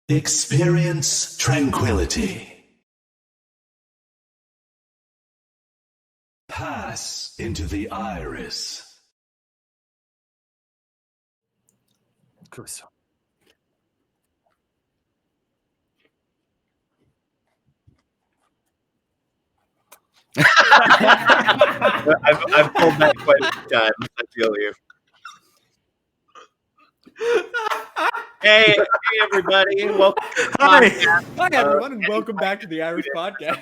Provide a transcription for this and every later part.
Experience tranquility. Pass into the iris. Crusoe. I've pulled that quite a few times. I feel you. Hey, everybody! Welcome to the podcast. Hi, everyone, and welcome back to the Irish Podcast.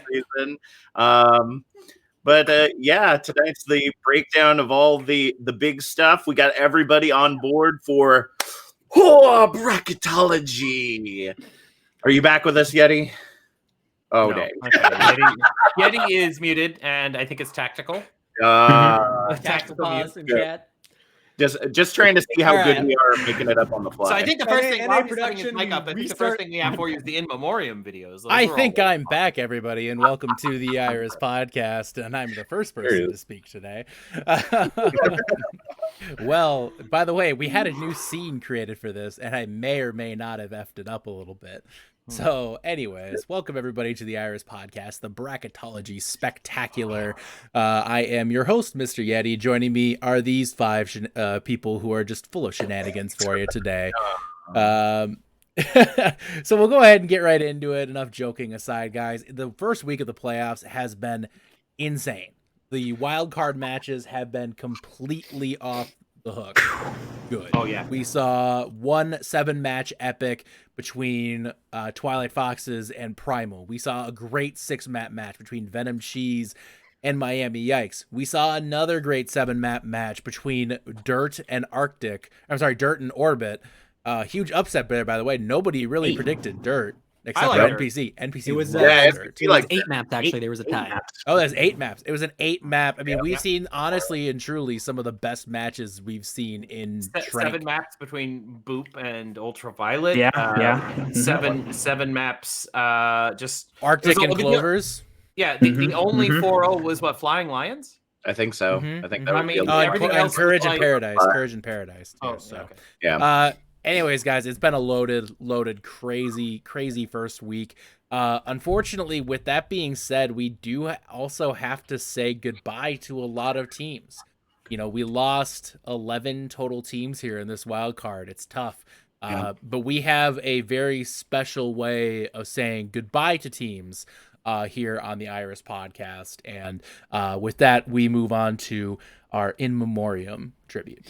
Yeah, tonight's the breakdown of all the big stuff. We got everybody on board for Bracketology. Are you back with us, Yeti? Oh, no. dang. Okay. Yeti is muted, and I think it's tactical. Tactical pause in chat. Just trying to see how good we are making it up on the fly. So I think the first thing NA while he's setting his mic up, I think the first thing we have for you is the in memoriam videos. I think I'm back, everybody, and welcome to the Iris Podcast, and I'm the first person to speak today. Well, by the way, we had a new scene created for this, and I may or may not have effed it up a little bit. So, anyways, welcome everybody to the Iris Podcast, the Bracketology Spectacular. I am your host, Mr. Yeti. Joining me are these five people who are just full of shenanigans for you today. So we'll go ahead and get right into it. Enough joking aside, guys. The first week of the playoffs has been insane. The wild card matches have been completely off the hook. Good. Oh, yeah. We saw one 7-match epic between Twilight Foxes and Primal. We saw a great 6-map match between Venom Cheese and Miami Yikes. We saw another great 7-map match between Dirt and Arctic. I'm sorry, Dirt and Orbit. Huge upset there, by the way. Nobody really predicted Dirt. Except for NPC. NPC it was like 8 maps, actually. There was a tie. Oh, that's 8 maps. It was an 8-map. I mean, we've seen, honestly and truly, some of the best matches we've seen in 7 maps between Boop and Ultraviolet. Yeah. Seven maps. Just Arctic and Clovers. Yeah, the only 4-0 was what, Flying Lions? I think so. I think that would be and Courage in Paradise. Courage in Paradise. Too, okay. Yeah. Anyways, guys, it's been a loaded, crazy first week. Unfortunately, with that being said, we do also have to say goodbye to a lot of teams. You know, we lost 11 total teams here in this wild card. It's tough. But we have a very special way of saying goodbye to teams here on the Iris Podcast. And with that, we move on to our in memoriam tribute.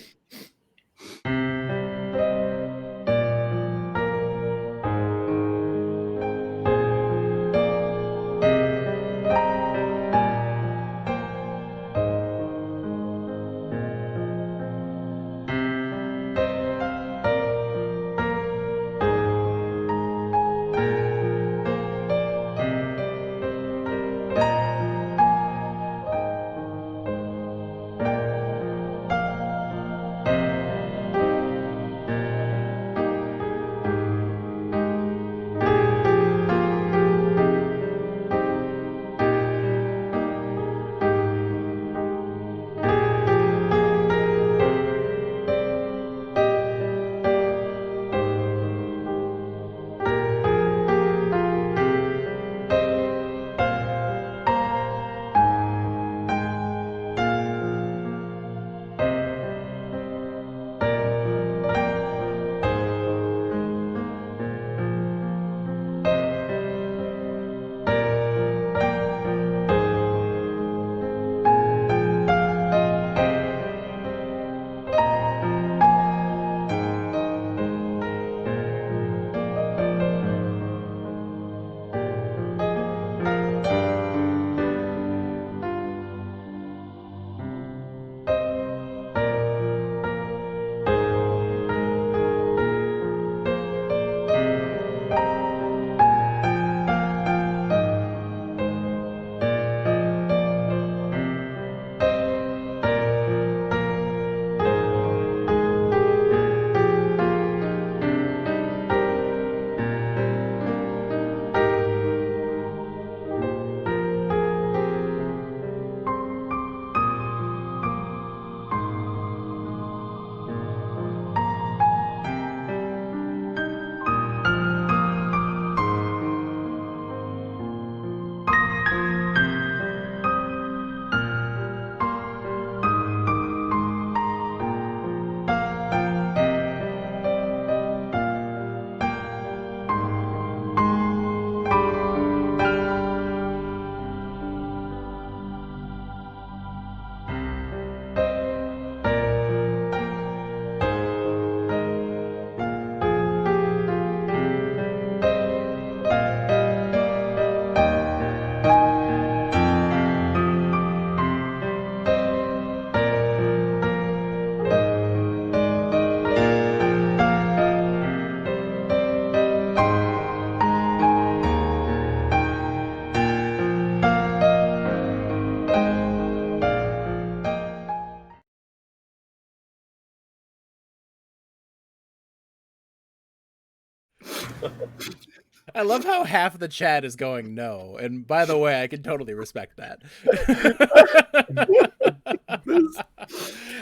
I love how half of the chat is going no. And by the way, I can totally respect that.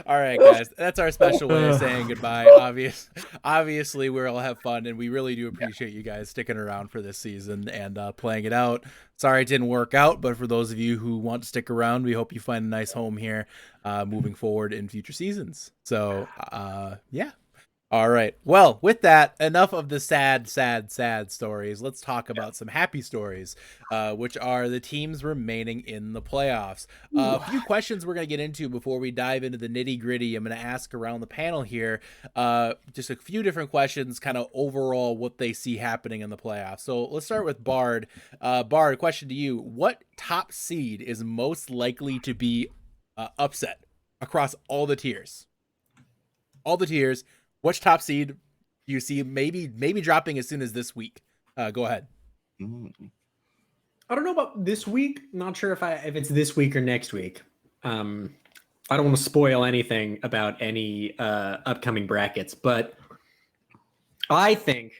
All right, guys. That's our special way of saying goodbye. Obviously, we'll all have fun, and we really do appreciate you guys sticking around for this season and playing it out. Sorry it didn't work out, but for those of you who want to stick around, we hope you find a nice home here moving forward in future seasons. So, yeah. All right. Well, with that, enough of the sad stories. Let's talk about some happy stories, which are the teams remaining in the playoffs. A few questions we're going to get into before we dive into the nitty-gritty. I'm going to ask around the panel here just a few different questions, kind of overall what they see happening in the playoffs. So let's start with Bard. Bard, question to you. What top seed is most likely to be upset across all the tiers? All the tiers. Which top seed do you see maybe dropping as soon as this week? Go ahead. I don't know about this week. Not sure if it's this week or next week. I don't want to spoil anything about any upcoming brackets, but I think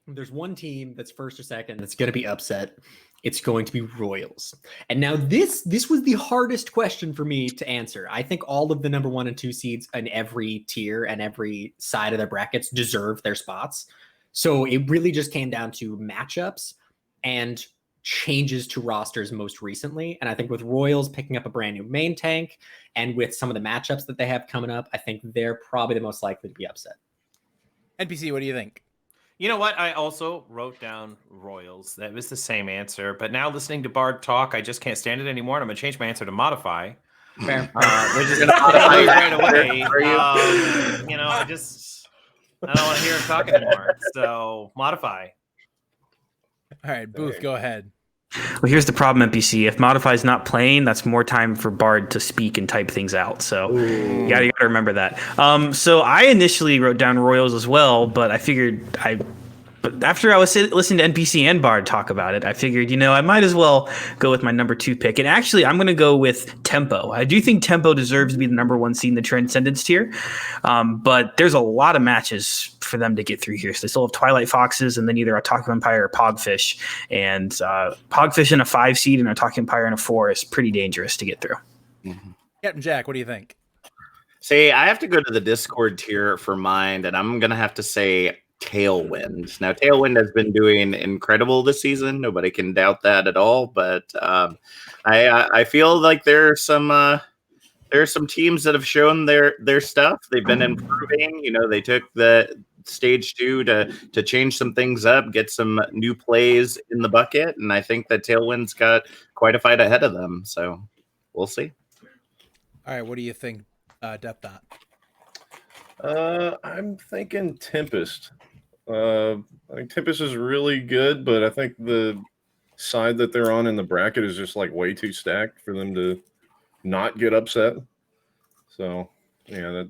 there's one team that's first or second that's going to be upset. It's going to be Royals. And now this was the hardest question for me to answer. I think all of the number 1 and 2 seeds in every tier and every side of their brackets deserve their spots. So it really just came down to matchups and changes to rosters most recently. And I think with Royals picking up a brand new main tank and with some of the matchups that they have coming up, I think they're probably the most likely to be upset. NPC, what do you think? You know what? I also wrote down Royals. That was the same answer. But now listening to Bard talk, I just can't stand it anymore. And I'm going to change my answer to Modify. Fair. We're just going to modify it right away. I don't want to hear him talk anymore. So Modify. All right, Booth, go ahead. Well, here's the problem, NPC. If Modify's not playing, that's more time for Bard to speak and type things out. So you gotta remember that. So I initially wrote down Royals as well, but I figured but after I was listening to NPC and Bard talk about it, I figured, I might as well go with my number 2 pick. And actually, I'm going to go with Tempo. I do think Tempo deserves to be the number 1 seed in the Transcendence tier. But there's a lot of matches for them to get through here. So they still have Twilight Foxes and then either Otaku Empire or Pogfish. And Pogfish in a 5 seed and Otaku Empire in a 4 is pretty dangerous to get through. Mm-hmm. Captain Jack, what do you think? See, I have to go to the Discord tier for mine, and I'm going to have to say Tailwind. Now, Tailwind has been doing incredible this season. Nobody can doubt that at all. But I feel like there are some teams that have shown their stuff. They've been improving. They took the stage 2 to change some things up, get some new plays in the bucket, and I think that Tailwind's got quite a fight ahead of them. So we'll see. All right, what do you think, Death Dot? I'm thinking Tempest. I think Tempest is really good, but I think the side that they're on in the bracket is just like way too stacked for them to not get upset. So, yeah,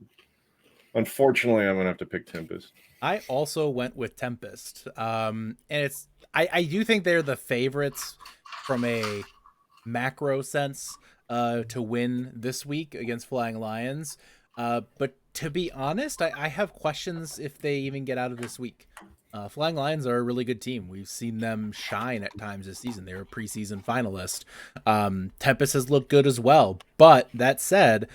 unfortunately, I'm gonna have to pick Tempest. I also went with Tempest, and I do think they're the favorites from a macro sense to win this week against Flying Lions. But to be honest, I have questions if they even get out of this week. Flying Lions are a really good team. We've seen them shine at times this season. They're a preseason finalist. Tempest has looked good as well. But that said,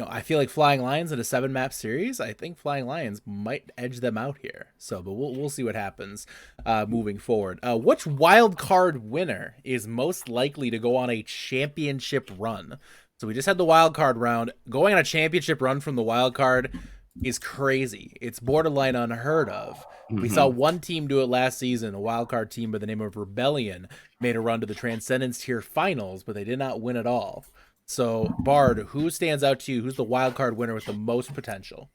I feel like Flying Lions in a 7-map series, I think Flying Lions might edge them out here. So, but we'll see what happens moving forward. Which wild card winner is most likely to go on a championship run? So we just had the wild card round. Going on a championship run from the wild card is crazy. It's borderline unheard of. Mm-hmm. We saw one team do it last season. A wild card team by the name of Rebellion made a run to the Transcendence tier finals, but they did not win at all. So Bard, who stands out to you? Who's the wild card winner with the most potential?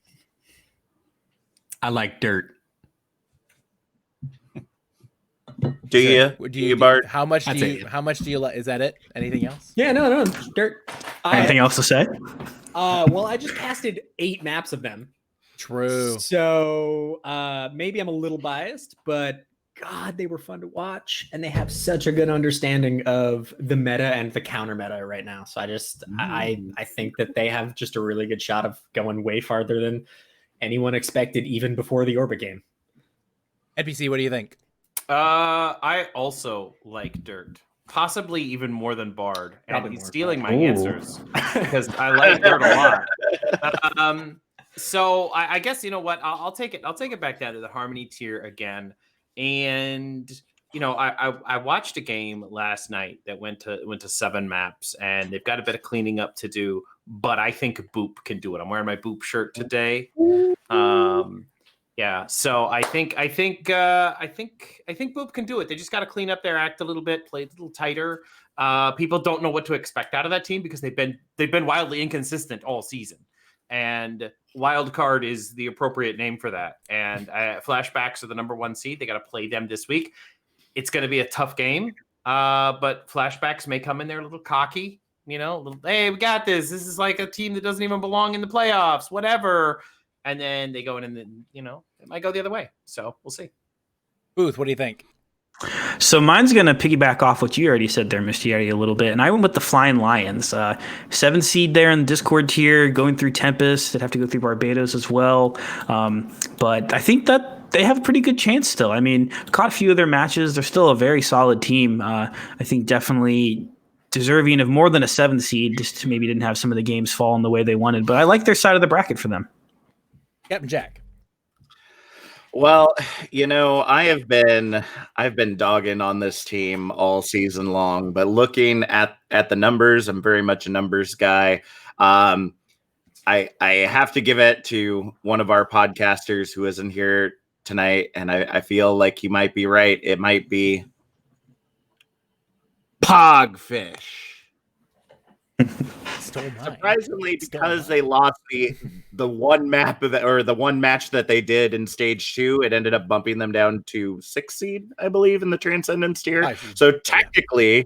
I like Dirt. Do you, Bart? How much do you like? Is that it? Anything else? Yeah, no, Dirt. Anything else to say? Well, I just casted 8 maps of them. True. So maybe I'm a little biased, but God, they were fun to watch, and they have such a good understanding of the meta and the counter meta right now. So I think that they have just a really good shot of going way farther than anyone expected, even before the Orbit game. NPC, what do you think? I also like Dirt, possibly even more than Bard, and Probably he's more stealing my Ooh. answers because I like Dirt a lot. So I guess you know what? I'll take it. I'll take it back down to the Harmony tier again. And I watched a game last night that went to 7 maps, and they've got a bit of cleaning up to do. But I think Boop can do it. I'm wearing my Boop shirt today. Yeah, so I think Boop can do it. They just got to clean up their act a little bit, play a little tighter. People don't know what to expect out of that team because they've been wildly inconsistent all season, and wild card is the appropriate name for that. And Flashbacks are the number 1 seed. They got to play them this week. It's going to be a tough game, but Flashbacks may come in there a little cocky. Hey, we got this. This is like a team that doesn't even belong in the playoffs. Whatever. And then they go in and then, it might go the other way. So we'll see. Booth, what do you think? So mine's going to piggyback off what you already said there, Mr. Yeti, a little bit. And I went with the Flying Lions. 7 seed there in the Discord tier, going through Tempest. They'd have to go through Barbados as well. But I think that they have a pretty good chance still. I mean, caught a few of their matches. They're still a very solid team. I think definitely deserving of more than a 7 seed. Just maybe didn't have some of the games fall in the way they wanted. But I like their side of the bracket for them. Captain Jack. Well, I've been dogging on this team all season long, but looking at the numbers, I'm very much a numbers guy. I have to give it to one of our podcasters who isn't here tonight, and I feel like he might be right. It might be Pogfish. Surprisingly, because they lost the one map or the one match that they did in stage 2, it ended up bumping them down to 6 seed, I believe, in the Transcendence tier. So technically,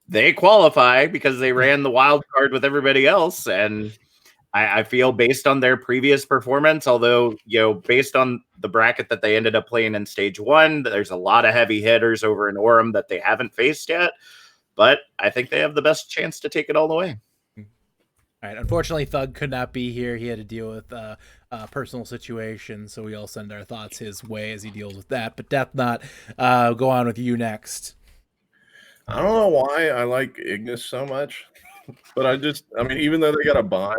they qualify because they ran the wild card with everybody else. And I feel based on their previous performance, although based on the bracket that they ended up playing in stage 1, there's a lot of heavy hitters over in Orem that they haven't faced yet. But I think they have the best chance to take it all the way. All right. Unfortunately, Thug could not be here. He had to deal with a personal situation, so we all send our thoughts his way as he deals with that. But Death Knot, go on with you next. I don't know why I like Ignis so much, but even though they got a bye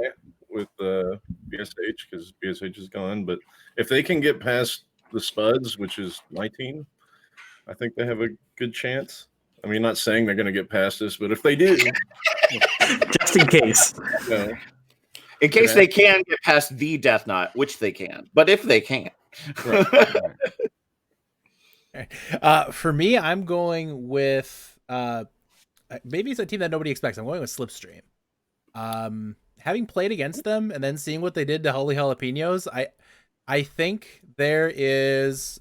with BSH because BSH is gone, but if they can get past the Spuds, which is my team, I think they have a good chance. I mean, not saying they're going to get past this, but if they do, just in case. In case they can get past the Death Knot, which they can. But if they can't. Right. For me, I'm going with maybe it's a team that nobody expects. I'm going with Slipstream. Having played against them and then seeing what they did to Holy Jalapenos, I think there is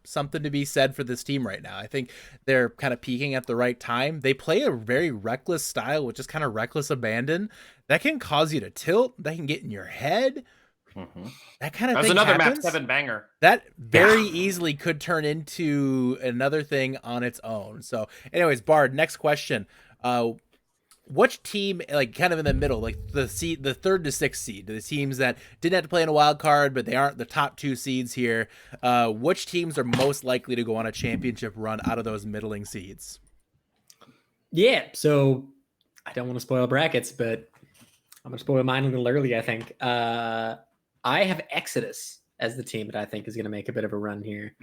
something to be said for this team right now. I think they're kind of peaking at the right time. They play a very reckless style, which is kind of reckless abandon. That can cause you to tilt. That can get in your head. Mm-hmm. That kind of That's thing another happens. map 7 banger. That very easily could turn into another thing on its own. So anyways, Bard, next question. Which team, like kind of in the middle, like the 3rd to 6th seed, the teams that didn't have to play in a wild card, but they aren't the top 2 seeds here. Which teams are most likely to go on a championship run out of those middling seeds? Yeah, so I don't want to spoil brackets, but I'm going to spoil mine a little early, I think. I have Exodus as the team that I think is going to make a bit of a run here.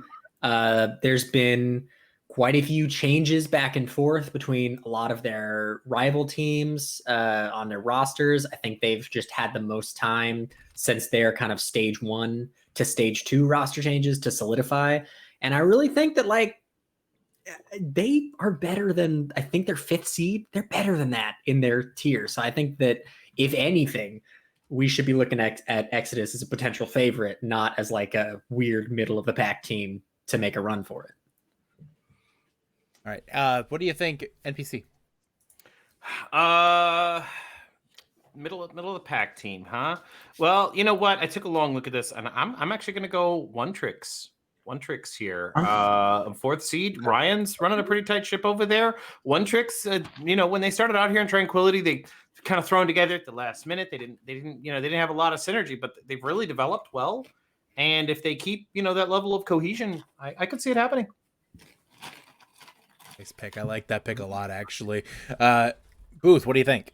There's been quite a few changes back and forth between a lot of their rival teams on their rosters. I think they've just had the most time since their kind of stage 1 to stage 2 roster changes to solidify. And I really think that they are better than, I think their 5th seed. They're better than that in their tier. So I think that if anything, we should be looking at Exodus as a potential favorite, not as like a weird middle of the pack team to make a run for it. All right. What do you think, NPC? Middle of the pack team, huh? Well, you know what? I took a long look at this, and I'm actually going to go One Tricks here. 4th seed. Ryan's running a pretty tight ship over there. One Tricks. When they started out here in Tranquility, they kind of thrown together at the last minute. They didn't have a lot of synergy, but they've really developed well. And if they keep, that level of cohesion, I could see it happening. Nice pick. I like that pick a lot, actually. Booth, what do you think?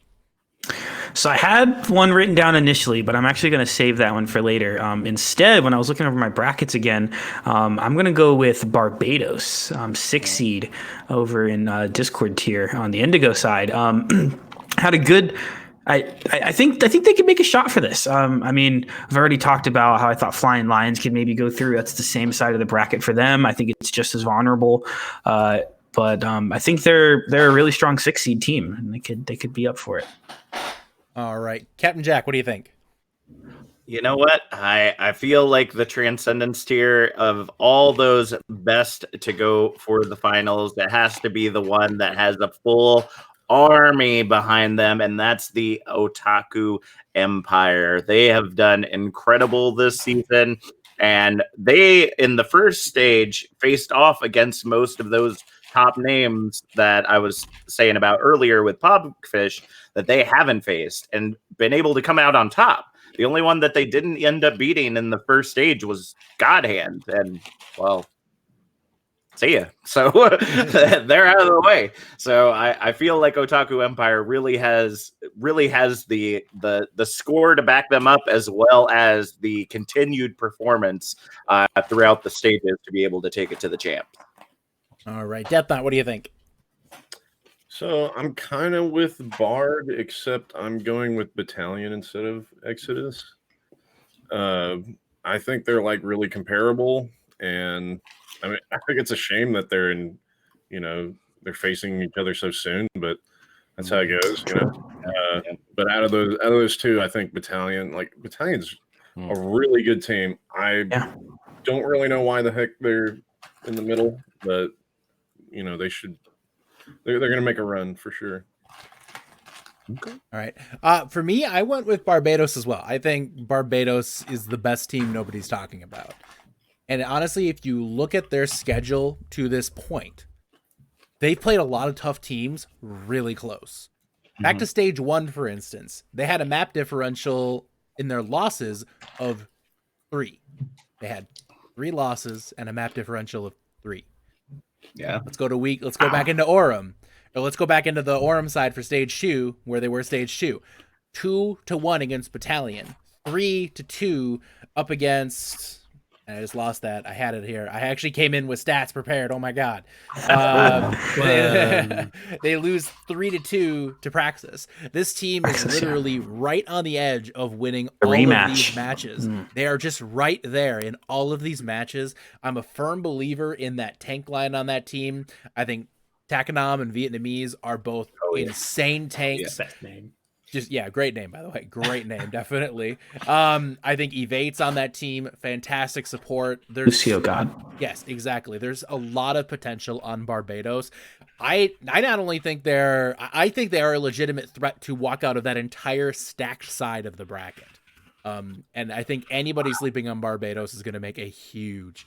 So I had one written down initially, but I'm actually going to save that one for later. Instead, when I was looking over my brackets again, I'm going to go with Barbados, 6 seed over in Discord tier on the Indigo side. Had a good. I think they could make a shot for this. I mean, I've already talked about how I thought Flying Lions could maybe go through. That's the same side of the bracket for them. I think it's just as vulnerable. But I think they're a really strong 6 seed team, and they could be up for it. All right, Captain Jack, what do you think? You know what? I feel like the Transcendence tier of all those best to go for the finals, it has to be the one that has a full army behind them, and that's the Otaku Empire. They have done incredible this season, and they, in the first stage, faced off against most of those top names that I was saying about earlier with Pubfish that they haven't faced and been able to come out on top. The only one that they didn't end up beating in the first stage was Godhand, and well, see ya. So they're out of the way. So I feel like Otaku Empire really has the score to back them up, as well as the continued performance throughout the stages to be able to take it to the champ. All right, Death Knight, what do you think? So I'm kind of with Bard, except I'm going with Battalion instead of Exodus. I think they're like really comparable, and I mean, I think it's a shame that they're they're facing each other so soon, but that's how it goes, But out of those two, I think Battalion's a really good team. I don't really know why the heck they're in the middle, but they should. They're going to make a run for sure. Okay. All right. For me, I went with Barbados as well. I think Barbados is the best team nobody's talking about. And honestly, if you look at their schedule to this point, they've played a lot of tough teams really close. Back to stage 1, for instance, they had a map differential in their losses of 3. They had 3 losses and a map differential of 3. Yeah. Let's go back into Orem. Or let's go back into the Orem side for stage 2, where they were stage 2. 2-1 against Battalion. 3-2 up against. And I just lost that. I had it here. I actually came in with stats prepared. Oh my god. They lose 3-2 to Praxis. This team is literally right on the edge of winning all of these matches. They are just right there in all of these matches. I'm a firm believer in that tank line on that team. I think Takanam and Vietnamese are both insane tanks. Yeah, best name. Great name, by the way. Great name, definitely. I think Evate's on that team. Fantastic support. Lucio God. Yes, exactly. There's a lot of potential on Barbados. I not only think I think they are a legitimate threat to walk out of that entire stacked side of the bracket. And I think anybody sleeping on Barbados is going to make a huge,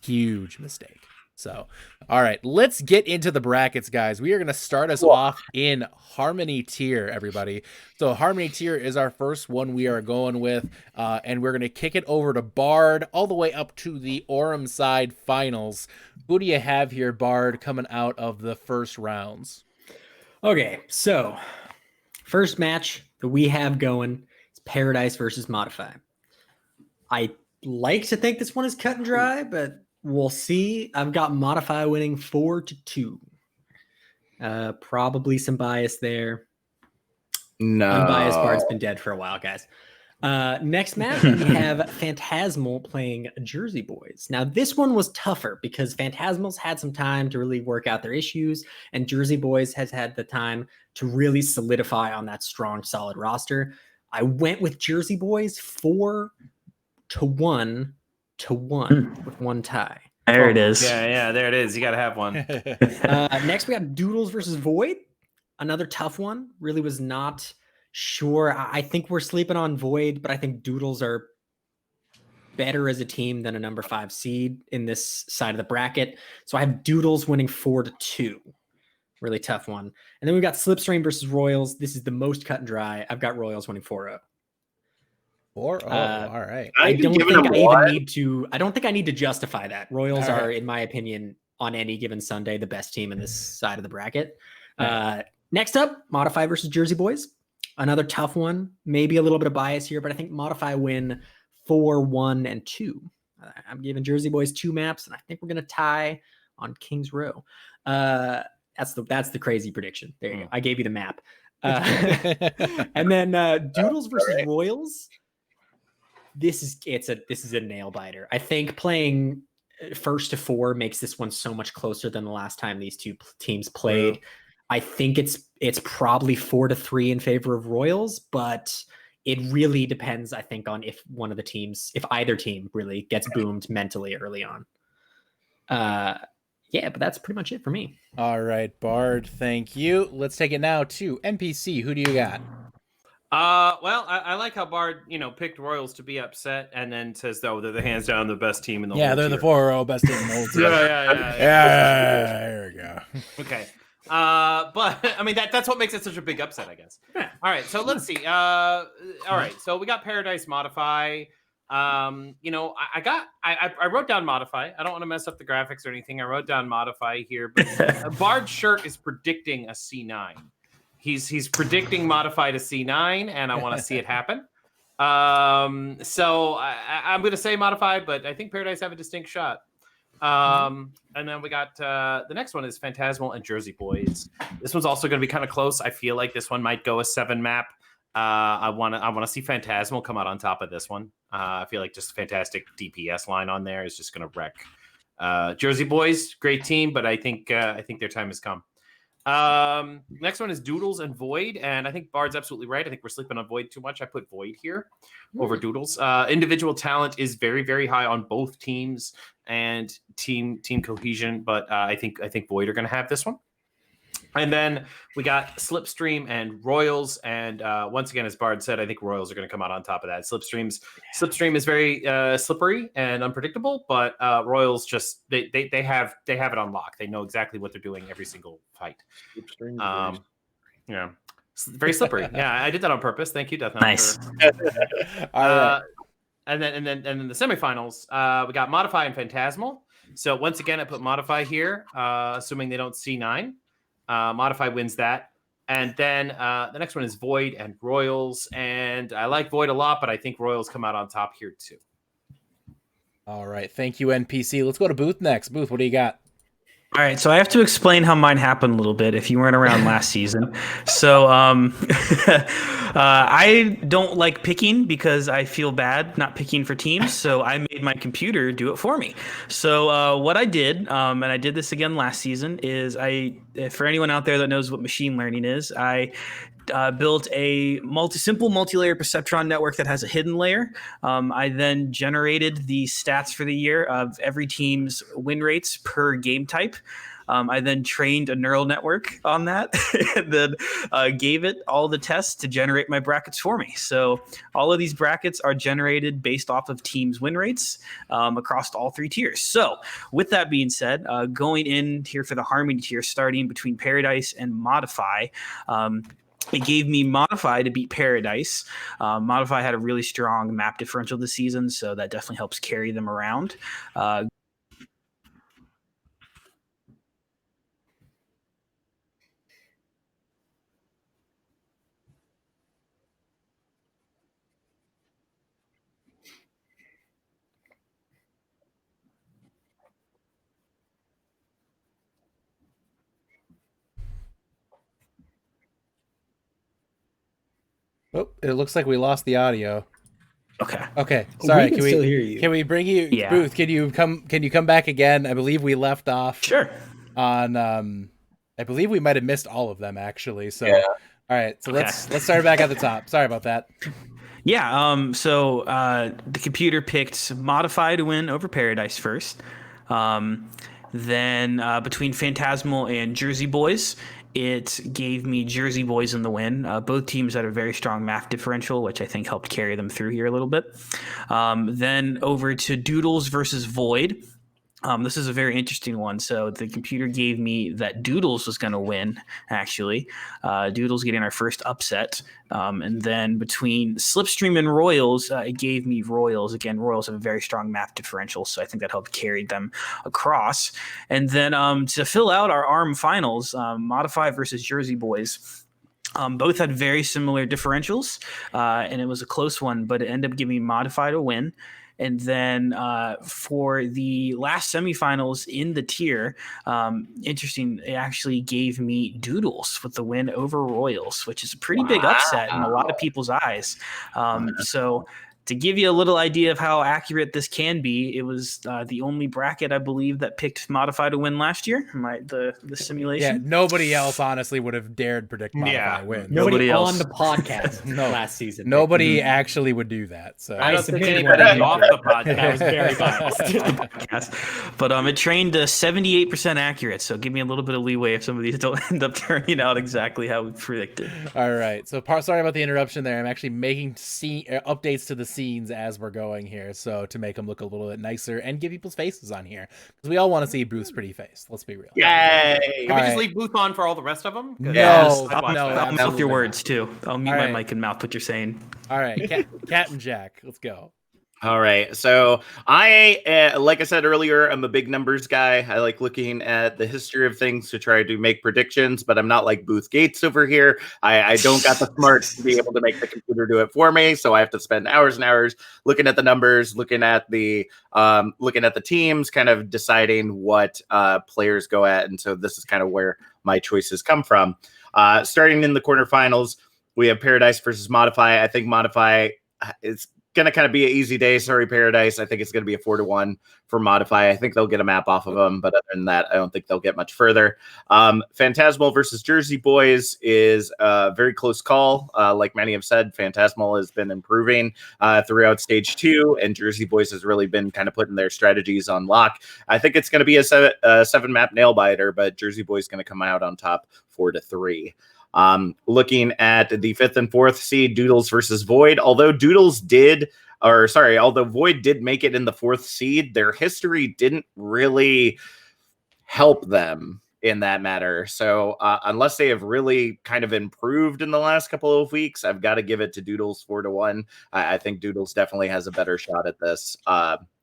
huge mistake. So, all right, let's get into the brackets, guys. We are going to start us off in Harmony tier, everybody. So Harmony tier is our first one we are going with, and we're going to kick it over to Bard all the way up to the Orem side finals. Who do you have here, Bard, coming out of the first rounds? Okay, so first match that we have going is Paradise versus Modify. I like to think this one is cut and dry, but we'll see. I've got Modify winning 4-2. Probably some bias there. No. Unbiased Bard's been dead for a while, guys. Next match, we have Phantasmal playing Jersey Boys. Now, this one was tougher because Phantasmal's had some time to really work out their issues, and Jersey Boys has had the time to really solidify on that strong, solid roster. I went with Jersey Boys 4-1 with one tie. There it is. Yeah, there it is. You got to have one. Next, we got Doodles versus Void. Another tough one. Really was not sure. I think we're sleeping on Void, but I think Doodles are better as a team than a number 5 seed in this side of the bracket. So I have Doodles winning 4-2. Really tough one. And then we've got Slipstream versus Royals. This is the most cut and dry. I've got Royals winning 4-0. 4-0. All right. I don't giving think them I even one. need to. I don't think I need to justify that. Royals All right. are, in my opinion, on any given Sunday, the best team in this side of the bracket. Right. Next up, Modify versus Jersey Boys. Another tough one. Maybe a little bit of bias here, but I think Modify win 4-1-2. I'm giving Jersey Boys 2 maps, and I think we're gonna tie on Kings Row. That's the crazy prediction. There you go. I gave you the map. And then Doodles versus Royals. This is a nail biter. I think playing first to 4 makes this one so much closer than the last time these two teams played. Yeah. I think it's probably 4-3 in favor of Royals, but it really depends, I think, on if either team really gets boomed mentally early on. Yeah, but that's pretty much it for me. All right, Bard, thank you. Let's take it now to NPC. Who do you got? Well, I like how Bard, picked Royals to be upset and then says, though, they're the hands down the best team in the whole Yeah, they're tier. the 4-0 best team in the whole team. Yeah. There we go. Okay. But I mean that's what makes it such a big upset, I guess. Yeah. All right, so let's see. All right, so we got Paradise Modify. I wrote down Modify. I don't want to mess up the graphics or anything. I wrote down Modify here, but Bard's shirt is predicting a C9. He's predicting Modify to C9, and I want to see it happen. So I'm going to say Modify, but I think Paradise have a distinct shot. And then we got the next one is Phantasmal and Jersey Boys. This one's also going to be kind of close. I feel like this one might go a 7 map. I want to see Phantasmal come out on top of this one. I feel like just a fantastic DPS line on there is just going to wreck Jersey Boys. Great team, but I think their time has come. Next one is Doodles and Void, and I think Bard's absolutely right. I think we're sleeping on Void too much. I put Void here over Doodles. Individual talent is very, very high on both teams and team cohesion, but I think Void are going to have this one. And then we got Slipstream and Royals, and once again, as Bard said, I think Royals are going to come out on top of that. Slipstream is very slippery and unpredictable, but Royals just they have it on lock. They know exactly what they're doing every single fight. Yeah, very slippery. Yeah, I did that on purpose. Thank you, Death Knight. Nice. All right. And then the semifinals, we got Modify and Phantasmal. So once again, I put Modify here, assuming they don't C9. Modify wins that. And then the next one is Void and Royals. And I like Void a lot, but I think Royals come out on top here too. All right. Thank you, NPC. Let's go to Booth next. Booth, what do you got? All right, so I have to explain how mine happened a little bit if you weren't around last season. So I don't like picking because I feel bad not picking for teams. So I made my computer do it for me. So what I did, and I did this again last season, is for anyone out there that knows what machine learning is, I built a simple multi-layer perceptron network that has a hidden layer. I then generated the stats for the year of every team's win rates per game type. I then trained a neural network on that and then gave it all the tests to generate my brackets for me. So all of these brackets are generated based off of teams' win rates across all 3 tiers. So with that being said, going in here for the Harmony tier, starting between Paradise and Modify, it gave me Modify to beat Paradise. Modify had a really strong map differential this season, so that definitely helps carry them around. Oh, it looks like we lost the audio. Okay. Sorry. We can still hear you. Can we bring you, Yeah. Booth? Can you come back again? I believe we left off Sure. on. I believe we might have missed all of them actually. So, Yeah. all right. So let's start back at the top. Sorry about that. Yeah. So the computer picked Modify to win over Paradise first. Then between Phantasmal and Jersey Boys, it gave me Jersey Boys in the win. Both teams had a very strong math differential, which I think helped carry them through here a little bit. Then over to Doodles versus Void. This is a very interesting one. So the computer gave me that Doodles was going to win, actually. Doodles getting our first upset. And then between Slipstream and Royals, it gave me Royals. Again, Royals have a very strong map differential, so I think that helped carry them across. And then to fill out our ARM finals, Modify versus Jersey Boys. Both had very similar differentials, and it was a close one, but it ended up giving Modify to win. And then for the last semifinals in the tier, interesting, it actually gave me Doodles with the win over Royals, which is a pretty big upset in a lot of people's eyes. So to give you a little idea of how accurate this can be, it was the only bracket, I believe, that picked Modify to win last year, the Yeah, simulation. nobody else honestly would have dared predict Modify win. Nobody else. on the podcast last season. Nobody actually would do that. So I don't think submitted anybody one. off the podcast. I was very biased. Yes. But it trained to 78% accurate, so give me a little bit of leeway if some of these don't end up turning out exactly how we predicted. All right. So sorry about the interruption there. I'm actually making updates to the scenes as we're going here, so to make them look a little bit nicer and get people's faces on here, because we all want to see Booth's pretty face. Let's be real. Yay! Can we just leave Booth on for all the rest of them? No, Yes, no, I'll mouth absolutely your not. words too. I'll mute All my right. mic and mouth what you're saying. All right, Captain Jack, let's go. All right. So I, like I said earlier, I'm a big numbers guy. I like looking at the history of things to try to make predictions, but I'm not like Booth Gates over here. I don't got the smarts to be able to make the computer do it for me. So I have to spend hours and hours looking at the numbers, looking at the teams, kind of deciding what players go at. And so this is kind of where my choices come from. Starting in the quarterfinals, we have Paradise versus Modify. I think Modify is going to kind of be an easy day. Sorry, Paradise. I think it's going to be a 4-1 for Modify. I think they'll get a map off of them, but other than that, I don't think they'll get much further. Phantasmal versus Jersey Boys is a very close call. Like many have said, Phantasmal has been improving throughout stage 2, and Jersey Boys has really been kind of putting their strategies on lock. I think it's going to be a 7-map nail biter, but Jersey Boys going to come out on top 4-3. Looking at the 5th and 4th seed, Doodles versus Void. Although Void did make it in the 4th seed, their history didn't really help them in that matter. So unless they have really kind of improved in the last couple of weeks, I've got to give it to Doodles 4-1. I think Doodles definitely has a better shot at this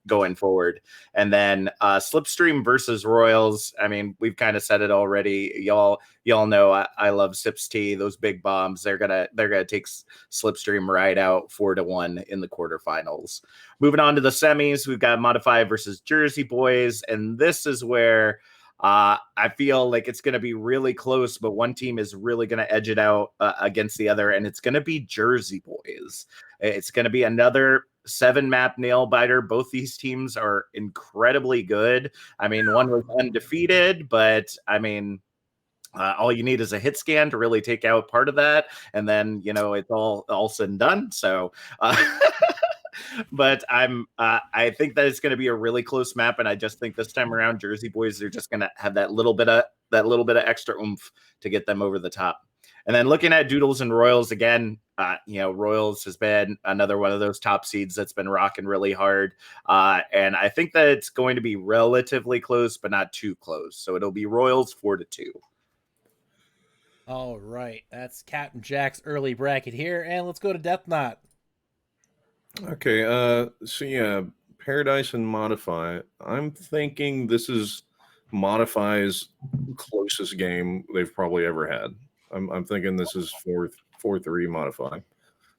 going forward. And then Slipstream versus Royals. I mean, we've kind of said it already. Y'all know I love Sips T. Those big bombs. They're gonna take Slipstream right out 4-1 in the quarterfinals. Moving on to the semis, we've got Modify versus Jersey Boys, and this is where I feel like it's going to be really close, but one team is really going to edge it out against the other, and it's going to be Jersey Boys. It's going to be another 7-map nail biter. Both these teams are incredibly good. I mean, one was undefeated, but I mean, all you need is a hit scan to really take out part of that, and then it's all said and done. So. But I think that it's going to be a really close map, and I just think this time around Jersey Boys are just going to have that little bit of extra oomph to get them over the top. And then looking at Doodles and Royals again, Royals has been another one of those top seeds that's been rocking really hard, and I think that it's going to be relatively close, but not too close. So it'll be Royals 4-2. All right, that's Captain Jack's early bracket here, and let's go to Death Knot. Okay, so yeah, Paradise and Modify. I'm thinking this is Modify's closest game they've probably ever had. I'm thinking this is 4-3 Modify.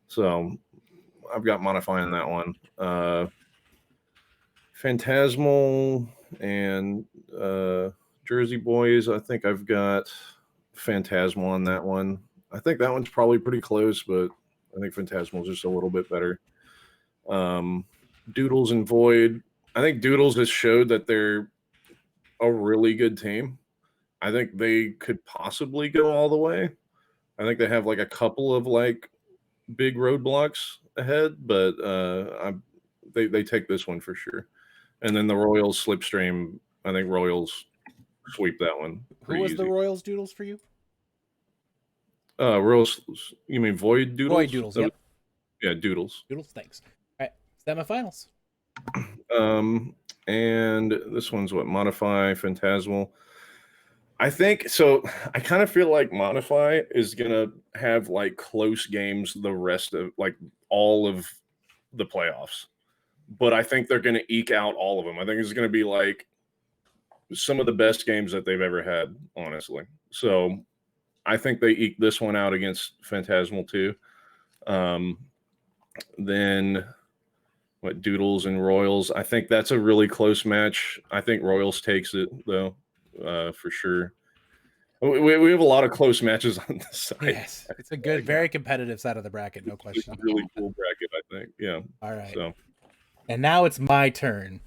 So I've got Modify on that one. Phantasmal and Jersey Boys. I think I've got Phantasmal on that one. I think that one's probably pretty close, but I think Phantasmal is just a little bit better. Doodles and Void. I think Doodles has showed that they're a really good team. I think they could possibly go all the way. I think they have like a couple of like big roadblocks ahead, but they take this one for sure. And then the Royals Slipstream. I think Royals sweep that one. Who was easy. the Royals Doodles for you? Royals. You mean Void Doodles? Void Doodles. Yep. Yeah, Doodles. Doodles. Thanks. All right, semifinals. and this one's what, Modify, Phantasmal. I think so. I kind of feel like Modify is gonna have like close games the rest of like all of the playoffs, but I think they're gonna eke out all of them. I think it's gonna be like some of the best games that they've ever had, honestly. So I think they eke this one out against Phantasmal too. Then what, Doodles and Royals? I think that's a really close match. I think Royals takes it though, for sure. We have a lot of close matches on this side. Yes, it's a good, very competitive side of the bracket, no question. It's a really cool bracket, I think. Yeah. All right. So, and now it's my turn.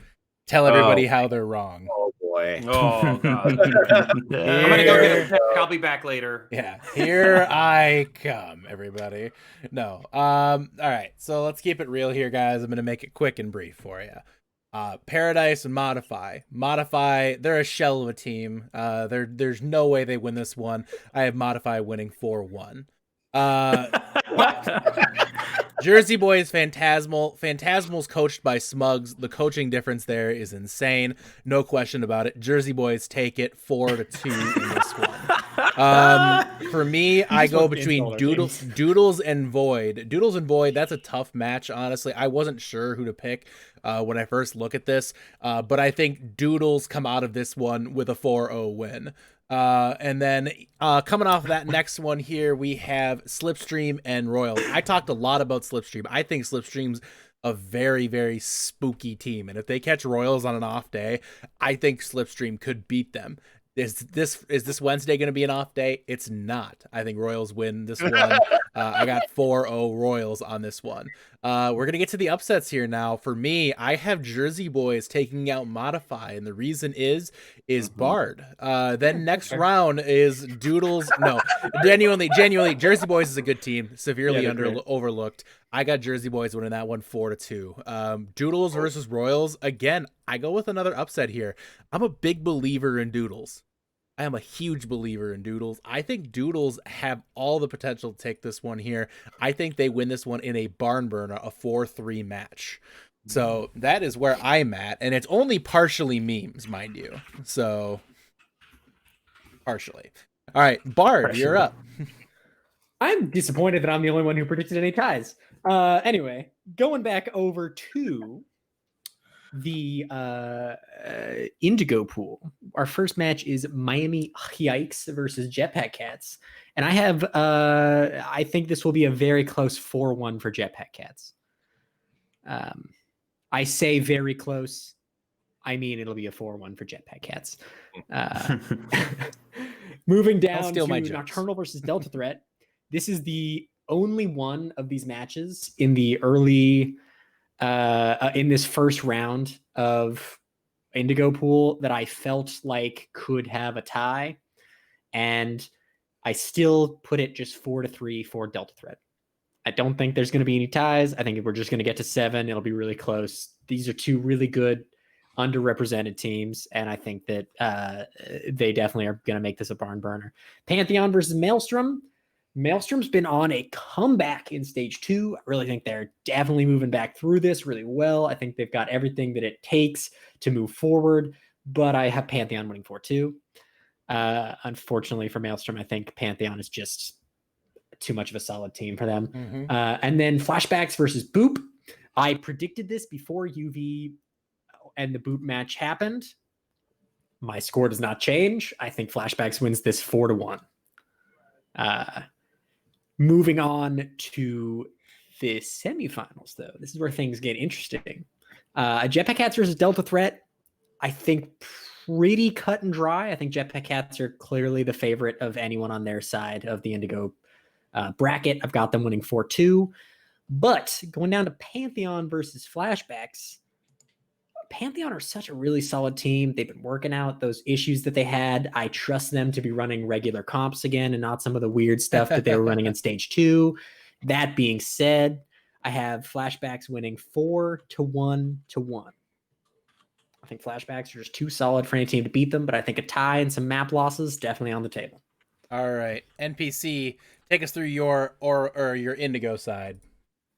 Tell everybody how they're wrong. Oh boy. Oh god. I'm gonna go get a pick. I'll be back later. Yeah, here I come, everybody. No. All right. So let's keep it real here, guys. I'm gonna make it quick and brief for you. Paradise and Modify. Modify, they're a shell of a team. There's no way they win this one. I have Modify winning 4-1. Jersey Boys, Phantasmal. Phantasmal's coached by Smugs. The coaching difference there is insane. No question about it. Jersey Boys take it 4-2 in this one. For me, I go between Doodles and Void. Doodles and Void, that's a tough match, honestly. I wasn't sure who to pick when I first look at this, but I think Doodles come out of this one with a 4-0 win. And then coming off of that next one here, we have Slipstream and Royals. I talked a lot about Slipstream. I think Slipstream's a very, very spooky team. And if they catch Royals on an off day, I think Slipstream could beat them. Is this Wednesday going to be an off day? It's not. I think Royals win this one. I got 4-0 Royals on this one. We're going to get to the upsets here now. For me, I have Jersey Boys taking out Modify, and the reason is Bard. Then next round is Doodles. No, genuinely, Jersey Boys is a good team, severely overlooked. I got Jersey Boys winning that one 4-2. Doodles versus Royals. Again, I go with another upset here. I'm a big believer in Doodles. I am a huge believer in Doodles. I think Doodles have all the potential to take this one here. I think they win this one in a barn burner, a 4-3 match. So that is where I'm at. And it's only partially memes, mind you. So partially. All right, Bard, you're up. I'm disappointed that I'm the only one who predicted any ties. Anyway, going back over to the Indigo pool. Our first match is Miami Yikes versus Jetpack Cats. And I have I think this will be a very close 4-1 for Jetpack Cats. I say very close. I mean it'll be a 4-1 for Jetpack Cats. Moving down to Nocturnal versus Delta Threat. This is the only one of these matches in the early in this first round of Indigo pool that I felt like could have a tie, and I still put it just 4-3 for Delta Threat. I don't think there's going to be any ties. I think we're just going to get to 7. It'll be really close. These are two really good underrepresented teams, and I think that they definitely are going to make this a barn burner. Pantheon versus Maelstrom. Maelstrom's been on a comeback in stage 2. I really think they're definitely moving back through this really well. I think they've got everything that it takes to move forward, but I have Pantheon winning 4-2. Unfortunately for Maelstrom, I think Pantheon is just too much of a solid team for them. Mm-hmm. And then Flashbacks versus Boop. I predicted this before UV and the Boop match happened. My score does not change. I think Flashbacks wins this 4-1. Moving on to the semifinals, though. This is where things get interesting. Jetpack Cats versus Delta Threat. I think pretty cut and dry. I think Jetpack Cats are clearly the favorite of anyone on their side of the Indigo bracket. I've got them winning 4-2. But going down to Pantheon versus Flashbacks, Pantheon are such a really solid team. They've been working out those issues that they had. I trust them to be running regular comps again and not some of the weird stuff that they were running in stage 2. That being said, I have Flashbacks winning 4-1. I think Flashbacks are just too solid for any team to beat them, but I think a tie and some map losses definitely on the table. All right, NPC, take us through your Indigo side.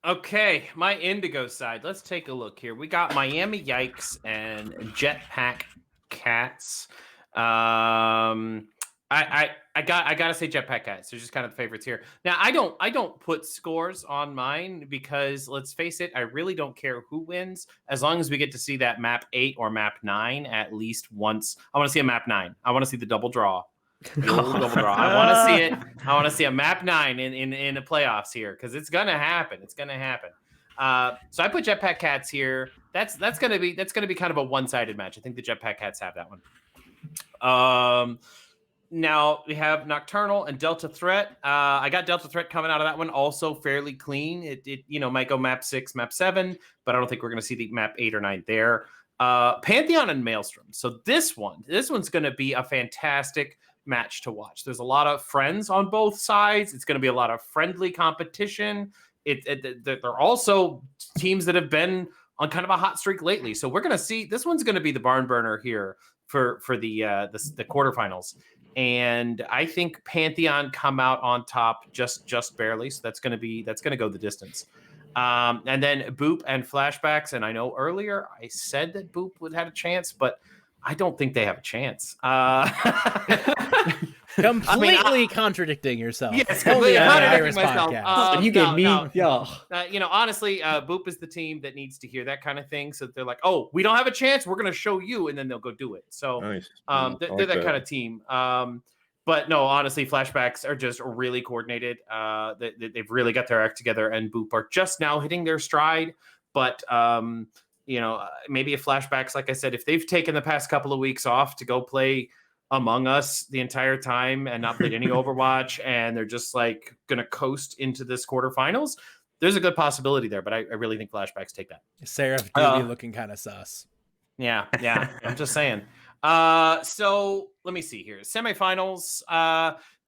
Okay, my Indigo side. Let's take a look here. We got Miami Yikes and Jetpack Cats. I gotta say Jetpack Cats. They're just kind of the favorites here. Now I don't put scores on mine because let's face it, I really don't care who wins as long as we get to see that map 8 or map 9 at least once. I want to see a map 9. I want to see the double draw. The old double draw. I want to see it. I want to see a map 9 in the playoffs here because it's gonna happen. It's gonna happen. So I put Jetpack Cats here. That's gonna be kind of a one-sided match. I think the Jetpack Cats have that one. Now we have Nocturnal and Delta Threat. I got Delta Threat coming out of that one also fairly clean. It might go map 6, map 7, but I don't think we're gonna see the map 8 or 9 there. Pantheon and Maelstrom. So this one's gonna be a fantastic match to watch. There's a lot of friends on both sides. It's going to be a lot of friendly competition. They're also teams that have been on kind of a hot streak lately. So we're going to see this one's going to be the barn burner here for the quarterfinals. And I think Pantheon come out on top just barely. So that's going to go the distance. And then Boop and Flashbacks. And I know earlier I said that Boop would have a chance, but I don't think they have a chance. Completely contradicting yourself. Yes, completely contradicting myself. You gave me, honestly, Boop is the team that needs to hear that kind of thing. So they're like, "Oh, we don't have a chance. We're going to show you," and then they'll go do it. So Nice. they're that kind of team. But no, honestly, Flashbacks are just really coordinated. They've really got their act together, and Boop are just now hitting their stride. But maybe a Flashbacks, like I said, if they've taken the past couple of weeks off to go play Among Us the entire time and not played any Overwatch, and they're just like going to coast into this quarterfinals, there's a good possibility there. But I really think Flashbacks take that. Seraph do be looking kind of sus. Yeah. I'm just saying. So let me see here. Semifinals.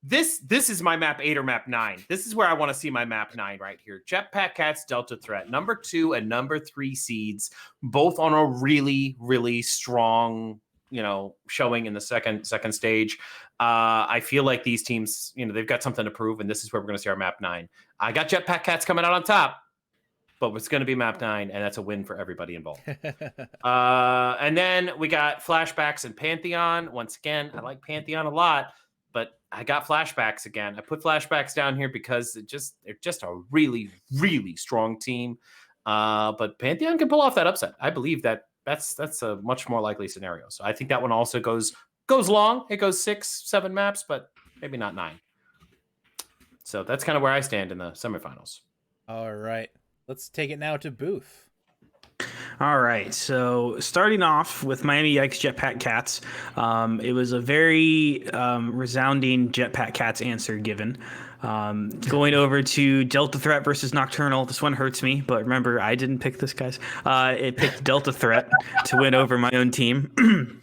This is my map 8 or map 9. This is where I want to see my map 9 right here. Jetpack Cats, Delta Threat, number 2 and number 3 seeds, both on a really, really strong, showing in the second stage. I feel like these teams, they've got something to prove, and this is where we're going to see our map 9. I got Jetpack Cats coming out on top, but it's going to be map 9, and that's a win for everybody involved. And then we got Flashbacks and Pantheon. Once again, I like Pantheon a lot, but I got Flashbacks again. I put Flashbacks down here because they're just a really, really strong team. But Pantheon can pull off that upset. I believe that's a much more likely scenario. So I think that one also goes long. It goes 6-7 maps, but maybe not 9. So that's kind of where I stand in the semifinals. All right. Let's take it now to Booth. All right, so starting off with Miami Yikes Jetpack Cats, it was a very resounding Jetpack Cats answer given. Going over to Delta Threat versus Nocturnal. This one hurts me, but remember, I didn't pick this, guys. It picked Delta Threat to win over my own team.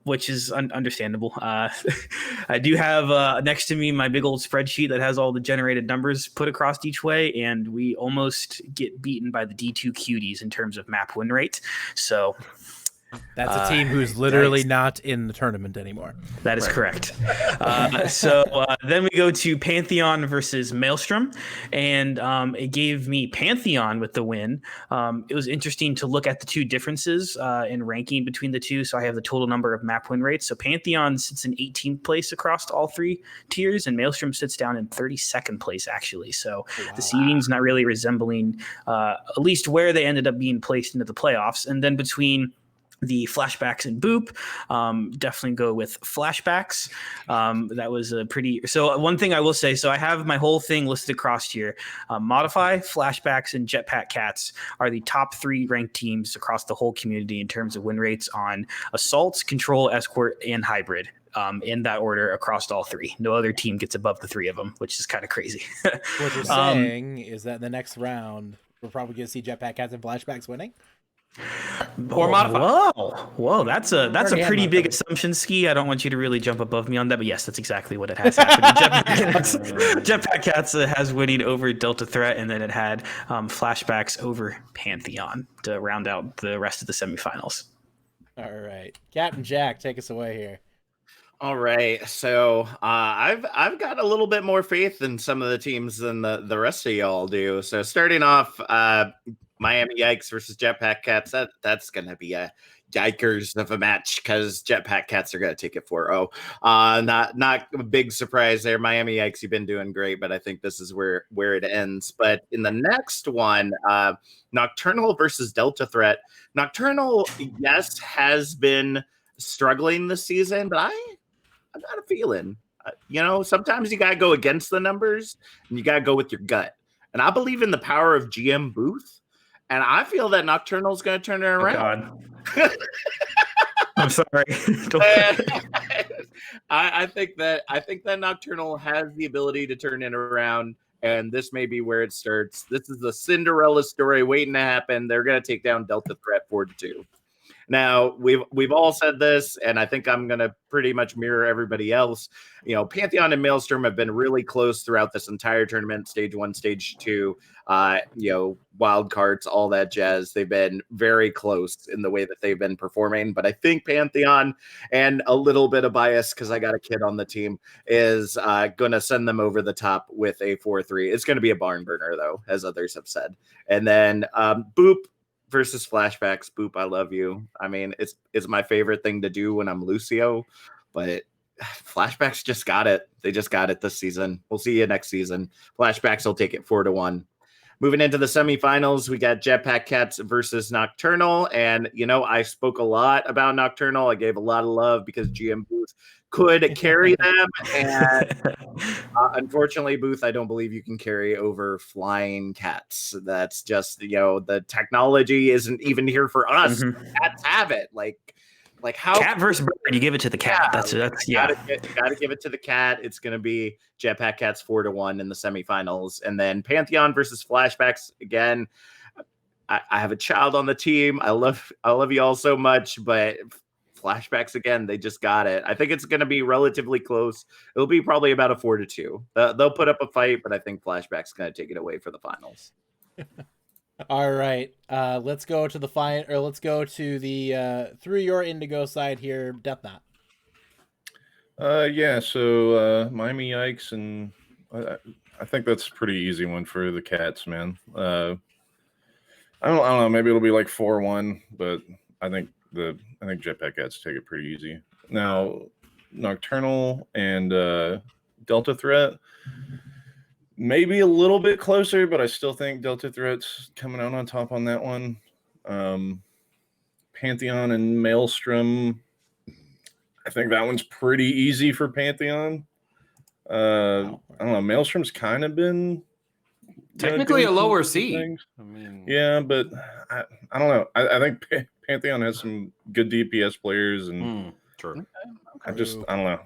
Which is understandable. I do have next to me my big old spreadsheet that has all the generated numbers put across each way, and we almost get beaten by the D2 Cuties in terms of map win rate. So that's a team who's literally not in the tournament anymore. That is correct. So then we go to Pantheon versus Maelstrom, and it gave me Pantheon with the win. It was interesting to look at the two differences in ranking between the two. So I have the total number of map win rates. So Pantheon sits in 18th place across all 3 tiers, and Maelstrom sits down in 32nd place, actually. So the seeding's not really resembling at least where they ended up being placed into the playoffs. And then between the Flashbacks and Boop, definitely go with Flashbacks. That was a pretty... So one thing I will say, so I have my whole thing listed across here. Modify, Flashbacks, and Jetpack Cats are the top 3 ranked teams across the whole community in terms of win rates on Assault, Control, Escort, and Hybrid. In that order across all 3. No other team gets above the 3 of them, which is kind of crazy. What you're saying is that in the next round, we're probably going to see Jetpack Cats and Flashbacks winning? Or modify. Whoa, that's a pretty big assumption, Ski. I don't want you to really jump above me on that, but yes, that's exactly what it has happened. Jetpack Cats has winning over Delta Threat, and then it had Flashbacks over Pantheon to round out the rest of the semifinals. All right, Captain Jack, take us away here. All right, so I've got a little bit more faith in some of the teams than the rest of y'all do. So starting off, Miami Yikes versus Jetpack Cats. That's gonna be a yikers of a match because Jetpack Cats are gonna take it 4-0. Not a big surprise there. Miami Yikes, you've been doing great, but I think this is where it ends. But in the next one, Nocturnal versus Delta Threat. Nocturnal, yes, has been struggling this season, but I got a feeling, sometimes you got to go against the numbers and you got to go with your gut. And I believe in the power of GM Booth. And I feel that Nocturnal is going to turn it Oh, around. God. I'm sorry. I think that Nocturnal has the ability to turn it around. And this may be where it starts. This is the Cinderella story waiting to happen. They're going to take down Delta Threat 4-2. Now, we've all said this, and I think I'm going to pretty much mirror everybody else. Pantheon and Maelstrom have been really close throughout this entire tournament, stage 1, stage 2, wild cards, all that jazz. They've been very close in the way that they've been performing. But I think Pantheon, and a little bit of bias because I got a kid on the team, is going to send them over the top with a 4-3. It's going to be a barn burner, though, as others have said. And then Boop versus Flashbacks. Boop, I love you. I mean, it's my favorite thing to do when I'm Lucio, but Flashbacks just got it. They just got it this season. We'll see you next season. Flashbacks will take it 4-1. Moving into the semifinals, we got Jetpack Cats versus Nocturnal. And, I spoke a lot about Nocturnal. I gave a lot of love because GM Booth could carry them. And unfortunately, Booth, I don't believe you can carry over flying cats. That's just, the technology isn't even here for us. Mm-hmm. Cats have it. Like how cat versus bird, you give it to the cat. That's Gotta give it to the cat. It's gonna be Jetpack Cats 4-1 in the semifinals, and then Pantheon versus Flashbacks again. I have a child on the team. I love you all so much, but Flashbacks again, they just got it. I think it's gonna be relatively close. It'll be probably about a 4-2. They'll put up a fight, but I think Flashbacks gonna take it away for the finals. All right, let's go to the let's go to the through your Indigo side here, Death Knot. Yeah. So Miami Yikes, and I think that's a pretty easy one for the Cats, man. I don't know. Maybe it'll be like 4-1, but I think Jetpack Cats take it pretty easy. Now, Nocturnal and Delta Threat. Maybe a little bit closer, but I still think Delta Threat's coming out on top on that one. Pantheon and Maelstrom, I think that one's pretty easy for Pantheon. I don't know. Maelstrom's kind of been technically a lower seed. Things. I mean, yeah, but I don't know. I think Pantheon has some good DPS players, and sure. I don't know.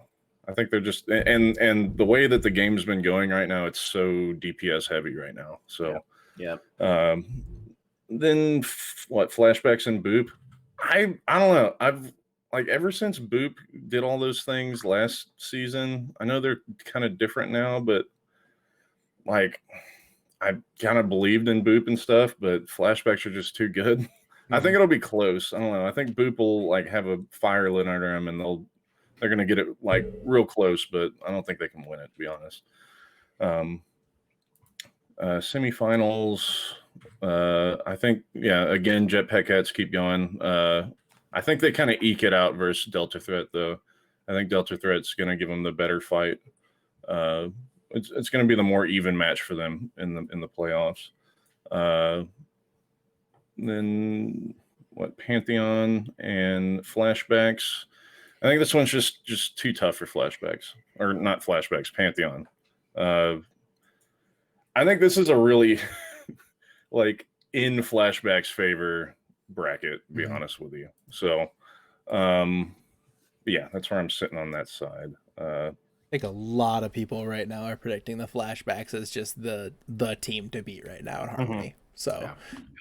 I think they're just and the way that the game's been going right now, it's so DPS heavy right now. So yeah. Then what? Flashbacks and Boop. I don't know. I've ever since Boop did all those things last season. I know they're kind of different now, but I kind of believed in Boop and stuff. But Flashbacks are just too good. Mm-hmm. I think it'll be close. I don't know. I think Boop will have a fire lit under them, and they're going to get it real close, but I don't think they can win it, to be honest. Semifinals, I think, again, Jetpack Cats keep going. I think they kind of eke it out versus Delta Threat, though. I think Delta Threat's going to give them the better fight. It's going to be the more even match for them in the playoffs. Then Pantheon and Flashbacks. I think this one's just too tough for Flashbacks, or not Flashbacks, Pantheon. I think this is a really in Flashbacks' favor bracket, to be honest with you. So, yeah, that's where I'm sitting on that side. I think a lot of people right now are predicting the Flashbacks as just the team to beat right now in Harmony. Mm-hmm. So,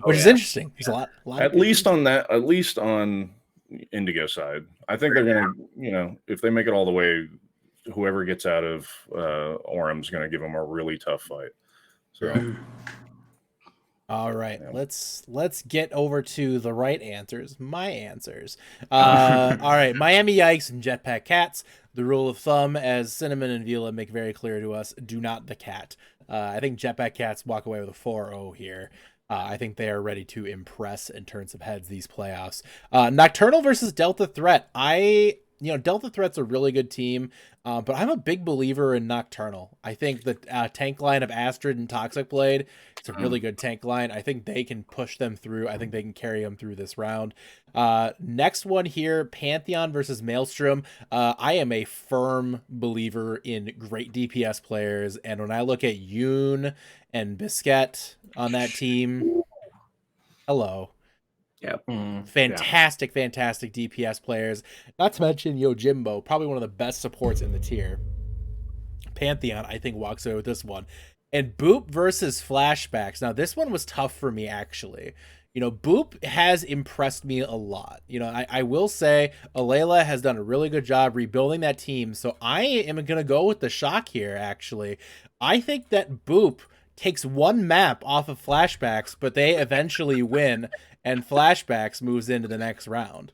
which is interesting. There's a lot. At least on Indigo side, I think they're gonna, if they make it all the way, whoever gets out of Orem's gonna give them a really tough fight. So All right, let's get over to the right answers. My answers. All right, Miami Yikes and Jetpack Cats. The rule of thumb, as Cinnamon and Vila make very clear to us, do not the cat. I think Jetpack Cats walk away with a 4-0 here. I think they are ready to impress and turn some heads these playoffs. Nocturnal versus Delta Threat. Delta Threat's a really good team, but I'm a big believer in Nocturnal. I think the tank line of Astrid and Toxic Blade, it's a really good tank line. I think they can push them through. I think they can carry them through this round. Next one here, Pantheon versus Maelstrom. I am a firm believer in great DPS players, and when I look at Yoon and Biscuit on that team, hello. Yep. Fantastic DPS players. Not to mention Yojimbo, probably one of the best supports in the tier. Pantheon, I think, walks away with this one. And Boop versus Flashbacks. Now, this one was tough for me, actually. Boop has impressed me a lot. I will say Alayla has done a really good job rebuilding that team. So I am going to go with the shock here, actually. I think that Boop takes one map off of Flashbacks, but they eventually win, and Flashbacks moves into the next round.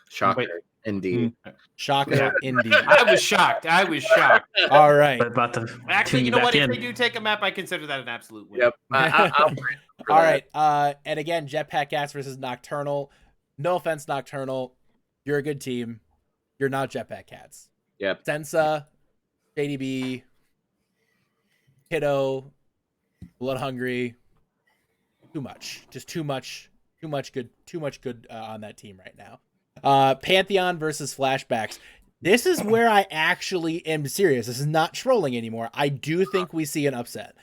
Shocker, indeed. Shocker, indeed. I was shocked. All right. But about to Actually, tune you know back what? If in. they do take a map, I consider that an absolute win. Yep. I'll All right. And again, Jetpack Cats versus Nocturnal. No offense, Nocturnal. You're a good team. You're not Jetpack Cats. Yep. Sensa, JDB, Kiddo, Blood Hungry. Too much. Just too much good on that team right now. Pantheon versus Flashbacks. This is where I actually am serious. This is not trolling anymore. I do think we see an upset.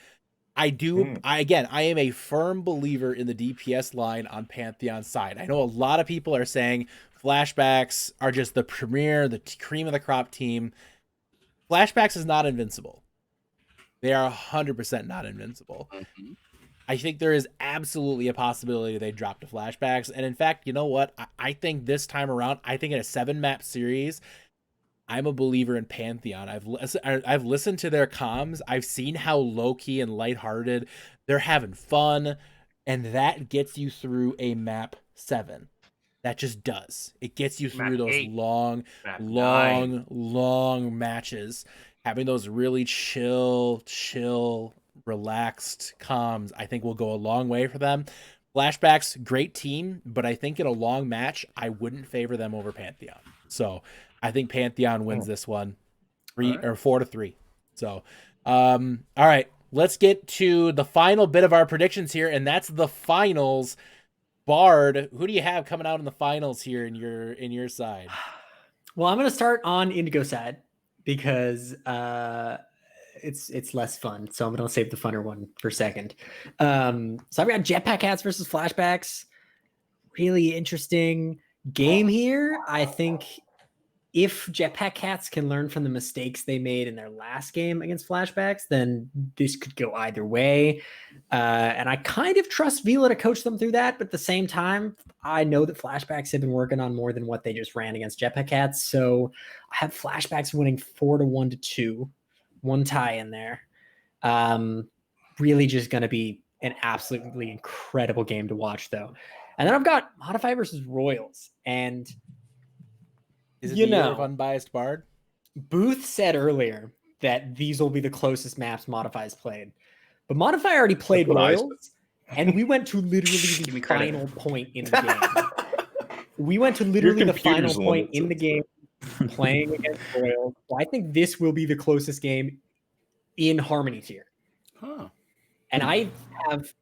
I am a firm believer in the DPS line on Pantheon's side. I know a lot of people are saying Flashbacks are just the cream of the crop team. Flashbacks is not invincible. They are 100% not invincible. Mm-hmm. I think there is absolutely a possibility they drop to Flashbacks. And in fact, you know what? I think this time around, I think in a 7-map series, I'm a believer in Pantheon. I've listened to their comms. I've seen how low-key and lighthearted they're having fun. And that gets you through a map 7. That just does. It gets you through those 8. long matches. Having those really chill, relaxed comms, I think will go a long way for them. Flashbacks, great team, but I think in a long match, I wouldn't favor them over Pantheon. So I think Pantheon wins this one, 4-3. So, all right, let's get to the final bit of our predictions here, and that's the finals. Bard, who do you have coming out in the finals here in your side? Well, I'm going to start on Indigo side because it's less fun. So I'm going to save the funner one for second. So I've got Jetpack Cats versus Flashbacks. Really interesting game here. I think if Jetpack Cats can learn from the mistakes they made in their last game against Flashbacks, then this could go either way. And I kind of trust Vila to coach them through that. But at the same time, I know that Flashbacks have been working on more than what they just ran against Jetpack Cats. So I have Flashbacks winning 4-1-2, one tie in there. Really just going to be an absolutely incredible game to watch, though. And then I've got Modify versus Royals. And is it the year of unbiased Bard? Booth said earlier that these will be the closest maps Modify's played. But Modify already played Royals, and we went to literally the final point in the game. We went to literally the final point in the game playing against Royals. So I think this will be the closest game in Harmony tier. Huh. And I have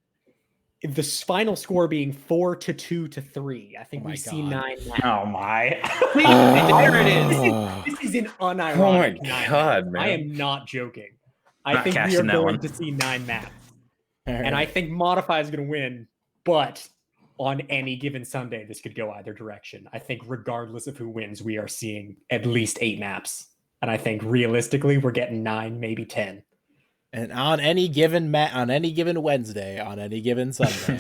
the final score being 4-2-3. I think we see 9. Oh my! There it is. This is an unironic. Oh my god, man! I am not joking. I think we are going to see 9 maps, and I think Modify is going to win. But on any given Sunday, this could go either direction. I think regardless of who wins, we are seeing at least 8 maps, and I think realistically, we're getting 9, maybe 10. And on any given on any given Wednesday, on any given Sunday.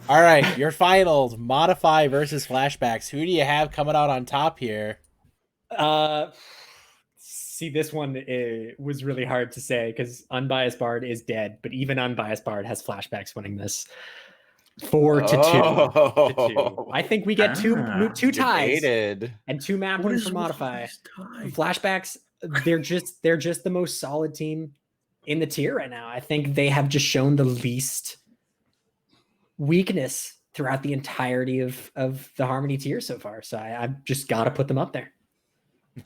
All right, your finals, Modify versus Flashbacks. Who do you have coming out on top here? See, this one was really hard to say because Unbiased Bard is dead, but even Unbiased Bard has flashbacks winning this 4-2. Oh. 2. I think we get two ties Debated. and 2 map What wins is for with Modify. these ties? Flashbacks, they're just the most solid team in the tier right now. I think they have just shown the least weakness throughout the entirety of the Harmony tier so far. So I've just got to put them up there.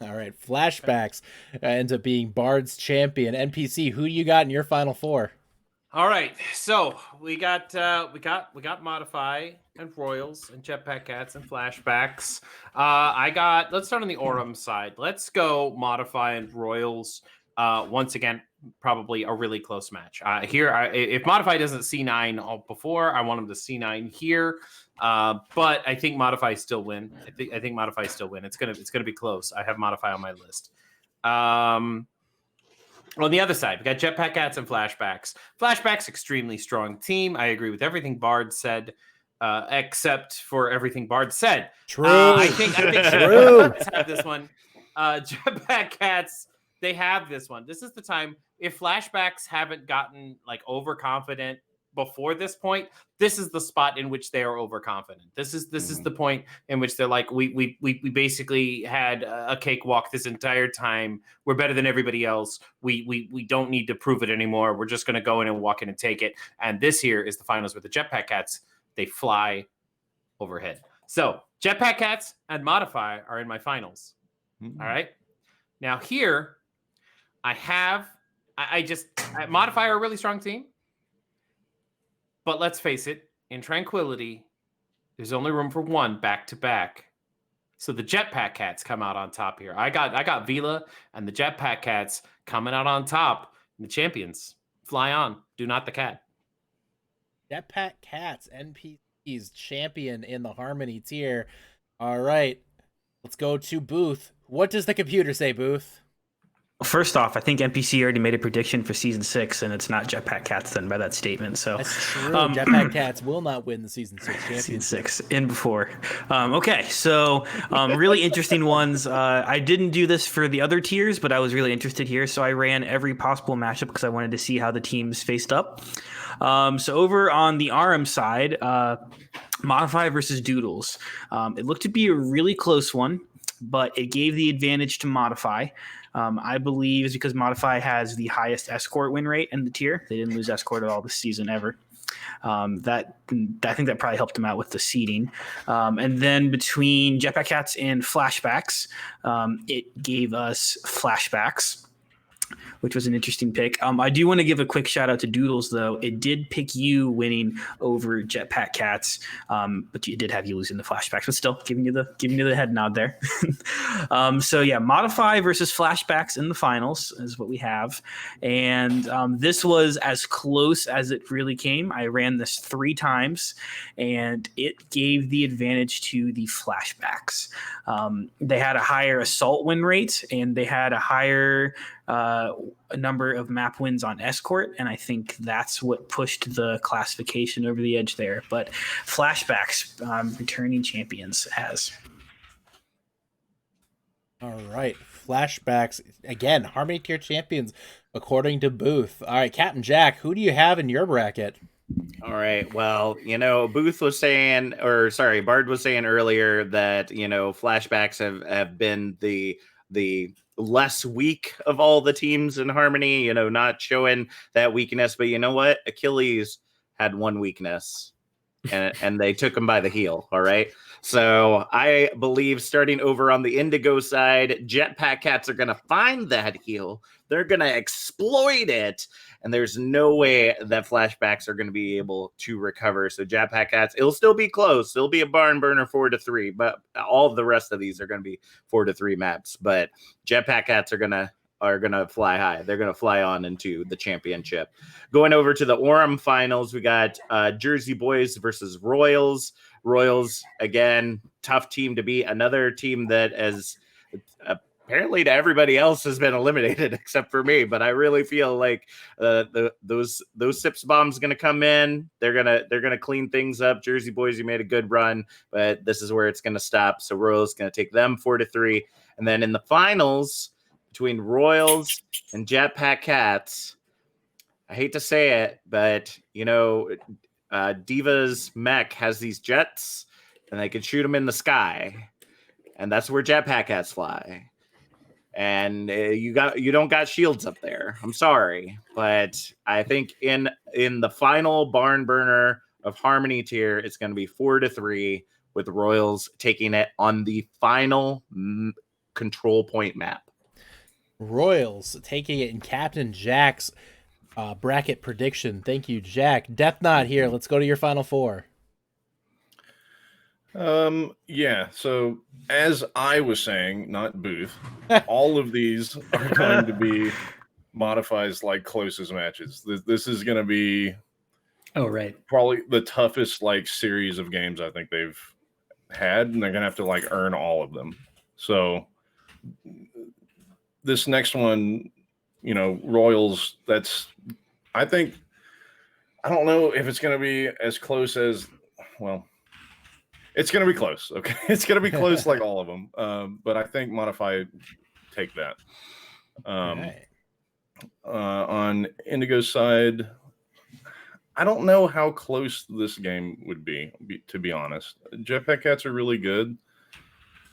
All right, flashbacks ends up being Bard's champion. NPC, who do you got in your final 4? All right, so we got Modify and Royals and Jetpack Cats and Flashbacks. Let's start on the Aurum side. Let's go Modify and Royals. Once again, probably a really close match. If Modify doesn't C9 before, I want him to C9 here. But I think Modify still win. I think Modify still win. It's gonna be close. I have Modify on my list. On the other side, we got Jetpack Cats and Flashbacks. Flashbacks, extremely strong team. I agree with everything Bard said, except for everything Bard said. True. I think True. Jetpack Cats have this one. Jetpack Cats, they have this one. This is the time. If Flashbacks haven't gotten like overconfident before this point, this is the spot in which they are overconfident. This is the point in which they're like, we basically had a cakewalk this entire time. We're better than everybody else. We don't need to prove it anymore. We're just going to go in and walk in and take it. And this here is the finals with the Jetpack Cats. They fly overhead. So Jetpack Cats and Modify are in my finals. All right. Now here I Modify are a really strong team. But let's face it, in Tranquility, there's only room for one back-to-back. So the Jetpack Cats come out on top here. I got Vila and the Jetpack Cats coming out on top. And the champions fly on. Do not the cat. Jetpack Cats, NPC's champion in the Harmony tier. All right, let's go to Booth. What does the computer say, Booth? First off, I think NPC already made a prediction for season 6, and it's not Jetpack Cats then by that statement. So That's true. Jetpack Cats will not win the season 6 championship. season 6 in before. Okay, so really interesting ones. I didn't do this for the other tiers, but I was really interested here, so I ran every possible matchup because I wanted to see how the teams faced up. So over on the RM side, Modify versus Doodles. It looked to be a really close one, but it gave the advantage to Modify. I believe it's because Modify has the highest escort win rate in the tier. They didn't lose escort at all this season ever. I think that probably helped them out with the seeding. And then between Jetpack Cats and Flashbacks, it gave us Flashbacks, which was an interesting pick. I do want to give a quick shout out to Doodles, though. It did pick you winning over Jetpack Cats, but it did have you losing the Flashbacks. But still, giving you the head nod there. So yeah, Modify versus Flashbacks in the finals is what we have, and this was as close as it really came. I ran this 3 times, and it gave the advantage to the Flashbacks. They had a higher assault win rate, and they had a higher a number of map wins on escort, and I think that's what pushed the classification over the edge there. But Flashbacks, returning champions as. All right, Flashbacks again, Harmony tier champions according to Booth. All right, Captain Jack, who do you have in your bracket? All right. Well, Booth was saying, Bard was saying earlier that, Flashbacks have been the less weak of all the teams in Harmony, not showing that weakness. But you know what? Achilles had one weakness, and they took him by the heel. All right. So I believe starting over on the Indigo side, Jetpack Cats are going to find that heel. They're going to exploit it. And there's no way that Flashbacks are going to be able to recover. So Jetpack Cats, it'll still be close. It'll be a barn burner 4-3, but all of the rest of these are going to be 4-3 maps. But Jetpack Cats are gonna fly high. They're gonna fly on into the championship. Going over to the Aurum finals, we got Jersey Boys versus Royals. Royals, again, tough team to beat. Another team that has apparently to everybody else has been eliminated except for me. But I really feel like those Sips bombs going to come in. They're gonna clean things up. Jersey Boys, you made a good run, but this is where it's going to stop. So Royals going to take them 4-3, and then in the finals, between Royals and Jetpack Cats. I hate to say it, but Diva's mech has these jets, and they can shoot them in the sky, and that's where Jetpack Cats fly. And you don't got shields up there. I'm sorry, but I think in the final barn burner of Harmony tier, it's going to be 4-3 with Royals taking it on the final control point map. Royals taking it in Captain Jack's bracket prediction. Thank you, Jack. Death Knot here. Let's go to your final four. Yeah, so as I was saying, not Booth, all of these are going to be modifies like closest matches. This is going to be probably the toughest like series of games I think they've had, and they're going to have to like earn all of them. So this next one, Royals, I don't know if it's going to be as close as, well, it's going to be close. Okay. It's going to be close like all of them. But I think Modify take that. Right. On Indigo's side, I don't know how close this game would be, to be honest. Jetpack Cats are really good.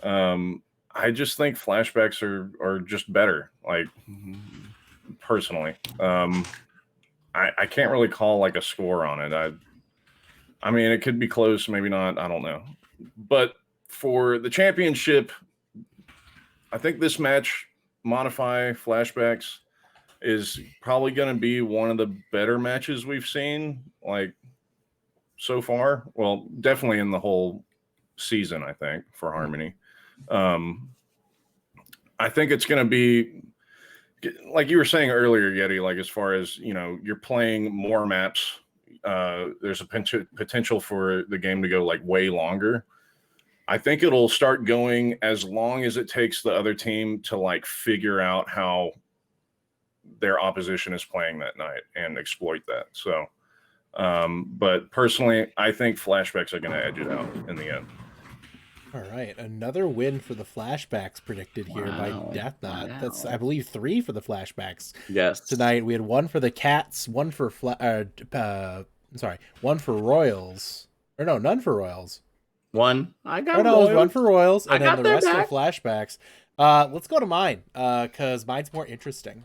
I just think flashbacks are just better, like personally. I can't really call like a score on it. I mean, it could be close, maybe not. I don't know. But for the championship, I think this match, Modify Flashbacks, is probably going to be one of the better matches we've seen, like, so far. Well, definitely in the whole season, I think, for Harmony. I think it's going to be, like you were saying earlier, Yeti, like as far as, you're playing more maps, there's a potential for the game to go like way longer. I think it'll start going as long as it takes the other team to like figure out how their opposition is playing that night and exploit that. So, but personally, I think flashbacks are going to edge it out in the end. All right, another win for the flashbacks predicted here by Death Knot. That's, I believe, 3 for the flashbacks. Yes. Tonight we had 1 for the Cats, 1 for one for Royals, or no, none for Royals. One. I got. Oh no, it was 1 for Royals, and then the rest back. for flashbacks. Let's go to mine, because mine's more interesting.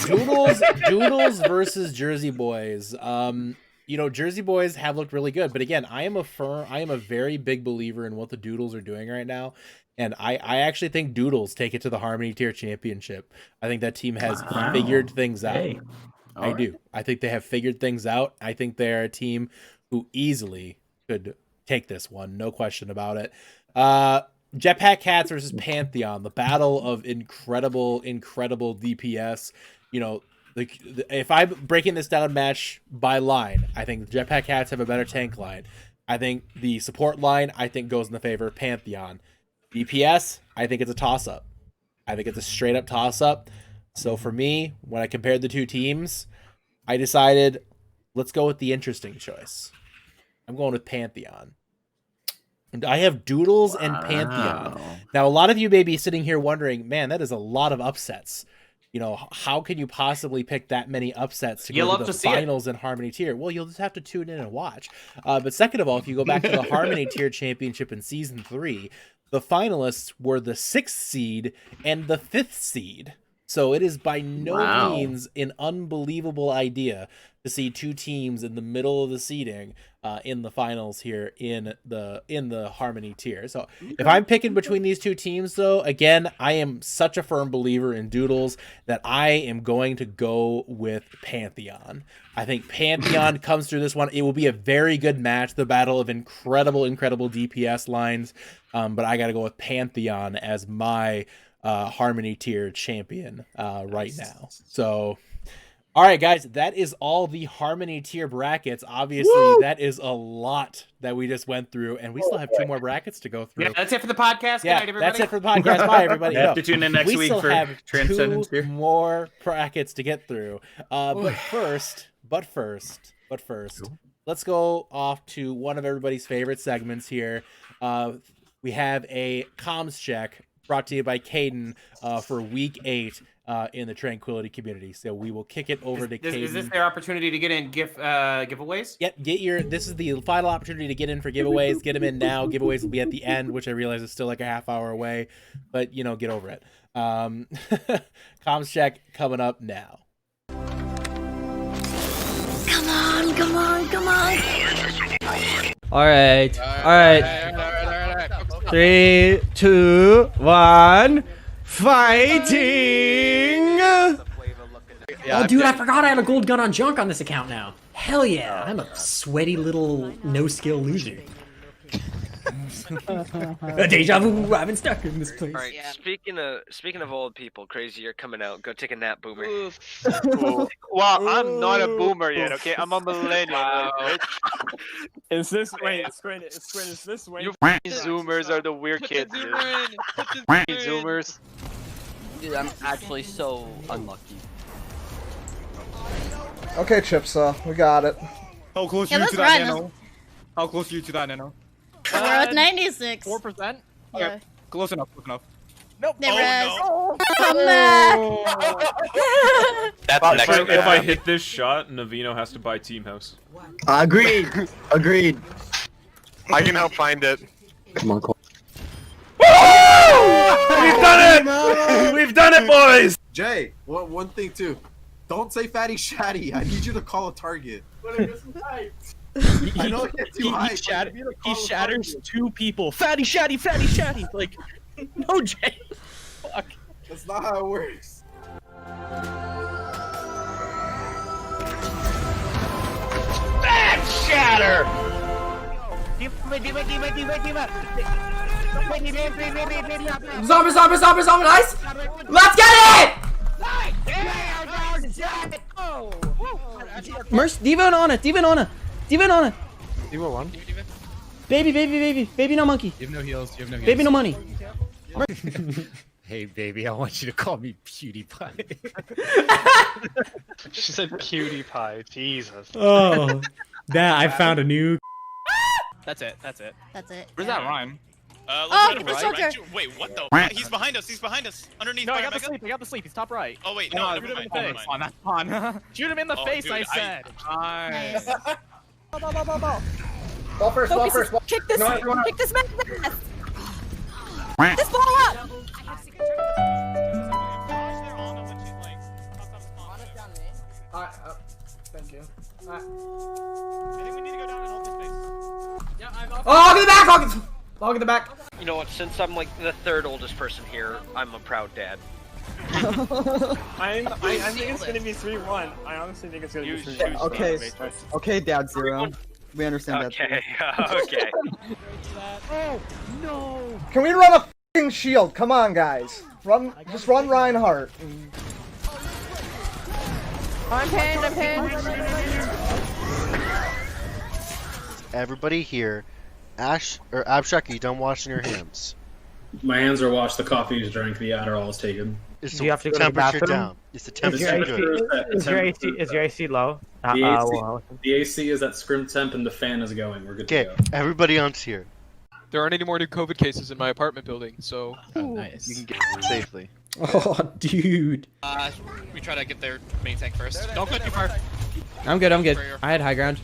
Doodles versus Jersey Boys. Jersey Boys have looked really good, but again, I am a very big believer in what the Doodles are doing right now, and I actually think Doodles take it to the Harmony Tier Championship. I think that team has figured things out. Hey. I do. I think they have figured things out. I think they're a team who easily could take this one, no question about it. Jetpack Cats versus Pantheon, the battle of incredible DPS. If I'm breaking this down match by line, I think the Jetpack Cats have a better tank line. I think the support line, goes in the favor of Pantheon. DPS, I think it's a toss-up. I think it's a straight-up toss-up. So for me, when I compared the two teams, I decided, let's go with the interesting choice. I'm going with Pantheon. And I have Doodles and Pantheon. Now, a lot of you may be sitting here wondering, man, that is a lot of upsets. How can you possibly pick that many upsets to go to the finals in Harmony Tier? Well, you'll just have to tune in and watch. But second of all, if you go back to the Harmony Tier Championship in Season 3, the finalists were the 6th seed and the 5th seed. So it is by no means an unbelievable idea to see two teams in the middle of the seeding in the finals here in the Harmony Tier. So if I'm picking between these two teams, though, again, I am such a firm believer in Doodles that I am going to go with Pantheon. I think Pantheon comes through this one. It will be a very good match, the battle of incredible DPS lines. But I got to go with Pantheon as my Harmony Tier champion right now. So, all right, guys, that is all the Harmony Tier brackets. Obviously, that is a lot that we just went through, and we still have 2 more brackets to go through. Yeah, that's it for the podcast. Yeah, good night, everybody. that's it for the podcast. Bye, everybody. You have to tune in next we week still for have Transcendence 2 here. more brackets to get through. But first, let's go off to one of everybody's favorite segments here. We have a comms check. brought to you by Caden for week 8 in the Tranquility community. So we will kick it over to Caden. Is this their opportunity to get in giveaways? Yep, this is the final opportunity to get in for giveaways. Get them in now. Giveaways will be at the end, which I realize is still like a half hour away, but get over it. Comms check coming up now. Come on. All right. 3, 2, 1, fighting! Oh, dude, I forgot I had a gold gun on junk on this account now. Hell yeah, I'm a sweaty little no-skill loser. Deja vu, I've been stuck in this place. All right, speaking of old people, crazy, you're coming out. Go take a nap, boomer. Well, I'm not a boomer yet, okay? I'm a millennial. Is this Squid, is this way? You Zoomers are the weird kids, dude. Zoomers. Dude, I'm actually so unlucky. Okay, Chipsa, we got it. How close Yeah, are you let's to that run. nano? How close are you to that nano? We're at 96. 4%? Yeah. Close enough. Nope. Oh, no. Come back. That's if I hit this shot, Navino has to buy Team House. Agreed. I can help find it. Come on, Cole. We've done it! We've done it, boys! Jay, one thing too. Don't say fatty shatty. I need you to call a target. I know it gets too high. He shatters 2 people. Fatty shatty. Like, no, Jay. Fuck. That's not how it works. Bad shatter! Zombie, nice! Let's get it! Merce, Diva and Ana. Diva one. Baby, no monkey. You have no heals. Baby, no money. Hey, baby, I want you to call me PewDiePie. She said PewDiePie. Jesus. Oh, I found a new. That's it. Where's that rhyme? Joker. Wait, what the? He's behind us. Underneath. No, I got the sleep. He's top right. Oh wait, no, shoot him in the face. That's fun. Shoot him in the face, dude, I said. Nice. Ball first. Kick this man. This ball up. Thank you. I think we need to go down and hold his face. Oh, get the back! I'll get the back. You know what? Since I'm like the 3rd oldest person here, I'm a proud dad. I think it's gonna be 3-1. I honestly think it's gonna be 3-1. Okay, Dad Zero. We understand Okay. Oh no. Can we run a f***ing shield? Come on, guys. Just run Reinhardt. I'm pinned. Everybody here, Abstract, you done washing your hands? My hands are washed. The coffee is drank. The Adderall is taken. Is the temperature down? Is the temperature good? Is your AC low? The AC is at scrim temp and the fan is going. We're good to go. Everybody on's here. There aren't any more new COVID cases in my apartment building, so Nice. you can get safely. Oh, dude. We try to get their main tank first. Don't go too far. I'm good. I had high ground.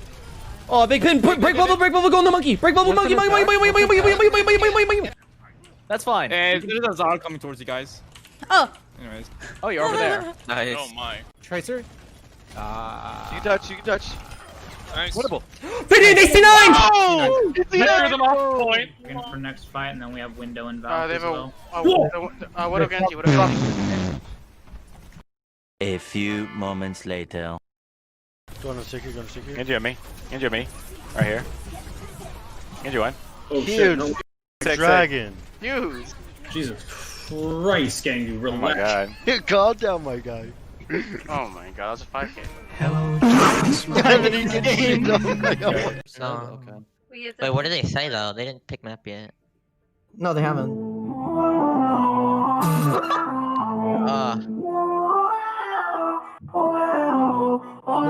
Oh, big pin! Break bubble, go on the monkey! Break bubble, monkey! That's fine. And there's a Zod coming towards you guys. Oh. Anyways. Oh, you're over there. Nice. Oh my. Tracer? You can touch. Nice. Winnable. 69! Oh! Measure them off point. For next fight, and then we have window and They valve have as well. what against you? What about? A few moments later. Going to secure. Injure me. Right here. Injure one. Oh, Huge dragon. Huge. Jesus Christ, Gangu, relax. Oh my god. Calm down, my guy. Oh my god, that was a 5K. Okay. Wait, what did they say though? They didn't pick map yet. No, they haven't.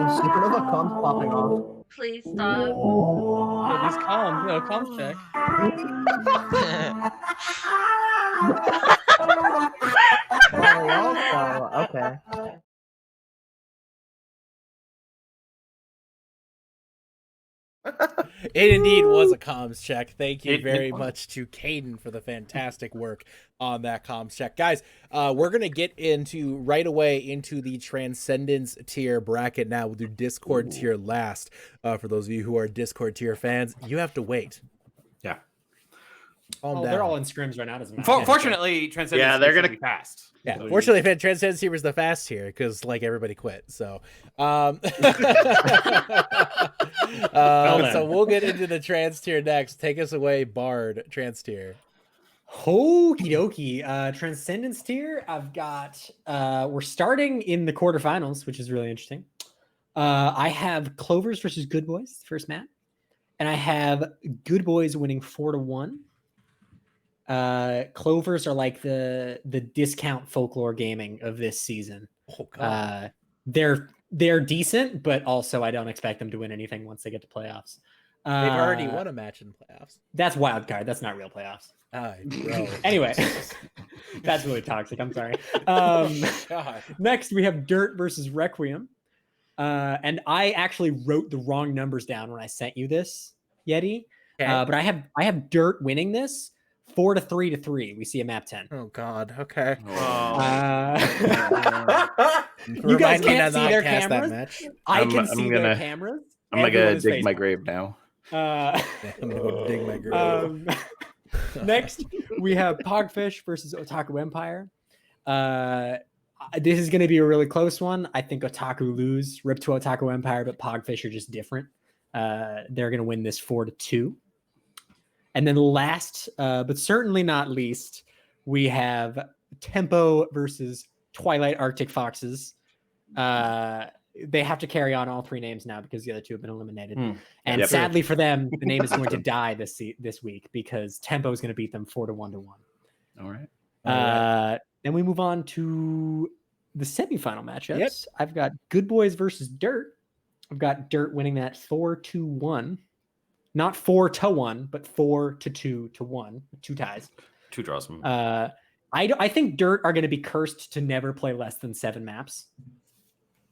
Supernova comms popping off. Please stop. Yeah, these comms, comms check. It indeed was a comms check. Thank you It very was. much to Caden for the fantastic work on that comms check. Guys, we're going to get right away into the Transcendence tier bracket now. We'll do Discord tier last. For those of you who are Discord tier fans, you have to wait. Yeah. They're all in scrims right now. Doesn't matter. Fortunately, Transcendence Yeah, they're gonna be fast. Yeah, So fortunately, Transcendence tier was the fast tier because like everybody quit. So, so we'll get into the trans tier next. Take us away, Bard. Trans tier. Okie dokie. Transcendence tier. I've got. We're starting in the quarterfinals, which is really interesting. I have Clovers versus Good Boys, first map, and I have Good Boys winning 4-1. Clovers are like the discount folklore gaming of this season. Oh god. They're decent, but also I don't expect them to win anything once they get to playoffs. They've already won a match in playoffs. That's wild card. That's not real playoffs. Bro. Anyway, that's really toxic. I'm sorry. God. Next, we have Dirt versus Requiem. And I actually wrote the wrong numbers down when I sent you this, Yeti. Okay. But I have Dirt winning this 4-3 to 3. We see a map 10. Oh God. Okay. You guys can't see their that cameras. match. I can see their cameras. I'm gonna Everyone's dig face my off. grave now. I'm gonna go dig my grave. Next, we have Pogfish versus Otaku Empire. This is going to be a really close one. I think Otaku lose. Rip to Otaku Empire, but Pogfish are just different. They're going to win this 4-2. And then last, but certainly not least, we have Tempo versus Twilight Arctic Foxes. They have to carry on all three names now because the other two have been eliminated. And sadly for them, the name is going to die this week because Tempo is going to beat them 4-1 to 1. All right. Then we move on to the semifinal matchups. Yep. I've got Good Boys versus Dirt. I've got Dirt winning that 4-1. Not 4-1, but 4-2 to 1. 2 ties. 2 draws. I think Dirt are going to be cursed to never play less than 7 maps.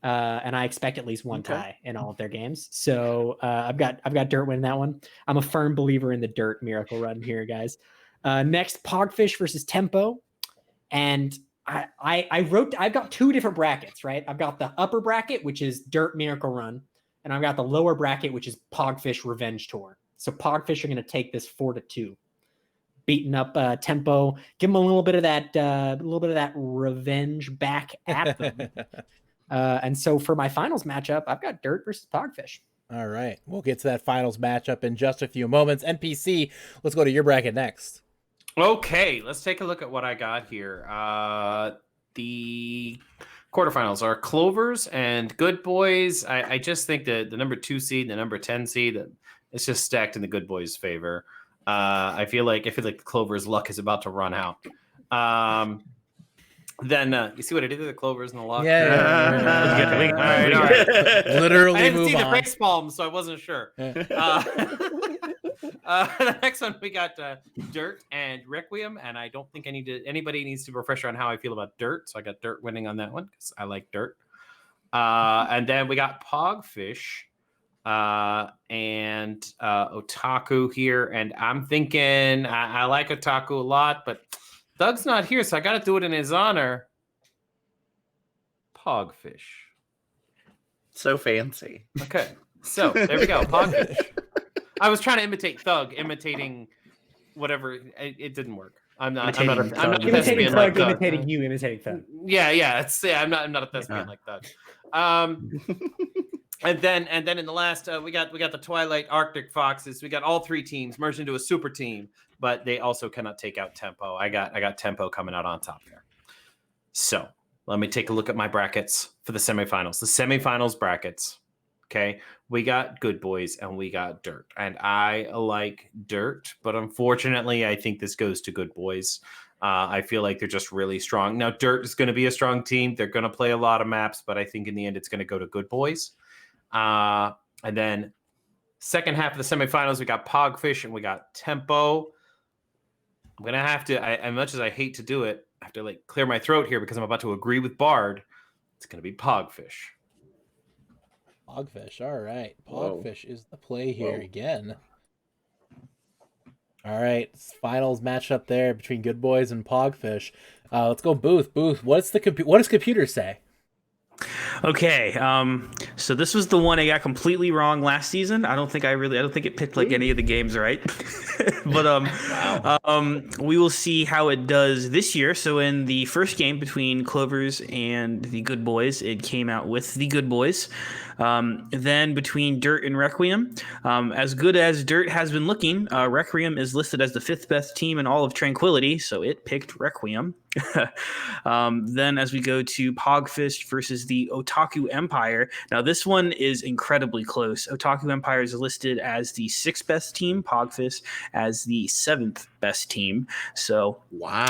And I expect at least one tie in all of their games. So I've got Dirt winning that one. I'm a firm believer in the Dirt miracle run here, guys. Next, Pogfish versus Tempo. And I've got 2 different brackets, right? I've got the upper bracket, which is Dirt Miracle Run, and I've got the lower bracket, which is Pogfish Revenge Tour. So Pogfish are going to take this 4-2, beating up Tempo, give them a little bit of that revenge back at them. And so for my finals matchup, I've got Dirt versus Pogfish. All right, we'll get to that finals matchup in just a few moments. NPC, let's go to your bracket next. Okay, let's take a look at what I got here. The quarterfinals are Clovers and Good Boys. I just think that the number 2 seed and the number 10 seed, it's just stacked in the Good Boys' favor. I feel like the Clovers' luck is about to run out. Then you see what I did to the Clovers and the luck? Yeah. All right. Literally I didn't move see the on. face palm, so I wasn't sure. The next one we got Dirt and Requiem, and I don't think anybody needs to refresh on how I feel about Dirt, so I got Dirt winning on that one because I like Dirt. And then we got Pogfish and Otaku here, and I'm thinking I like Otaku a lot, but Doug's not here, so I got to do it in his honor. Pogfish. So fancy. Okay, so there we go. Pogfish. I was trying to imitate Thug, imitating whatever. It didn't work. I'm not a Imitating thespian Thug, like Thug. imitating you, imitating Thug. Yeah. I'm not a thespian like Thug. And then in the last, we got the Twilight Arctic Foxes. We got all 3 teams merged into a super team, but they also cannot take out Tempo. I got Tempo coming out on top there. So let me take a look at my brackets for the semifinals. The semifinals brackets. Okay, we got Good Boys and we got Dirt, and I like Dirt, but unfortunately, I think this goes to Good Boys. I feel like they're just really strong. Now, Dirt is going to be a strong team. They're going to play a lot of maps, but I think in the end, it's going to go to Good Boys. And then second half of the semifinals, we got Pogfish and we got Tempo. I'm going to have to, as much as I hate to do it, I have to clear my throat here because I'm about to agree with Bard. It's going to be Pogfish. Pogfish, all right. Pogfish is the play here again. All right, finals matchup there between Good Boys and Pogfish. Let's go Booth. Booth, what does computer say? Okay, so this was the one I got completely wrong last season. I don't think it picked like any of the games right. But we will see how it does this year. So in the first game between Clovers and the Good Boys, it came out with the Good Boys. Then between Dirt and Requiem, as good as Dirt has been looking, Requiem is listed as the 5th best team in all of Tranquility, so it picked Requiem. Then as we go to Pogfish versus the Otaku Empire, now this one is incredibly close. Otaku Empire is listed as the 6th best team, Pogfish as the 7th best team. So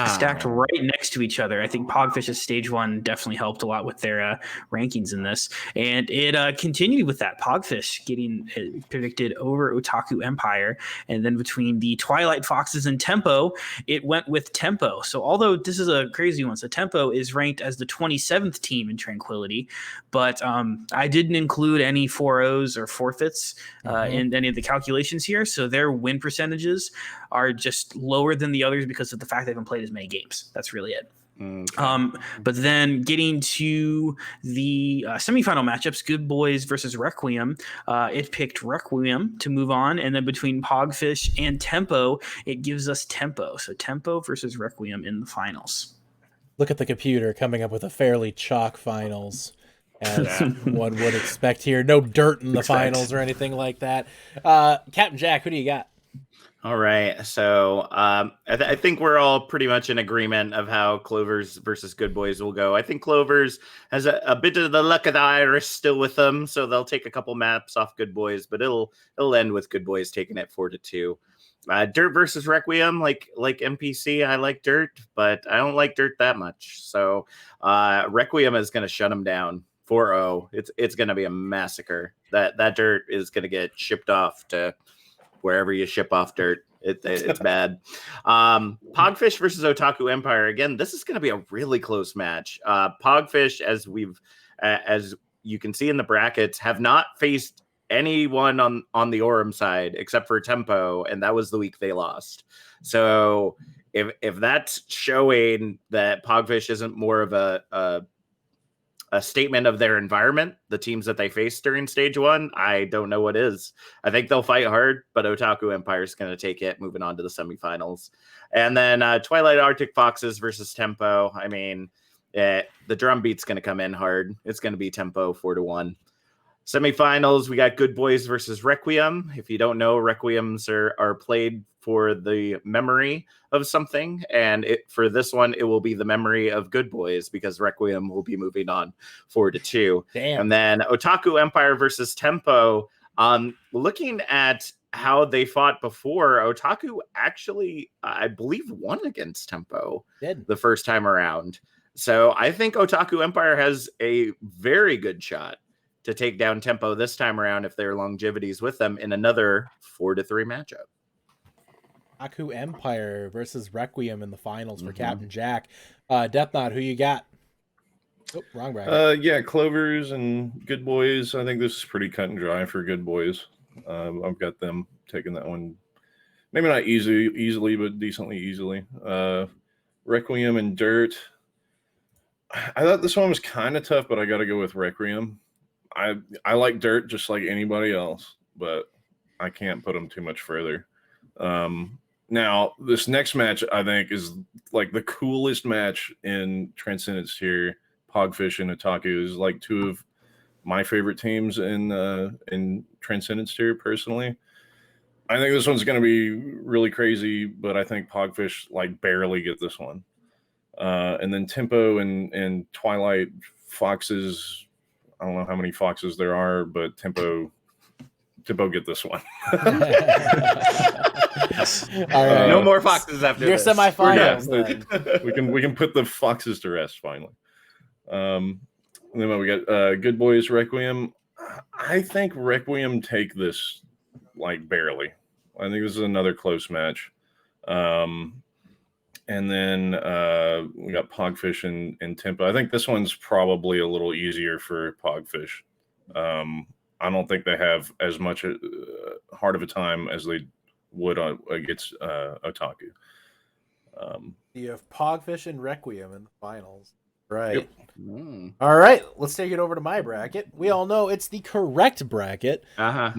stacked right next to each other. I think Pogfish's stage 1 definitely helped a lot with their rankings in this, and it continued with that. Pogfish getting predicted over Otaku Empire, and then between the Twilight Foxes and Tempo, it went with Tempo. So although this is a crazy one, so Tempo is ranked as the 27th team in Tranquility, but I didn't include any 4-0s or forfeits in any of the calculations here, so their win percentages are just lower than the others because of the fact they haven't played as many games. That's really it. But then getting to the semifinal matchups, Good Boys versus Requiem, it picked Requiem to move on, and then between Pogfish and Tempo, it gives us Tempo. So Tempo versus Requiem in the finals. Look at the computer coming up with a fairly chalk finals, as one would expect here. No dirt in the finals or anything like that. Captain Jack, who do you got? All right, so I think we're all pretty much in agreement of how Clovers versus Good Boys will go. I think Clovers has a bit of the luck of the Irish still with them, so they'll take a couple maps off Good Boys, but it'll end with Good Boys taking it 4-2. Dirt versus Requiem, like NPC, I like Dirt, but I don't like Dirt that much. So Requiem is going to shut them down 4-0. It's going to be a massacre. That Dirt is going to get shipped off to wherever you ship off Dirt. It's bad. Pogfish versus Otaku Empire. Again, this is going to be a really close match. Pogfish, as you can see in the brackets, have not faced anyone on the Orem side except for Tempo, and that was the week they lost. So if that's showing that Pogfish isn't more of a statement of their environment, the teams that they face during stage 1, I don't know what is. I think they'll fight hard, but Otaku Empire is going to take it, moving on to the semifinals. And then Twilight Arctic Foxes versus Tempo. I mean, the drum beat's going to come in hard. It's going to be Tempo 4-1. Semifinals, we got Good Boys versus Requiem. If you don't know, Requiems are played for the memory of something, and for this one, it will be the memory of Good Boys because Requiem will be moving on 4-2. Damn. And then Otaku Empire versus Tempo. Looking at how they fought before, Otaku actually, I believe, won against Tempo the first time around. So I think Otaku Empire has a very good shot to take down Tempo this time around if their longevity is with them in another 4-3 matchup. Otaku Empire versus Requiem in the finals for Captain Jack. Death Knot, who you got? Oh, wrong bracket. Yeah, Clovers and Good Boys. I think this is pretty cut and dry for Good Boys. I've got them taking that one. Maybe not easily, but decently easily. Requiem and Dirt. I thought this one was kind of tough, but I got to go with Requiem. I like Dirt just like anybody else, but I can't put them too much further. Now, this next match, I think, is like the coolest match in Transcendence here. Pogfish and Otaku is like two of my favorite teams in Transcendence tier, personally. I think this one's going to be really crazy, but I think Pogfish like barely get this one. And then Tempo and Twilight Foxes. I don't know how many Foxes there are, but Tempo get this one. All right. No more Foxes after your this. semifinals. We can put the Foxes to rest finally. And then we got Good Boys Requiem. I think Requiem take this like barely. I think this is another close match. And then we got Pogfish and Tempo. I think this one's probably a little easier for Pogfish. I don't think they have as much hard of a time as they would against Otaku. You have Pogfish and Requiem in the finals. Right. Yep. All right, let's take it over to my bracket. We all know it's the correct bracket. I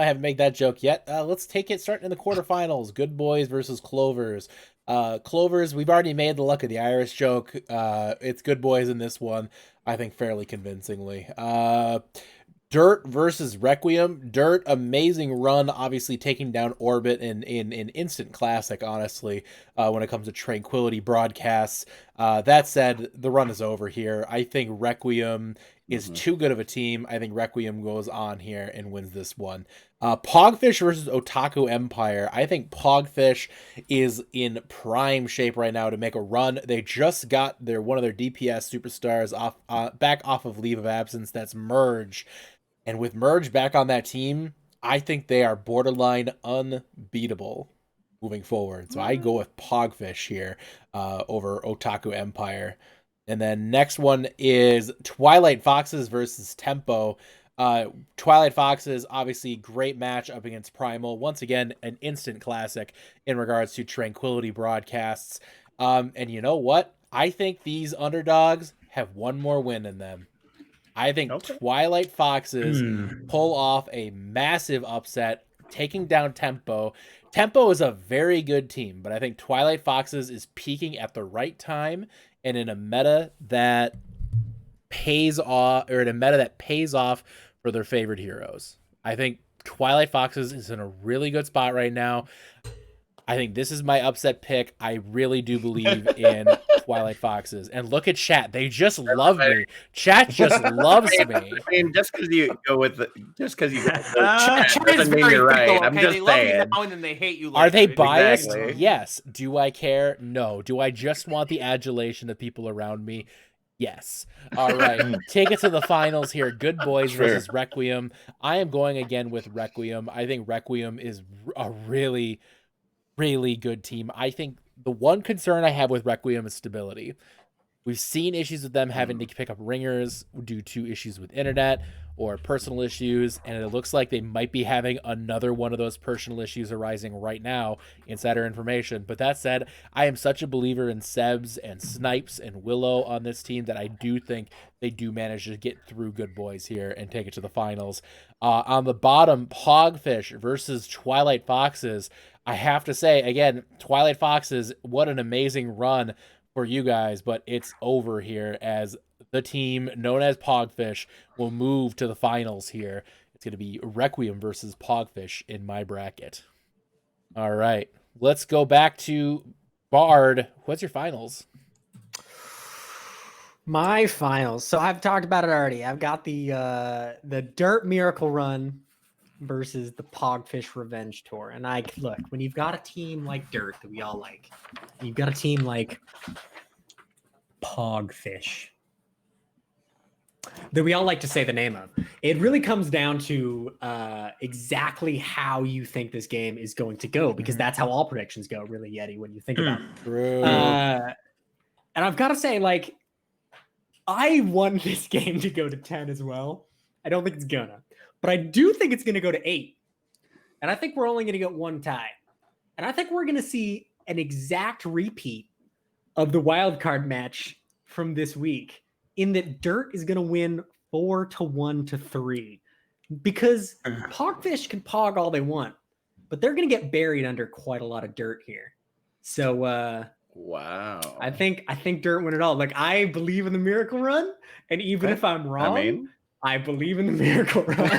haven't made that joke yet. Let's take it starting in the quarterfinals. Good Boys versus Clovers. Clovers, we've already made the Luck of the Irish joke. It's Good Boys in this one, I think fairly convincingly. Dirt versus Requiem. Dirt, amazing run, obviously taking down Orbit in instant classic, honestly, when it comes to Tranquility broadcasts. That said, the run is over here. I think Requiem is too good of a team. I think Requiem goes on here and wins this one. Pogfish versus Otaku Empire. I think Pogfish is in prime shape right now to make a run. They just got one of their DPS superstars back off of leave of absence. That's Merge. And with Merge back on that team, I think they are borderline unbeatable moving forward. So I go with Pogfish here over Otaku Empire. And then next one is Twilight Foxes versus Tempo. Twilight Foxes, obviously great match up against Primal. Once again, an instant classic in regards to Tranquility broadcasts. And you know what? I think these underdogs have one more win in them. I think Twilight Foxes pull off a massive upset, taking down Tempo. Tempo is a very good team, but I think Twilight Foxes is peaking at the right time and in a meta that pays off, for their favorite heroes. I think Twilight Foxes is in a really good spot right now. I think this is my upset pick. I really do believe in Twilight Foxes. And look at chat. They just love me. Chat just loves me. I mean, just because you go with the Chat doesn't mean you're right. I'm just they love you saying. now and then they hate you later. Are they biased? Exactly. Yes. Do I care? No. Do I just want the adulation of people around me? Yes. All right. Take it to the finals here. Good Boys versus Requiem. I am going again with Requiem. I think Requiem is a really good team. I think the one concern I have with Requiem is stability. We've seen issues with them having to pick up ringers due to issues with internet or personal issues, and it looks like they might be having another one of those personal issues arising right now, insider information. But that said, I am such a believer in Sebs and Snipes and Willow on this team that I do think they do manage to get through Good Boys here and take it to the finals. On the bottom, Pogfish versus Twilight Foxes. I have to say, again, Twilight Foxes, what an amazing run for you guys, but it's over here as the team known as Pogfish will move to the finals here. It's going to be Requiem versus Pogfish in my bracket. All right, let's go back to Bard. What's your finals? My finals. So I've talked about it already. I've got the Dirt Miracle Run versus the Pogfish Revenge Tour. And look, when you've got a team like Dirt that we all like, and you've got a team like Pogfish that we all like to say the name of, it really comes down to exactly how you think this game is going to go, because that's how all predictions go, really, Yeti, when you think about it. True. And I've got to say, I want this game to go to 10 as well. I don't think it's gonna. But I do think it's going to go to 8. And I think we're only going to get one tie. And I think we're going to see an exact repeat of the wild card match from this week, in that Dirt is going to win 4-1 to 3. Because Pogfish can pog all they want, but they're going to get buried under quite a lot of dirt here. So wow. I think Dirt win it all. I believe in the Miracle Run, and even if I'm wrong, I believe in the Miracle Run.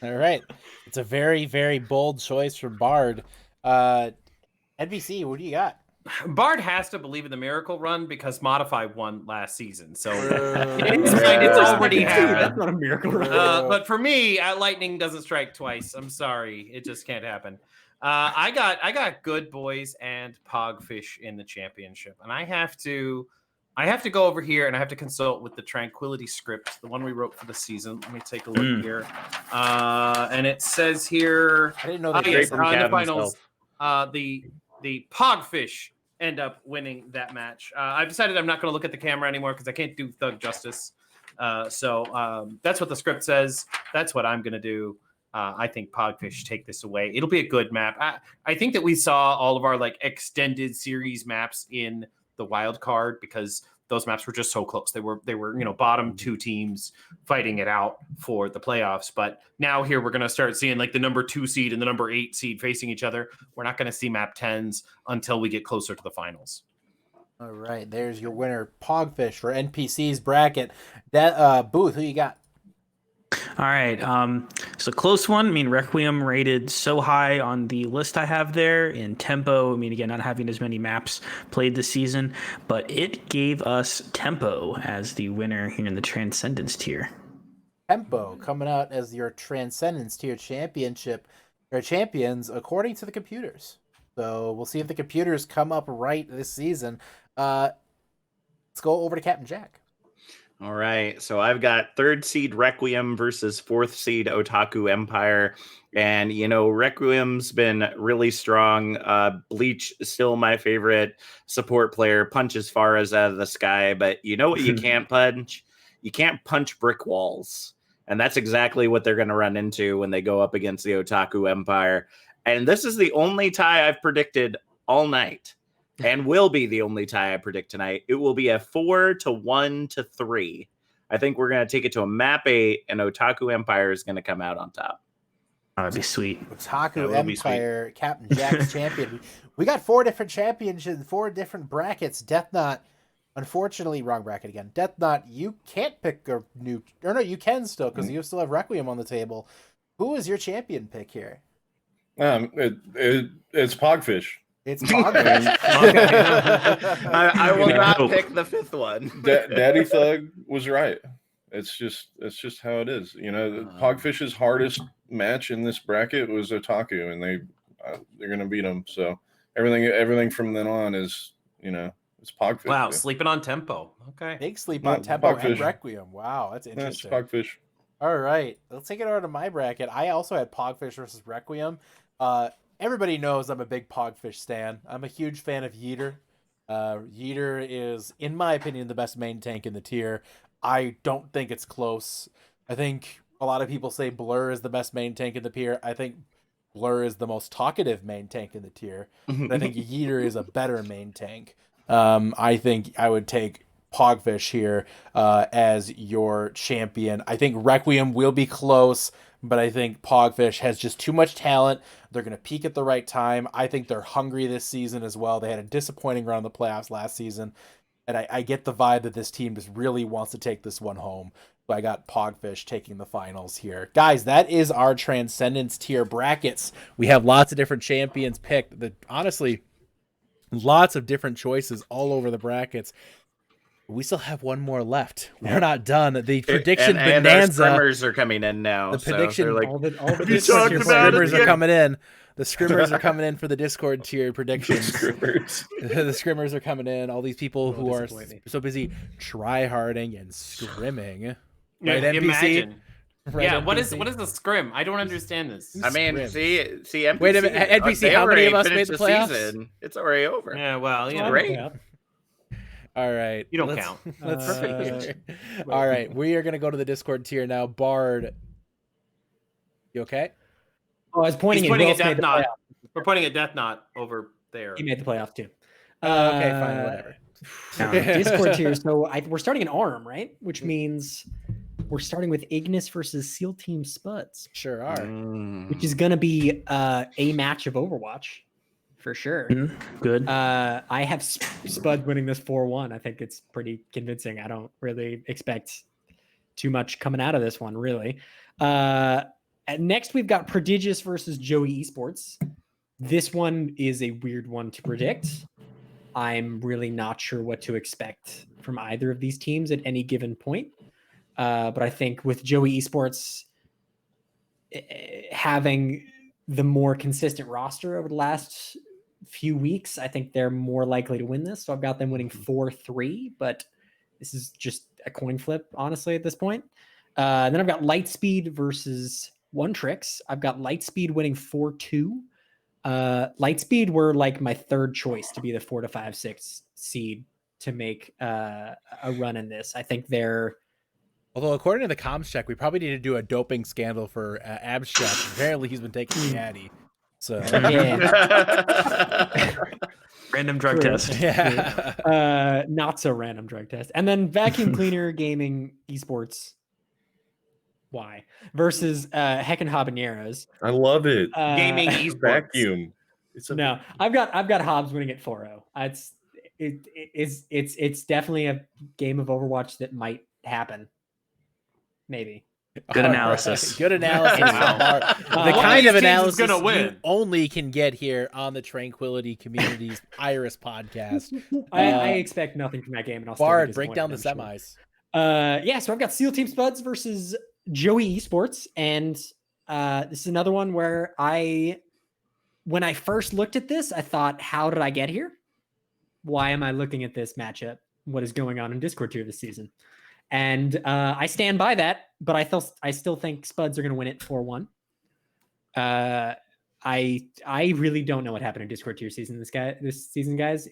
All right. It's a very, very bold choice from Bard. NBC, what do you got? Bard has to believe in the Miracle Run because Modify won last season. So it's already happened. That's not a Miracle Run. But for me, Lightning doesn't strike twice. I'm sorry. It just can't happen. I got Good Boys and Pogfish in the championship. And I have to go over here and I have to consult with the Tranquility script, the one we wrote for the season. Let me take a look here. And it says here, I didn't know that. In the finals, the Pogfish end up winning that match. I've decided I'm not going to look at the camera anymore because I can't do thug justice. So that's what the script says. That's what I'm going to do. I think Pogfish take this away. It'll be a good map. I think that we saw all of our like extended series maps in the wild card because those maps were just so close. They were bottom two teams fighting it out for the playoffs. But now here we're going to start seeing like the number 2 seed and the number 8 seed facing each other. We're not going to see map 10s until we get closer to the finals. All right, there's your winner, Pogfish, for NPC's bracket. That Booth, who you got? All right. So close one. I mean, Requiem rated so high on the list I have there in tempo. I mean, again, not having as many maps played this season, but it gave us Tempo as the winner here in the Transcendence tier. Tempo coming out as your Transcendence tier championship or champions according to the computers. So we'll see if the computers come up right this season. Let's go over to Captain Jack. All right, so I've got 3rd seed Requiem versus 4th seed Otaku Empire. And, Requiem's been really strong. Bleach is still my favorite support player, punches far as out of the sky. But you know what you can't punch? You can't punch brick walls. And that's exactly what they're going to run into when they go up against the Otaku Empire. And this is the only tie I've predicted all night. And will be the only tie I predict tonight. It will be a 4-1-3. I think we're going to take it to a map 8, and Otaku Empire is going to come out on top. Oh, that'd be sweet. Otaku Empire, Captain Jack's champion. We got 4 different championships, 4 different brackets. Death Knot, unfortunately, wrong bracket again. Death Knot, you can't pick a new, or no, you can still because you still have Requiem on the table. Who is your champion pick here? It's Pogfish. It's Pogfish. I will not pick the 5th one. Daddy Thug was right. It's just how it is. Pogfish's hardest match in this bracket was Otaku, and they're gonna beat him. So everything from then on is it's Pogfish. Wow, sleeping on Tempo. Okay, big sleep on Tempo and Requiem. Wow, that's interesting. That's Pogfish. All right, let's take it over to my bracket. I also had Pogfish versus Requiem. Everybody knows I'm a big Pogfish stan. I'm a huge fan of Yeeter. Yeeter is, in my opinion, the best main tank in the tier. I don't think it's close. I think a lot of people say Blur is the best main tank in the tier. I think Blur is the most talkative main tank in the tier. But I think Yeeter is a better main tank. I think I would take Pogfish here as your champion. I think Requiem will be close, but I think Pogfish has just too much talent. They're going to peak at the right time. I think they're hungry this season as well. They had a disappointing run in the playoffs last season, and I get the vibe that this team just really wants to take this one home. So I got Pogfish taking the finals here. Guys, that is our Transcendence tier brackets. We have lots of different champions picked. Honestly, lots of different choices all over the brackets. We still have one more left. We're not done. The prediction bonanza. And our scrimmers are coming in now. The prediction, like, all the scrimmers are coming in. The scrimmers are coming in for the Discord tier predictions. The scrimmers are coming in. All these people who are so busy try-harding and scrimming. Right, NPC? Imagine. Right, yeah, NPC? what is the scrim? I don't understand this. I mean, see, NPC. Wait a minute, NPC. How many of us made the playoffs? Season. It's already over. Yeah, well, great. All right. You don't count. All right. We are going to go to the Discord tier now. Bard. You okay? Oh, I was pointing at Death Knot. We're pointing at Death Knot over there. He made the playoffs too. Okay, fine. Whatever. Discord tier. So we're starting an ARM, right? Which means we're starting with Ignis versus SEAL Team Spuds. Sure are. Which is going to be a match of Overwatch. For sure. Good. I have Spud winning this 4-1. I think it's pretty convincing. I don't really expect too much coming out of this one, really. Next, we've got Prodigious versus Joey Esports. This one is a weird one to predict. I'm really not sure what to expect from either of these teams at any given point. But I think with Joey Esports having the more consistent roster over the last few weeks, I think they're more likely to win this. So I've got them winning 4-3, but this is just a coin flip, honestly, at this point. Then I've got Lightspeed versus One Tricks. I've got Lightspeed winning 4-2. Lightspeed were like my third choice to be the 4 to 5, 6 seed to make a run in this. I think they're Although, according to the comms check, we probably need to do a doping scandal for Abstract. Apparently, he's been taking the Addy. So, Random drug test. Yeah. Not so random drug test. And then vacuum cleaner gaming esports. Why? Versus Heckin' Habaneros. I love it. Gaming esports. Vacuum. It's No, I've got Hobbs winning at 4-0. It's definitely a game of Overwatch that might happen. Maybe. Good All analysis. right. Good analysis. Wow. The kind of analysis gonna you win. only can get here on the Tranquility Community's Iris podcast. I expect nothing from that game. And I'll still be Bard, break down the disappointed, I'm semis. sure. So I've got SEAL Team Spuds versus Joey Esports, and this is another one where when I first looked at this, I thought, how did I get here? Why am I looking at this matchup? What is going on in Discord tier this season? And I stand by that, but I still think Spuds are going to win it 4-1. I really don't know what happened in Discord tier season this season, guys.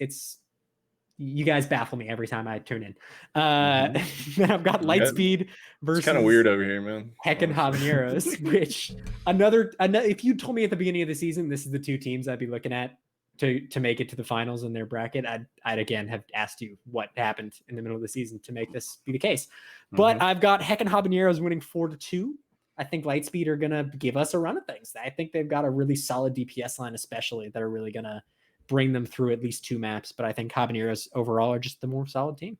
You guys baffle me every time I tune in. Then I've got Lightspeed versus It's kind of weird over here, man. Heckin' Habaneros, which another if you told me at the beginning of the season this is the two teams I'd be looking at to make it to the finals in their bracket, I'd again have asked you what happened in the middle of the season to make this be the case. But I've got Heckin' Habaneros winning 4-2. I think Lightspeed are gonna give us a run of things. I think they've got a really solid DPS line, especially, that are really gonna bring them through at least 2 maps. But I think Habaneros overall are just the more solid team.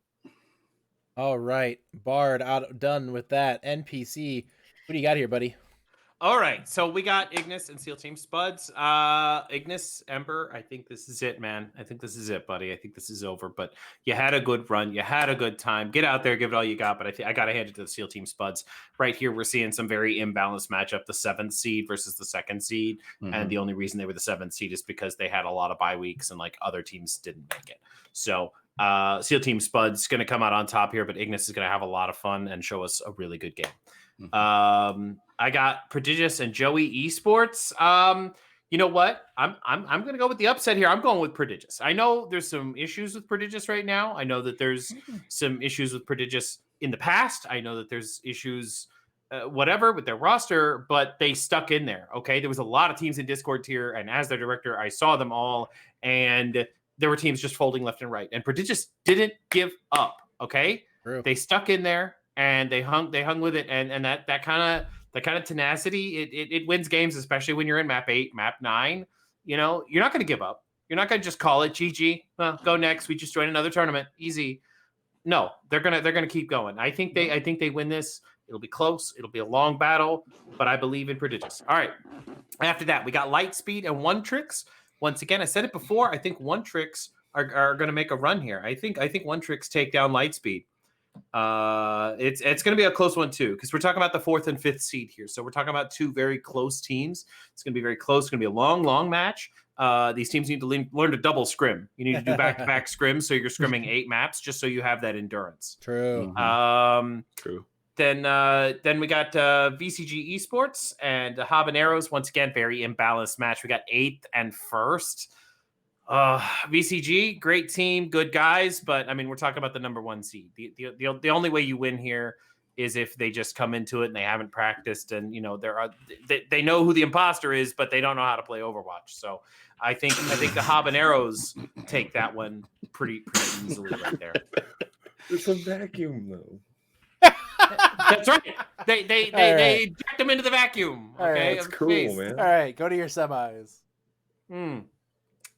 All right, Bard, done with that. NPC, what do you got here, buddy? All right, so we got Ignis and SEAL Team Spuds. Ignis, Ember, I think this is it, man. I think this is it, buddy. I think this is over. But you had a good run. You had a good time. Get out there, give it all you got. But I got to hand it to the SEAL Team Spuds. Right here, we're seeing some very imbalanced matchup. The 7th seed versus the 2nd seed. And the only reason they were the 7th seed is because they had a lot of bye weeks and like other teams didn't make it. So SEAL Team Spuds going to come out on top here, but Ignis is going to have a lot of fun and show us a really good game. I got Prodigious and Joey Esports. You know what? I'm going to go with the upset here. I'm going with Prodigious. I know there's some issues with Prodigious right now. I know that there's some issues with Prodigious in the past. I know that there's issues, whatever, with their roster, but they stuck in there. Okay, there was a lot of teams in Discord tier, and as their director, I saw them all, and there were teams just folding left and right. And Prodigious didn't give up. Okay, they stuck in there and they hung with it, and that kind of tenacity, it wins games, especially when you're in map 8, map 9. You know, you're not going to give up. You're not going to just call it GG. Well, go next. We just joined another tournament. Easy. No, they're gonna keep going. I think they win this. It'll be close. It'll be a long battle, but I believe in Prodigious. All right. After that, we got Lightspeed and One Tricks. Once again, I said it before. I think One Tricks are going to make a run here. I think One Tricks take down Lightspeed. It's going to be a close one too, because we're talking about the 4th and 5th seed here. So we're talking about 2 very close teams. It's going to be very close. It's going to be a long match. These teams need to learn to double scrim. You need to do back-to-back scrims, so you're scrimming 8 maps just so you have that endurance. True. True. Then we got VCG Esports and Habaneros. Once again, very imbalanced match. We got 8th and 1st. VCG, great team, good guys, but I mean, we're talking about the number 1 seed. The only way you win here is if they just come into it and they haven't practiced, and you know they know who the imposter is, but they don't know how to play Overwatch. So I think the Habaneros take that one pretty easily right there. It's a vacuum though. That's right. They inject them into the vacuum. Okay, that's cool, man. All right, go to your semis.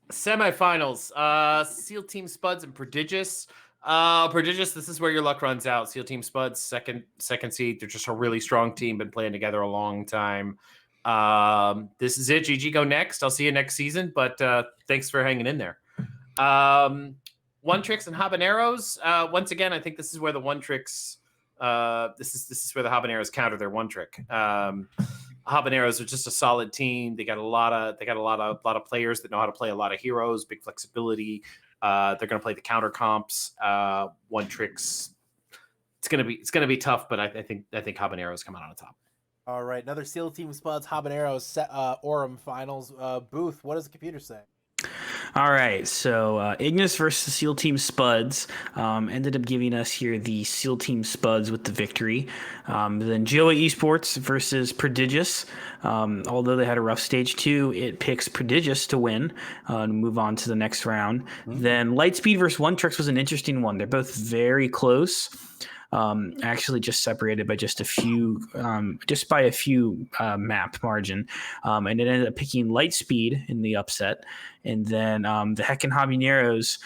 Semifinals. SEAL Team Spuds and Prodigious. Prodigious, this is where your luck runs out. SEAL Team Spuds, second seed. They're just a really strong team, been playing together a long time. This is it. GG, go next. I'll see you next season, but thanks for hanging in there. One Tricks and Habaneros. Once again, I think this is where the One Tricks this is where the Habaneros counter their One Trick. Habaneros are just a solid team. They got a lot of players that know how to play a lot of heroes, big flexibility. They're going to play the counter comps. One Tricks. It's gonna be tough, but I think Habaneros come out on top. All right, another SEAL Team Spuds Habaneros Orem finals. Booth, what does the computer say? All right, so Ignis versus SEAL Team Spuds ended up giving us here the SEAL Team Spuds with the victory. Then Joey Esports versus Prodigious. Although they had a rough stage 2, it picks Prodigious to win and move on to the next round. Then Lightspeed versus One Tricks was an interesting one. They're both very close. Actually just separated by just a few, map margin. And it ended up picking Lightspeed in the upset. And then the Heckin' Habaneros,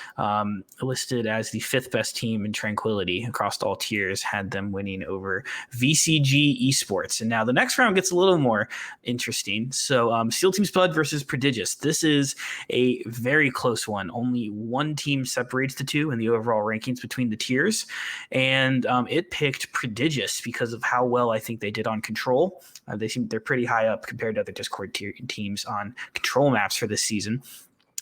listed as the 5th best team in Tranquility across all tiers, had them winning over VCG Esports. And now the next round gets a little more interesting. So SEAL Team Spud versus Prodigious. This is a very close one. Only one team separates the two in the overall rankings between the tiers. And it picked Prodigious because of how well I think they did on Control. They're pretty high up compared to other Discord teams on Control maps for this season.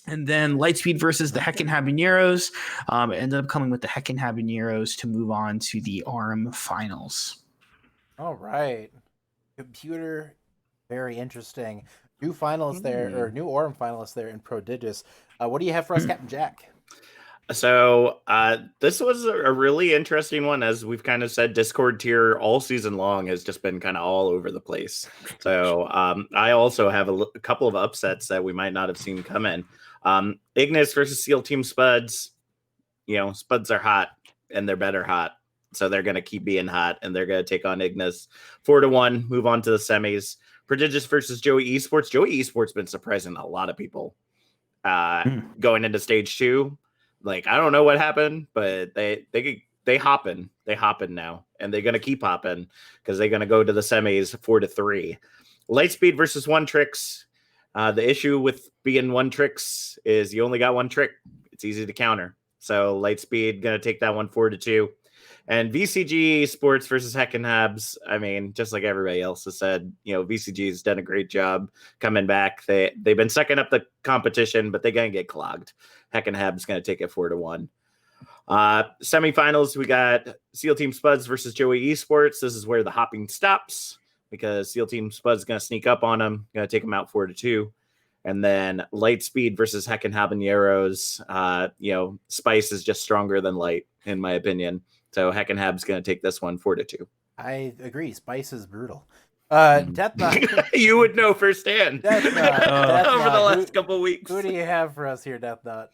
And then Lightspeed versus the Heckin' Habaneros. Ended up coming with the Heckin' Habaneros to move on to the ARM finals. All right. Computer, very interesting. New finalists there, or new ARM finalists there in Prodigious. What do you have for us, Captain Jack? So this was a really interesting one. As we've kind of said, Discord tier all season long has just been kind of all over the place. So I also have a couple of upsets that we might not have seen come in. Ignis versus SEAL Team Spuds. Spuds are hot, and they're better hot. So they're going to keep being hot, and they're going to take on Ignis. 4-1, move on to the semis. Prodigious versus Joey Esports. Joey Esports been surprising a lot of people going into stage 2. Like, I don't know what happened, but they hopping. They hopping now, and they're gonna keep hopping because they're gonna go to the semis 4-3. Lightspeed versus One Tricks. The issue with being One Tricks is you only got one trick. It's easy to counter. So Lightspeed gonna take that one 4-2. And VCG Sports versus Heckin' Habs. I mean, just like everybody else has said, VCG has done a great job coming back. They've been sucking up the competition, but they're gonna get clogged. Heckin' Habs going to take it 4-1. Semifinals, we got SEAL Team Spuds versus Joey Esports. This is where the hopping stops because SEAL Team Spuds going to sneak up on them, going to take them out 4-2. And then Lightspeed versus Heckin' Habaneros. Spice is just stronger than Light, in my opinion. So Heckin' Hab's going to take this one 4-2. I agree. Spice is brutal. Death Knot. You would know firsthand Death Knot. over the last couple of weeks. Who do you have for us here, Death Knot?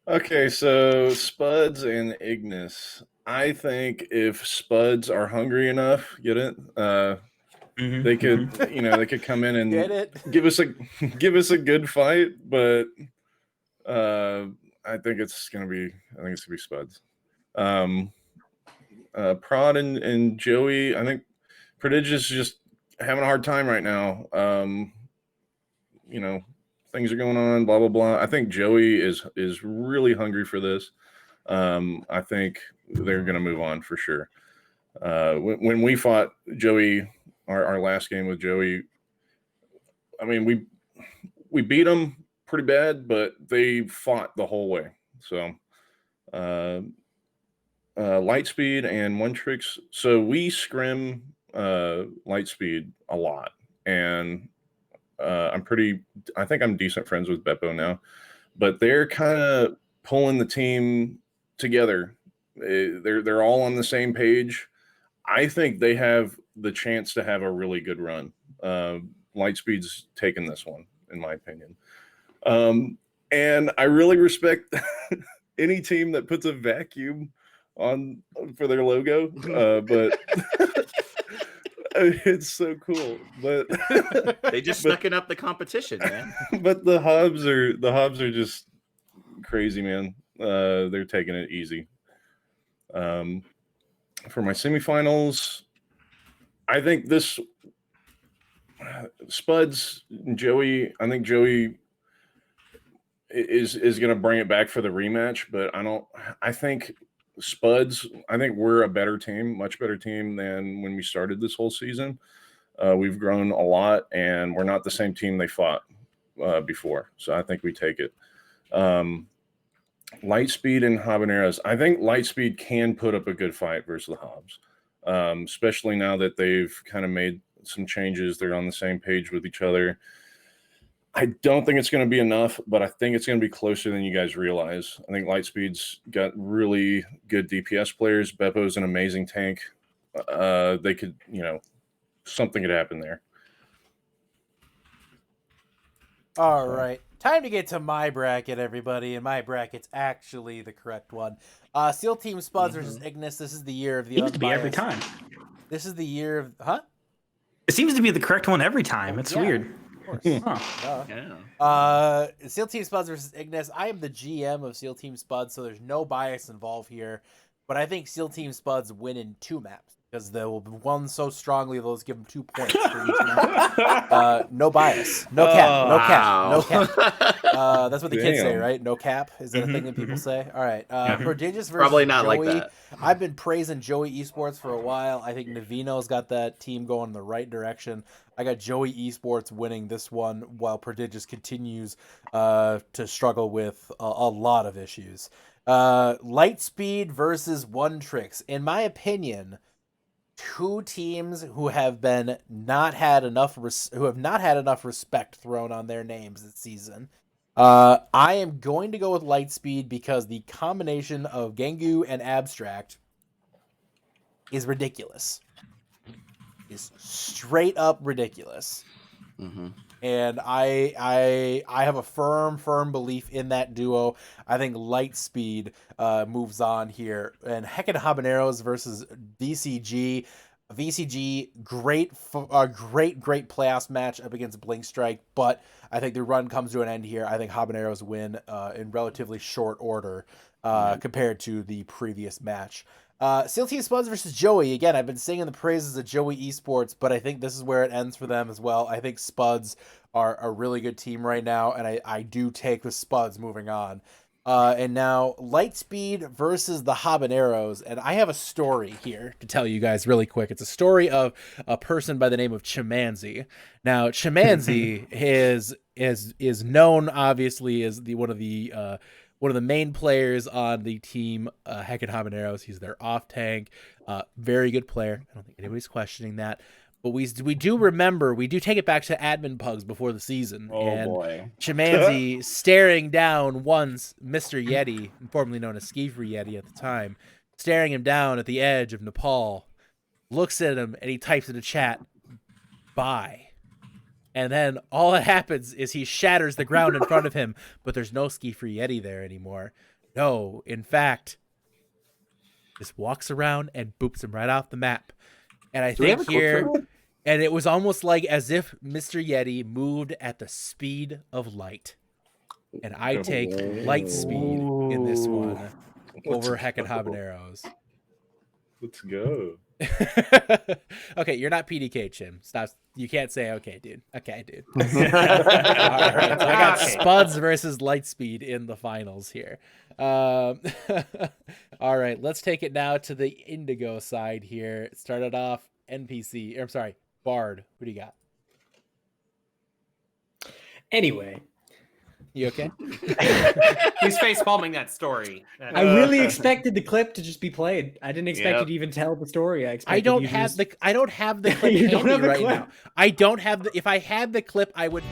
Okay, so Spuds and Ignis. I think if Spuds are hungry enough, get it? They could, they could come in and Get it? give us a good fight, but I think it's gonna be Spuds. Prod and Joey, I think Prodigious is just having a hard time right now. Things are going on, blah, blah, blah. I think Joey is really hungry for this. I think they're going to move on for sure. When we fought Joey, our last game with Joey, I mean, we beat them pretty bad, but they fought the whole way. So Lightspeed and One Tricks. So we scrim Lightspeed a lot. And I think I'm decent friends with Beppo now, but they're kind of pulling the team together. They're all on the same page. I think they have the chance to have a really good run. Lightspeed's taken this one, in my opinion. And I really respect any team that puts a vacuum on for their logo, but it's so cool. But they just sucking up the competition, man. But the Hubs are just crazy, man. They're taking it easy. For my semifinals, I think this Spuds and Joey. I think Joey is going to bring it back for the rematch, but I think Spuds. I think we're a better team, much better team than when we started this whole season. We've grown a lot, and we're not the same team they fought before. So I think we take it. Lightspeed and Habaneros. I think Lightspeed can put up a good fight versus the Hobbs, especially now that they've kind of made some changes. They're on the same page with each other. I don't think it's going to be enough, but I think it's going to be closer than you guys realize. I think Lightspeed's got really good DPS players. Beppo's an amazing tank. They could, something could happen there. All right. Time to get to my bracket, everybody. And my bracket's actually the correct one. SEAL Team Spuds versus Ignis. This is the year of the Seems to be every time. This is the year of... Huh? It seems to be the correct one every time. It's weird. Of course. SEAL Team Spuds versus Ignis. I am the GM of SEAL Team Spuds, so there's no bias involved here. But I think SEAL Team Spuds win in 2 maps because they will won so strongly they'll give them 2 points for each map. No bias. No cap. No cap. No cap. That's what the kids say, right? No cap. Is that a thing that people say? All right. Prodigious versus Probably not Joey. like that. I've been praising Joey Esports for a while. I think Navino's got that team going in the right direction. I got Joey Esports winning this one while Prodigious continues to struggle with a lot of issues. Lightspeed versus One Tricks. In my opinion, 2 teams who have not had enough respect thrown on their names this season. I am going to go with Lightspeed because the combination of Gengu and Abstract is ridiculous. Is straight up ridiculous. And I have a firm belief in that duo. I think Lightspeed moves on here. And Heckin' Habaneros versus VCG. VCG, great playoffs match up against Blink Strike, but I think the run comes to an end here. I think Habaneros win in relatively short order compared to the previous match. SEAL Team Spuds versus Joey. Again, I've been singing the praises of Joey Esports, but I think this is where it ends for them as well. I think Spuds are a really good team right now, and I do take the Spuds moving on. And now Lightspeed versus the Habaneros, and I have a story here to tell you guys really quick. It's a story of a person by the name of Chimanzi. Now, Chimanzi is known obviously as one of the main players on the team Heckin' Habaneros. He's their off tank, very good player. I don't think anybody's questioning that. But we do take it back to admin pugs before the season. Boy. Chimanzi staring down once Mr. Yeti, formerly known as Ski Free Yeti at the time, staring him down at the edge of Nepal, looks at him and he types in the chat, "Bye." And then all that happens is he shatters the ground in front of him, but there's no Ski Free Yeti there anymore. No, in fact, just walks around and boops him right off the map. And I think here, and it was almost like as if Mr. Yeti moved at the speed of light. And I take light speed in this one over Heckin' Habaneros. Let's go. Okay, you're not PDK, Chim. Stop. You can't say okay, dude. Okay, dude. All right, so I got Spuds versus Lightspeed in the finals here. All right, let's take it now to the Indigo side here. It started off NPC. I'm sorry, Bard. Who do you got? Anyway. You okay? He's face palming that story. I really expected the clip to just be played. I didn't expect you to even tell the story. I don't have the clip You don't handy have the right clip? now. I don't have the. If I had the clip, I would.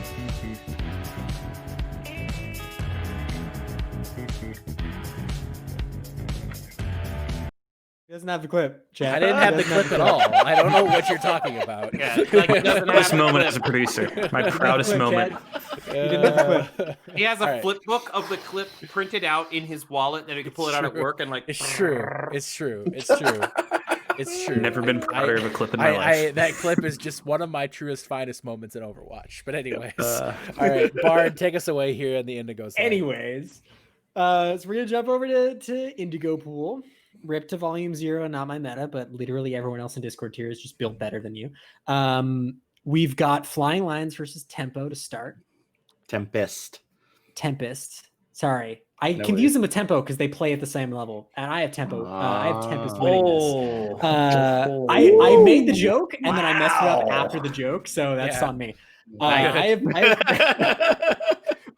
He doesn't have the clip, Chad. I didn't have the clip at all. I don't know what you're talking about. Yeah, like, he doesn't have Proudest the moment clip. as a producer. My proudest moment. He didn't have the clip. He has a All right. flip book of the clip printed out in his wallet that he can pull it out at work and like. It's true. It's true. It's true. It's true. Never been prouder of a clip in my life. That clip is just one of my truest, finest moments in Overwatch. But anyways, all right, Bard, take us away here on the Indigo side. Anyways, so we're gonna jump over to Indigo Pool. Rip to Volume 0, not my meta, but literally everyone else in Discord tier is just built better than you. We've got Flying Lions versus Tempo to start. Tempest. Sorry. I No confuse them with Tempo because they play at the same level. And I have Tempo. I have Tempest winning this. I made the joke and then I messed it up after the joke, so that's on me. I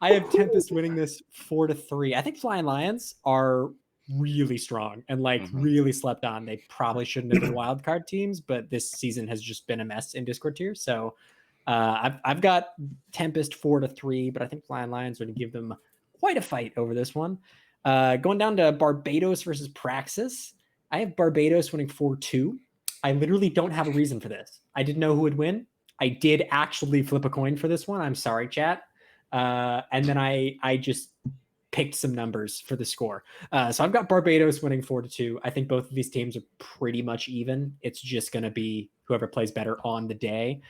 have Tempest winning this 4-3. I think Flying Lions are really strong and really slept on. They probably shouldn't have been wild card teams, but this season has just been a mess in Discord tier. So I've got Tempest 4-3, but I think Flying Lions are going to give them quite a fight over this one. Going down to Barbados versus Praxis. I have Barbados winning 4-2. I literally don't have a reason for this. I didn't know who would win. I did actually flip a coin for this one. I'm sorry, chat. And then I just picked some numbers for the score. So I've got Barbados winning 4-2. I think both of these teams are pretty much even. It's just going to be whoever plays better on the day.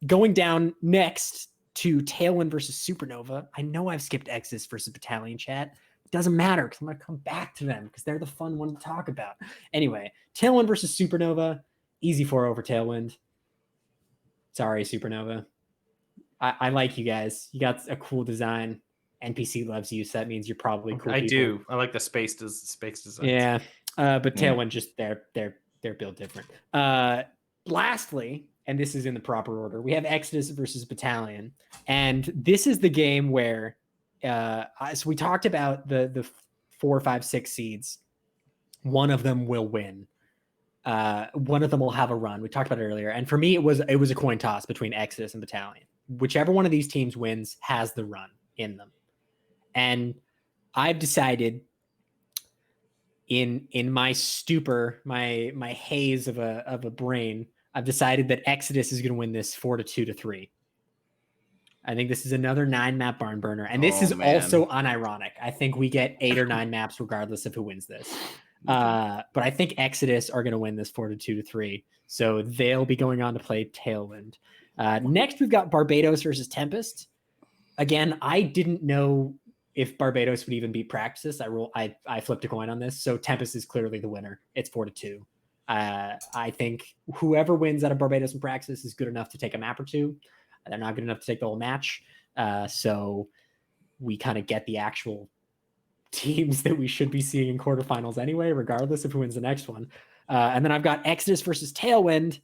Going down next to Tailwind versus Supernova. I know I've skipped Exodus versus Battalion, chat. It doesn't matter because I'm going to come back to them because they're the fun one to talk about. Anyway, Tailwind versus Supernova. Easy 4 over Tailwind. Sorry, Supernova. I like you guys. You got a cool design. NPC loves you, so that means you're probably cool. I people. do. I like the space design. Yeah, but Tailwind just they're built different. Lastly, and this is in the proper order, we have Exodus versus Battalion, and this is the game where so we talked about the 4, 5, 6 seeds. One of them will win. One of them will have a run. We talked about it earlier, and for me, it was a coin toss between Exodus and Battalion. Whichever one of these teams wins has the run in them. And I've decided in my stupor, my haze of a brain, I've decided that Exodus is going to win this 4-2-3. I think this is another 9-map barn burner. And this is also unironic. I think we get 8 or 9 maps regardless of who wins this. But I think Exodus are going to win this 4-2-3. So they'll be going on to play Tailwind. Next, we've got Barbados versus Tempest. Again, I didn't know if Barbados would even beat Praxis. I flipped a coin on this. So Tempest is clearly the winner. It's 4-2. I think whoever wins out of Barbados and Praxis is good enough to take a map or two. They're not good enough to take the whole match. So we kind of get the actual teams that we should be seeing in quarterfinals anyway, regardless of who wins the next one. And then I've got Exodus versus Tailwind.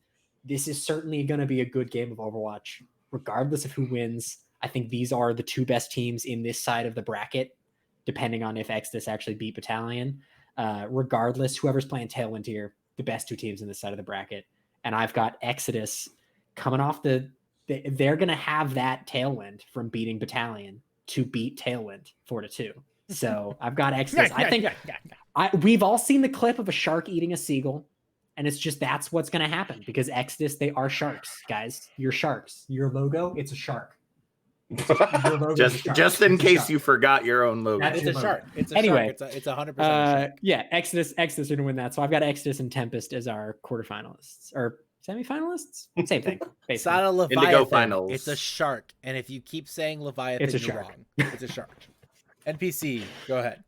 This is certainly going to be a good game of Overwatch, regardless of who wins. I think these are the 2 best teams in this side of the bracket, depending on if Exodus actually beat Battalion. Regardless, whoever's playing Tailwind here, the best 2 teams in this side of the bracket. And I've got Exodus coming off they're going to have that Tailwind from beating Battalion to beat Tailwind 4-2. So I've got Exodus. I think we've all seen the clip of a shark eating a seagull. And it's just, that's what's going to happen because Exodus, they are sharks, guys. You're sharks. Your logo, it's a shark. Just in case you forgot your own logo. It's a shark. It's a anyway, shark. It's 100% a shark. Yeah, Exodus are going to win that. So I've got Exodus and Tempest as our quarterfinalists or semifinalists. Same thing. It's not a Leviathan. Indigo finals. It's a shark. And if you keep saying Leviathan, you're wrong. It's a shark. NPC, go ahead.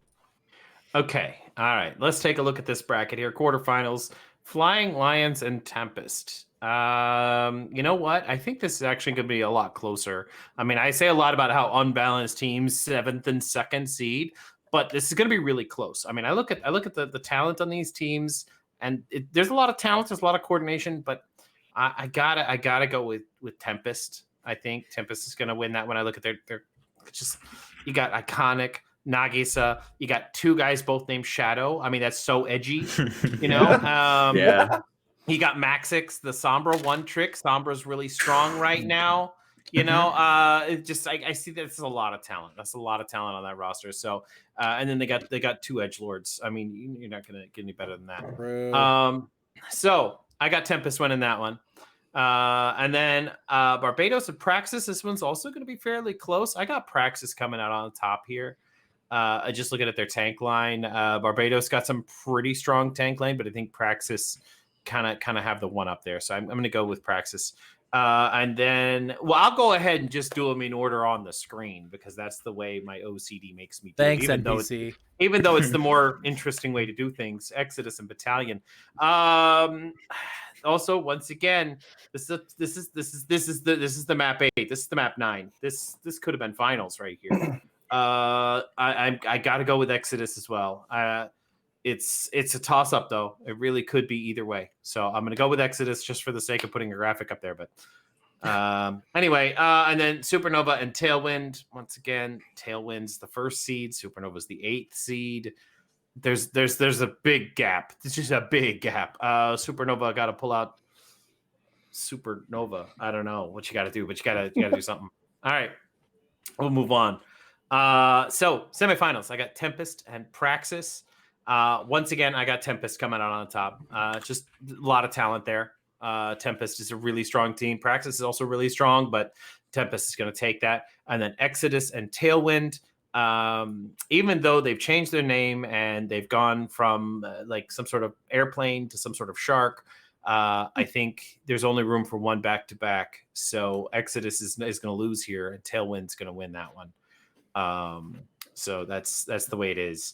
Okay. All right. Let's take a look at this bracket here. Quarterfinals. Flying Lions and Tempest. You know what? I think this is actually going to be a lot closer. I mean, I say a lot about how unbalanced teams, 7th and 2nd seed, but this is going to be really close. I mean, I look at the talent on these teams, and there's a lot of talent, there's a lot of coordination, but I gotta go with Tempest. I think Tempest is going to win that when I look at their just, you got Iconic, Nagisa, you got 2 guys both named Shadow. I mean, that's so edgy, you know? Yeah. You got Maxix, the Sombra 1 trick. Sombra's really strong right now. You know, it just I see that it's a lot of talent. That's a lot of talent on that roster. So, and then they got 2 edgelords. I mean, you're not gonna get any better than that. So I got Tempest winning that one. And then Barbados and Praxis. This one's also going to be fairly close. I got Praxis coming out on the top here. I just looking at their tank line. Barbados got some pretty strong tank line, but I think Praxis kind of have the one up there. So I'm going to go with Praxis. And then, well, I'll go ahead and just do them in order on the screen because that's the way my OCD makes me do. Thanks, even NPC. Even though it's the more interesting way to do things. Exodus and Battalion. Also, once again, this is the map 8. This is the map 9. This could have been finals right here. I got to go with Exodus as well. It's a toss up though. It really could be either way. So I'm going to go with Exodus just for the sake of putting a graphic up there. But anyway, and then Supernova and Tailwind. Once again, Tailwind's the 1st seed. Supernova's the 8th seed. There's a big gap. It's just a big gap. Supernova got to pull out Supernova. I don't know what you got to do, but you got to do something. All right, we'll move on. So semifinals, I got Tempest and Praxis. Once again, I got Tempest coming out on top. Just a lot of talent there. Tempest is a really strong team. Praxis is also really strong, but Tempest is going to take that. And then Exodus and Tailwind. Even though they've changed their name and they've gone from like some sort of airplane to some sort of shark, I think there's only room for one back-to-back. So Exodus is going to lose here, and Tailwind's going to win that one. So that's the way it is.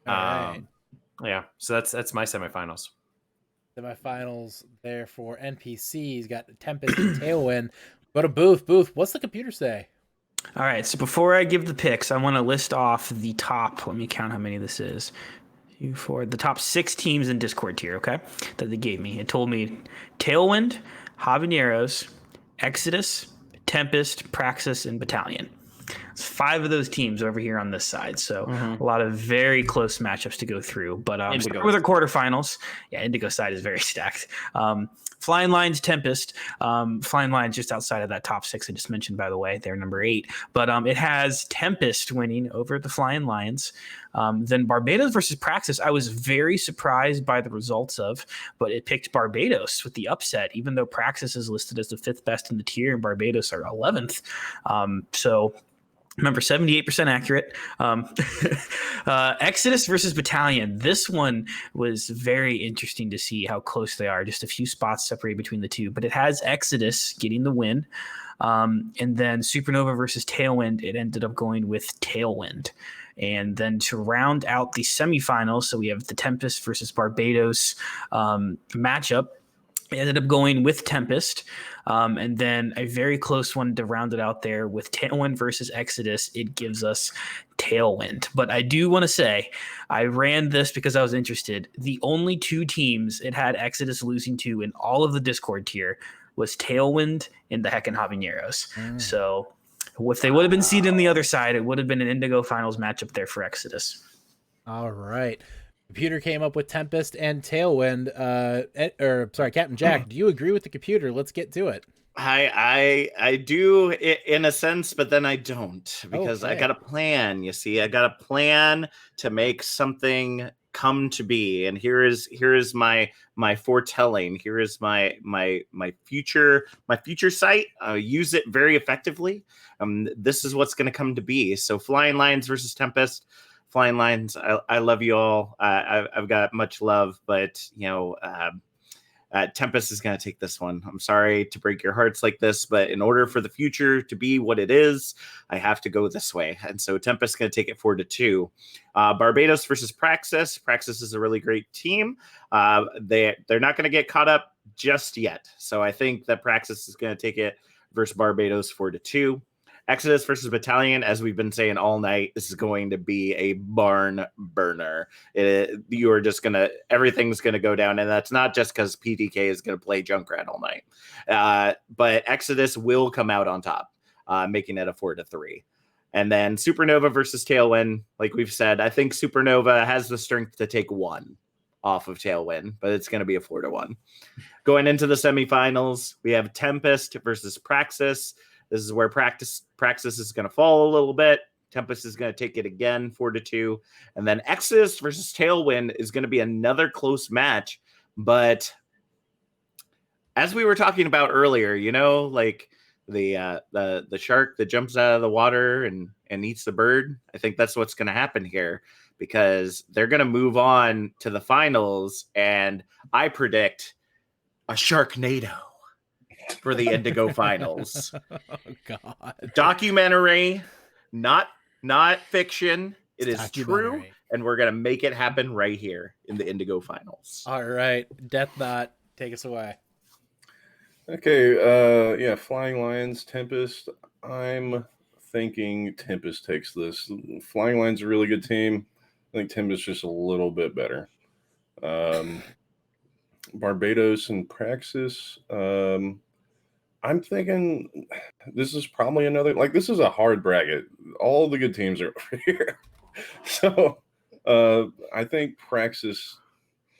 All right. Yeah. So that's my semifinals. Semifinals there for NPCs. Got Tempest and Tailwind. Go to Booth. Booth, what's the computer say? All right, so before I give the picks, I want to list off the top. Let me count how many this is. For the top 6 teams in Discord tier, okay, that they gave me. It told me Tailwind, Habaneros, Exodus, Tempest, Praxis, and Battalion. It's 5 of those teams over here on this side, so a lot of very close matchups to go through. But start with our quarterfinals. Yeah, Indigo side is very stacked. Flying Lions, Tempest. Flying Lions just outside of that top 6 I just mentioned, by the way. They're number 8. But it has Tempest winning over the Flying Lions. Then Barbados versus Praxis, I was very surprised by the results of, but it picked Barbados with the upset, even though Praxis is listed as the 5th best in the tier and Barbados are 11th. So remember, 78% accurate. Exodus versus Battalion. This one was very interesting to see how close they are. Just a few spots separated between the two. But it has Exodus getting the win. And then Supernova versus Tailwind, it ended up going with Tailwind. And then to round out the semifinals, so we have the Tempest versus Barbados matchup. It ended up going with Tempest. And then a very close one to round it out there with Tailwind versus Exodus. It gives us Tailwind. But I do want to say, I ran this because I was interested. The only 2 teams it had Exodus losing to in all of the Discord tier was Tailwind and the Heckin' Habaneros. So if they would have been seated on the other side, it would have been an Indigo Finals matchup there for Exodus. All right. Computer came up with Tempest and Tailwind. Captain Jack, do you agree with the computer? Let's get to it. I do in a sense, but then I don't, because I got a plan. You see, I got a plan to make something come to be, and here is my foretelling. Here is my future sight. Use it very effectively. This is what's going to come to be. So Flying Lions versus Tempest. Flying Lions, I love you all. I've got much love, but Tempest is going to take this one. I'm sorry to break your hearts like this, but in order for the future to be what it is, I have to go this way. And so Tempest is going to take it 4-2. Barbados versus Praxis. Praxis is a really great team. They're not going to get caught up just yet. So I think that Praxis is going to take it versus Barbados 4-2. Exodus versus Battalion, as we've been saying all night, this is going to be a barn burner. You are just going to, everything's going to go down. And that's not just because PTK is going to play Junkrat all night. But Exodus will come out on top, making it a 4-3. And then Supernova versus Tailwind, like we've said, I think Supernova has the strength to take 1 off of Tailwind, but it's going to be a 4-1. Going into the semifinals, we have Tempest versus Praxis. This is where Praxis is going to fall a little bit. Tempest is going to take it again, 4-2. And then Exodus versus Tailwind is going to be another close match. But as we were talking about earlier, like the shark that jumps out of the water and eats the bird, I think that's what's going to happen here, because they're going to move on to the finals. And I predict a Sharknado for the Indigo Finals. Oh God! Documentary, not fiction. It is true, and we're gonna make it happen right here in the Indigo Finals. All right, Death Knot, take us away. Okay, Flying Lions, Tempest. I'm thinking Tempest takes this. Flying Lions is a really good team. I think Tempest just a little bit better. Barbados and Praxis. I'm thinking this is probably another, this is a hard bracket. All the good teams are over here. So I think Praxis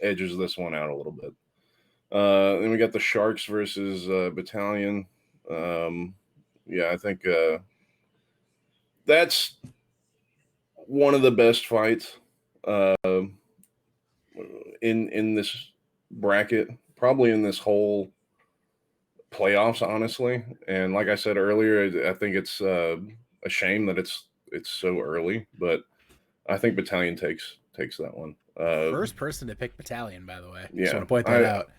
edges this one out a little bit. Then we got the Sharks versus Battalion. Yeah, I think that's one of the best fights in this bracket, probably in this whole playoffs, honestly. And like I said earlier, I think it's a shame that it's so early, but I think Battalion takes that one. First person to pick Battalion, by the way. Yeah, Just want to point that out.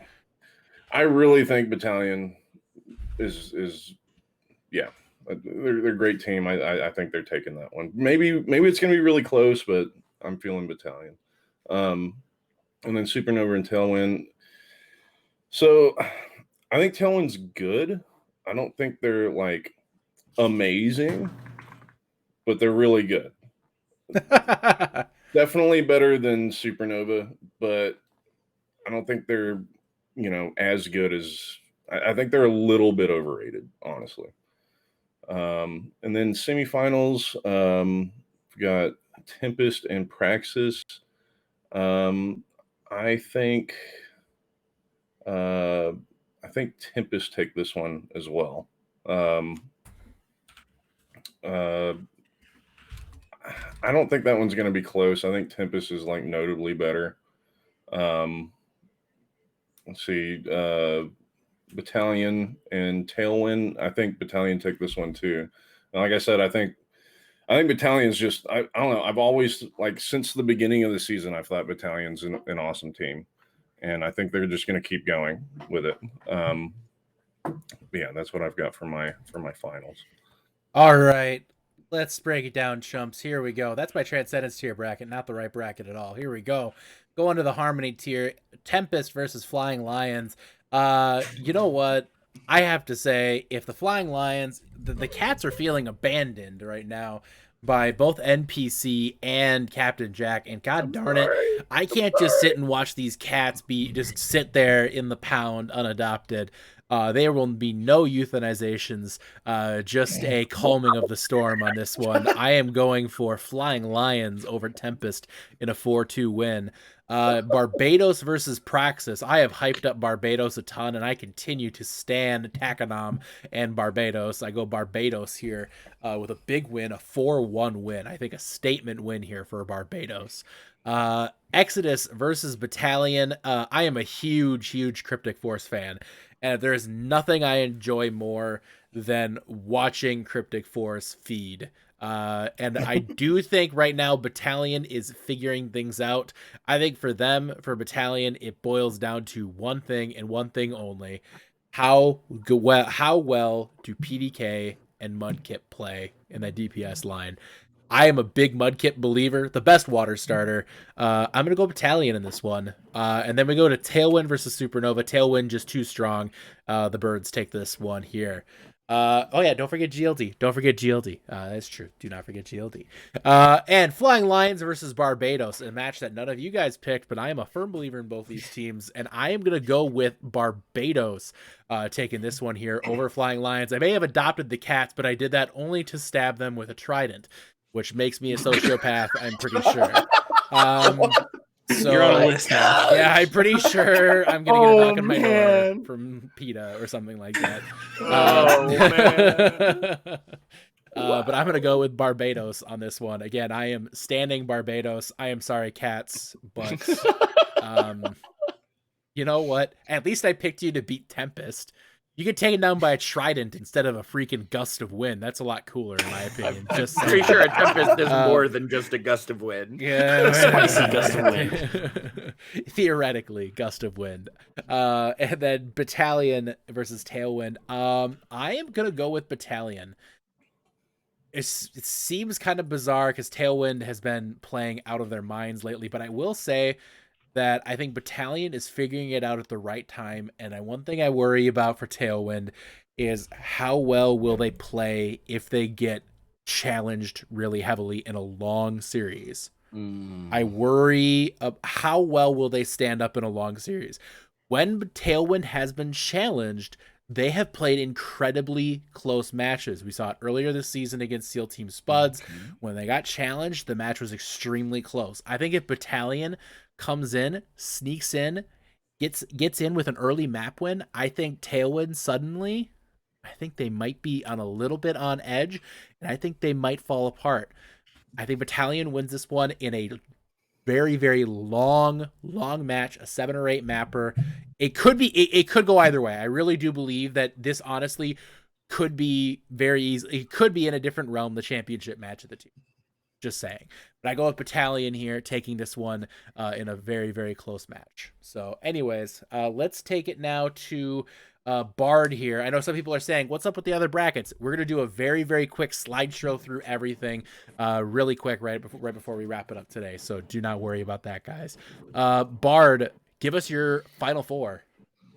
I really think Battalion is yeah, they're a great team. I think they're taking that one. Maybe it's going to be really close, but I'm feeling Battalion. And then Supernova and Tailwind. So I think Tailwind's good. I don't think they're like amazing, but they're really good. Definitely better than Supernova, but I don't think they're, as good as I think they're a little bit overrated, honestly. And then semifinals, we got Tempest and Praxis. I think Tempest take this one as well. I don't think that one's going to be close. I think Tempest is like notably better. Let's see, Battalion and Tailwind. I think Battalion take this one too. And like I said, I think Battalion's just I don't know. I've always since the beginning of the season, I've thought Battalion's an awesome team, and I think they're just going to keep going with it. Yeah, that's what I've got for my finals. All right. Let's break it down, chumps. Here we go. That's my Transcendence tier bracket, not the right bracket at all. Here we go. Go into the Harmony tier. Tempest versus Flying Lions. You know what? I have to say, if the Flying Lions, the cats are feeling abandoned right now by both NPC and Captain Jack, and god darn it, I can't just sit and watch these cats just sit there in the pound unadopted. There will be no euthanizations, just a calming of the storm on this one. I am going for Flying Lions over Tempest in a 4-2 win. Barbados versus Praxis. I have hyped up Barbados a ton, and I continue to stan Takanam and Barbados. I go Barbados here with a big win, a 4-1 win. I think a statement win here for Barbados. Exodus versus Battalion. I am a huge Cryptic Force fan. And there is nothing I enjoy more than watching Cryptic Force feed. And I do think right now Battalion is figuring things out. I think for Battalion, it boils down to one thing and one thing only. How well do PDK and Mudkip play in that DPS line? I am a big Mudkip believer, the best water starter. I'm going to go Battalion in this one. And then we go to Tailwind versus Supernova. Tailwind just too strong. The Birds take this one here. Oh yeah, don't forget GLD. Don't forget GLD. That's true. Do not forget GLD. And Flying Lions versus Barbados, a match that none of you guys picked, but I am a firm believer in both these teams, and I am going to go with Barbados taking this one here over Flying Lions. I may have adopted the cats, but I did that only to stab them with a trident, which makes me a sociopath, I'm pretty sure. So, you're on a list now. Yeah, I'm pretty sure I'm going to get a knock on my door from PETA or something like that. But I'm going to go with Barbados on this one. Again, I am standing Barbados. I am sorry, cats, but you know what? At least I picked you to beat Tempest. You get taken down by a trident instead of a freaking gust of wind. That's a lot cooler, in my opinion. Just pretty sure a Tempest is more than just a gust of wind. Yeah, spicy gust of wind. Theoretically, gust of wind. And then Battalion versus Tailwind. I am gonna go with Battalion. It seems kind of bizarre because Tailwind has been playing out of their minds lately, but I will say that I think Battalion is figuring it out at the right time. And one thing I worry about for Tailwind is how well will they play if they get challenged really heavily in a long series. I worry of how well will they stand up in a long series. When Tailwind has been challenged, they have played incredibly close matches. We saw it earlier this season against SEAL Team Spuds. When they got challenged, the match was extremely close. I think if Battalion comes in, sneaks in, gets in with an early map win, I think Tailwind suddenly, I think they might be on a little bit on edge, and I think they might fall apart. I think Battalion wins this one in a very, very long match, a 7 or 8 mapper. It could go either way. I really do believe that this honestly could be very easy. It could be in a different realm, the championship match of the two. Just saying. But I go with Battalion here, taking this one in a very, very close match. So anyways, let's take it now to Bard here. I know some people are saying, what's up with the other brackets? We're going to do a very, very quick slideshow through everything really quick right before we wrap it up today. So do not worry about that, guys. Bard, give us your final 4.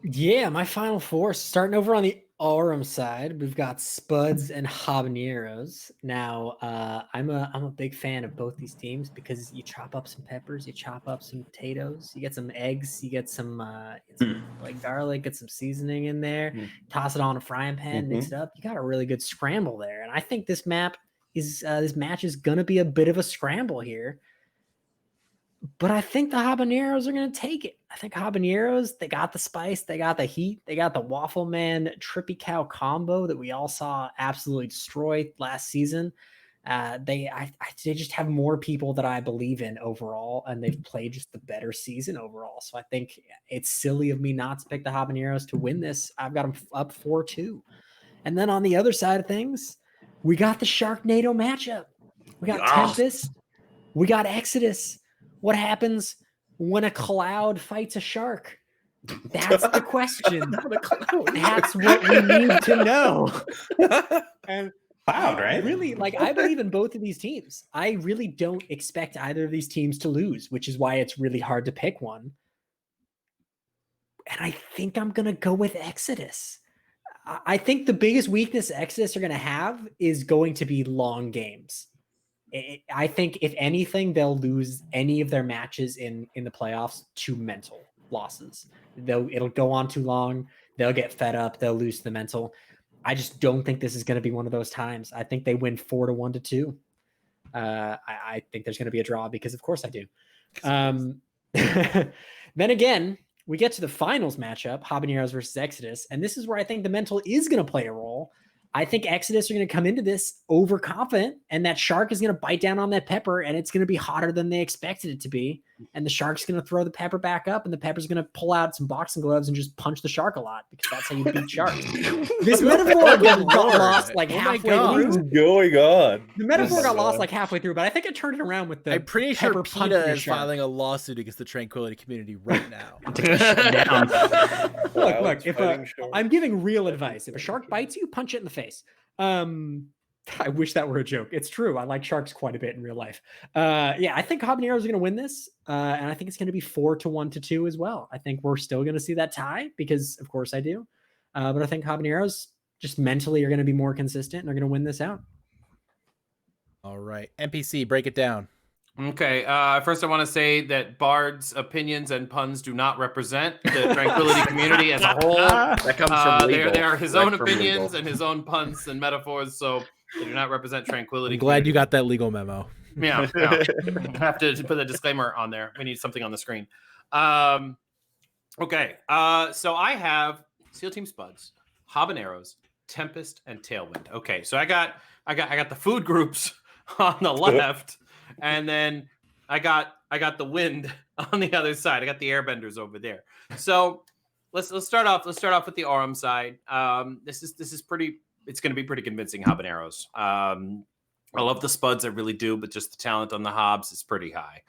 Yeah, my final 4, starting over on the Aurum side, we've got Spuds and Habaneros. Now, I'm a big fan of both these teams because you chop up some peppers, you chop up some potatoes, you get some eggs, you get some like garlic, get some seasoning in there, toss it on a frying pan, mix it up. You got a really good scramble there, and I think this match is gonna be a bit of a scramble here. But I think the Habaneros are going to take it. I think Habaneros, they got the spice, they got the heat, they got the Waffle Man Trippy Cow combo that we all saw absolutely destroy last season. They just have more people that I believe in overall, and they've played just the better season overall. So I think it's silly of me not to pick the Habaneros to win this. I've got them up 4-2. And then on the other side of things, we got the Sharknado matchup. We got Tempest. We got Exodus. What happens when a cloud fights a shark? That's the question. That's what we need to know. And cloud, right? Really, like, I believe in both of these teams. I really don't expect either of these teams to lose, which is why it's really hard to pick one. And I think I'm going to go with Exodus. I think the biggest weakness Exodus are going to have is going to be long games. I think if anything, they'll lose any of their matches in the playoffs to mental losses. It'll go on too long. They'll get fed up. They'll lose the mental. I just don't think this is going to be one of those times. I think they win 4-1-2. I think there's going to be a draw because, of course, I do. Then again, we get to the finals matchup, Habaneros versus Exodus, and this is where I think the mental is going to play a role. I think Exodus are going to come into this overconfident, and that shark is going to bite down on that pepper, and it's going to be hotter than they expected it to be. And the shark's going to throw the pepper back up, and the pepper's going to pull out some boxing gloves and just punch the shark a lot because that's how you beat sharks. This metaphor got lost like halfway through. What's going on? The metaphor got lost like halfway through, but I think I turned it around with the. I'm pretty sure pepper PETA is shark. filing a lawsuit against the Tranquility community right now. Look, if I'm giving real advice. If a shark bites you, punch it in the face. I wish that were a joke. It's true. I like sharks quite a bit in real life. Yeah, I think Habaneros are going to win this, and I think it's going to be 4-1-2 as well. I think we're still going to see that tie because, of course, I do. But I think Habaneros just mentally are going to be more consistent and are going to win this out. All right, NPC, break it down. Okay, first I want to say that Bard's opinions and puns do not represent the Tranquility community as a whole. That comes from legal. They are his own opinions legal. and his own puns and metaphors, so they do not represent Tranquility. I'm glad you got that legal memo. Yeah. I have to put a disclaimer on there. We need something on the screen. Okay, so I have SEAL Team Spuds, Habaneros, Tempest, and Tailwind. Okay, so I got the food groups on the left. And then I got the wind on the other side. I got the airbenders over there. So let's start off. Let's start off with the Aurum side. This is pretty. It's going to be pretty convincing. Habaneros. I love the Spuds. I really do. But just the talent on the Hobbs is pretty high.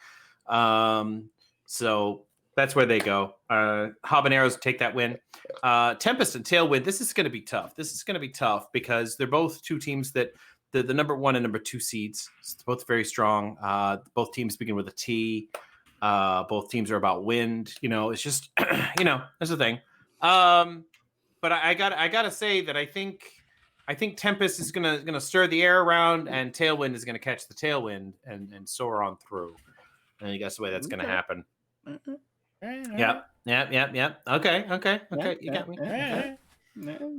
So that's where they go. Habaneros take that win. Tempest and Tailwind. This is going to be tough. This is going to be tough because they're both two teams that. The number 1 and number 2 seeds, it's both very strong. Both teams begin with a T. Both teams are about wind. It's just, that's the thing. But I gotta say that I think Tempest is gonna stir the air around, and Tailwind is gonna catch the tailwind and soar on through. And I guess the way that's gonna happen. Yeah. Okay. You got me.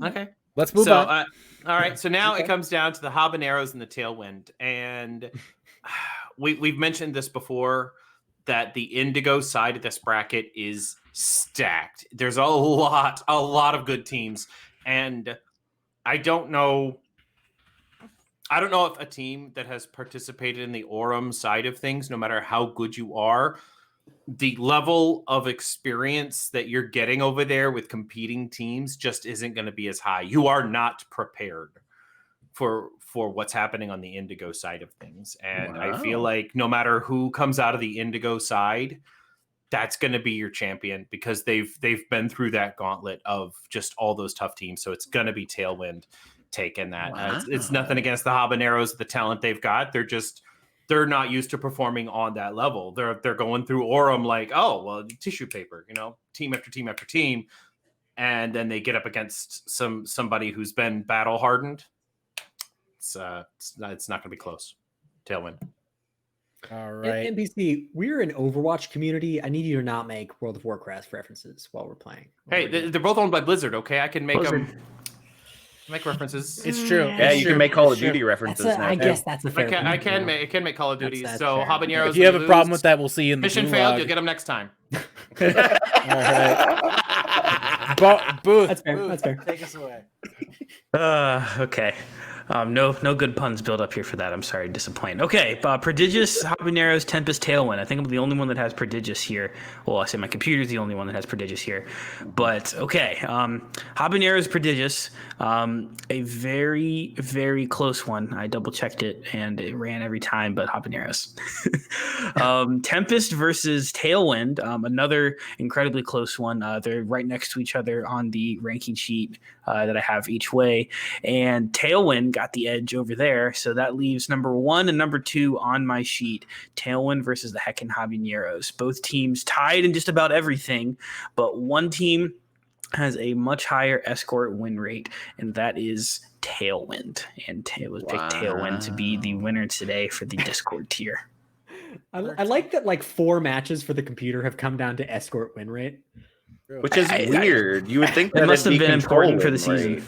Okay. Let's move on. All right. So now it comes down to the Habaneros and the Tailwind. And we've mentioned this before, that the Indigo side of this bracket is stacked. There's a lot of good teams, and I don't know if a team that has participated in the Orem side of things, no matter how good you are, the level of experience that you're getting over there with competing teams just isn't going to be as high. You are not prepared for what's happening on the Indigo side of things. And I feel like no matter who comes out of the Indigo side, that's going to be your champion, because they've been through that gauntlet of just all those tough teams. So it's going to be Tailwind taking that. It's nothing against the Habaneros, the talent they've got. They're not used to performing on that level. They're going through Orem like, oh, well, tissue paper, team after team after team. And then they get up against somebody who's been battle hardened. It's not going to be close. Tailwind. All right. NPC, we're an Overwatch community. I need you to not make World of Warcraft references while we're playing. Hey, they're both owned by Blizzard, okay? I can make them make references. It's true. Yeah, you can make Call of Duty references now. I guess that's a fair I can make Call of Duty. So Habaneros, if you have a problem with that, we'll see you in the mission gulag. failed. You'll get them next time. All right. Booth. That's fair. Booth, That's fair. Take us away. Okay. No good puns built up here for that. I'm sorry to disappoint. Okay, Prodigious, Habaneros, Tempest, Tailwind. I think I'm the only one that has Prodigious here. Well, I say my computer's the only one that has Prodigious here. But okay, Habaneros, Prodigious, a very, very close one. I double checked it and it ran every time, but Habaneros. Tempest versus Tailwind, another incredibly close one. They're right next to each other on the ranking sheet that I have each way, and Tailwind got the edge over there, so that leaves number 1 and number 2 on my sheet. Tailwind versus the Heckin' Habaneros. Both teams tied in just about everything, but one team has a much higher escort win rate, and that is Tailwind. And it was picked Tailwind to be the winner today for the Discord tier. I like that. Like 4 matches for the computer have come down to escort win rate, which is weird. You would think that it must have been important for the win season. rate.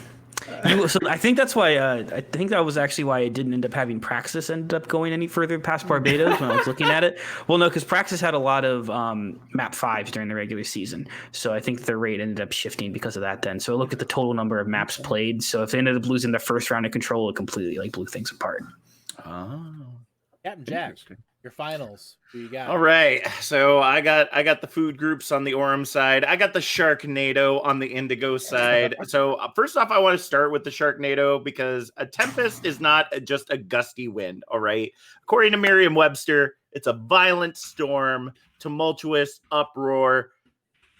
So I think that's why. I think that was actually why I didn't end up having Praxis end up going any further past Barbados when I was looking at it. Well, no, because Praxis had a lot of map 5s during the regular season, so I think their rate ended up shifting because of that. Then, so look at the total number of maps played. So if they ended up losing the first round of Control, it completely blew things apart. Oh, Captain Jack, your finals. Who you got? All right. So I got the food groups on the Orem side. I got the Sharknado on the Indigo side. So first off, I want to start with the Sharknado because a Tempest is not just a gusty wind. All right. According to Merriam-Webster, it's a violent storm, tumultuous uproar,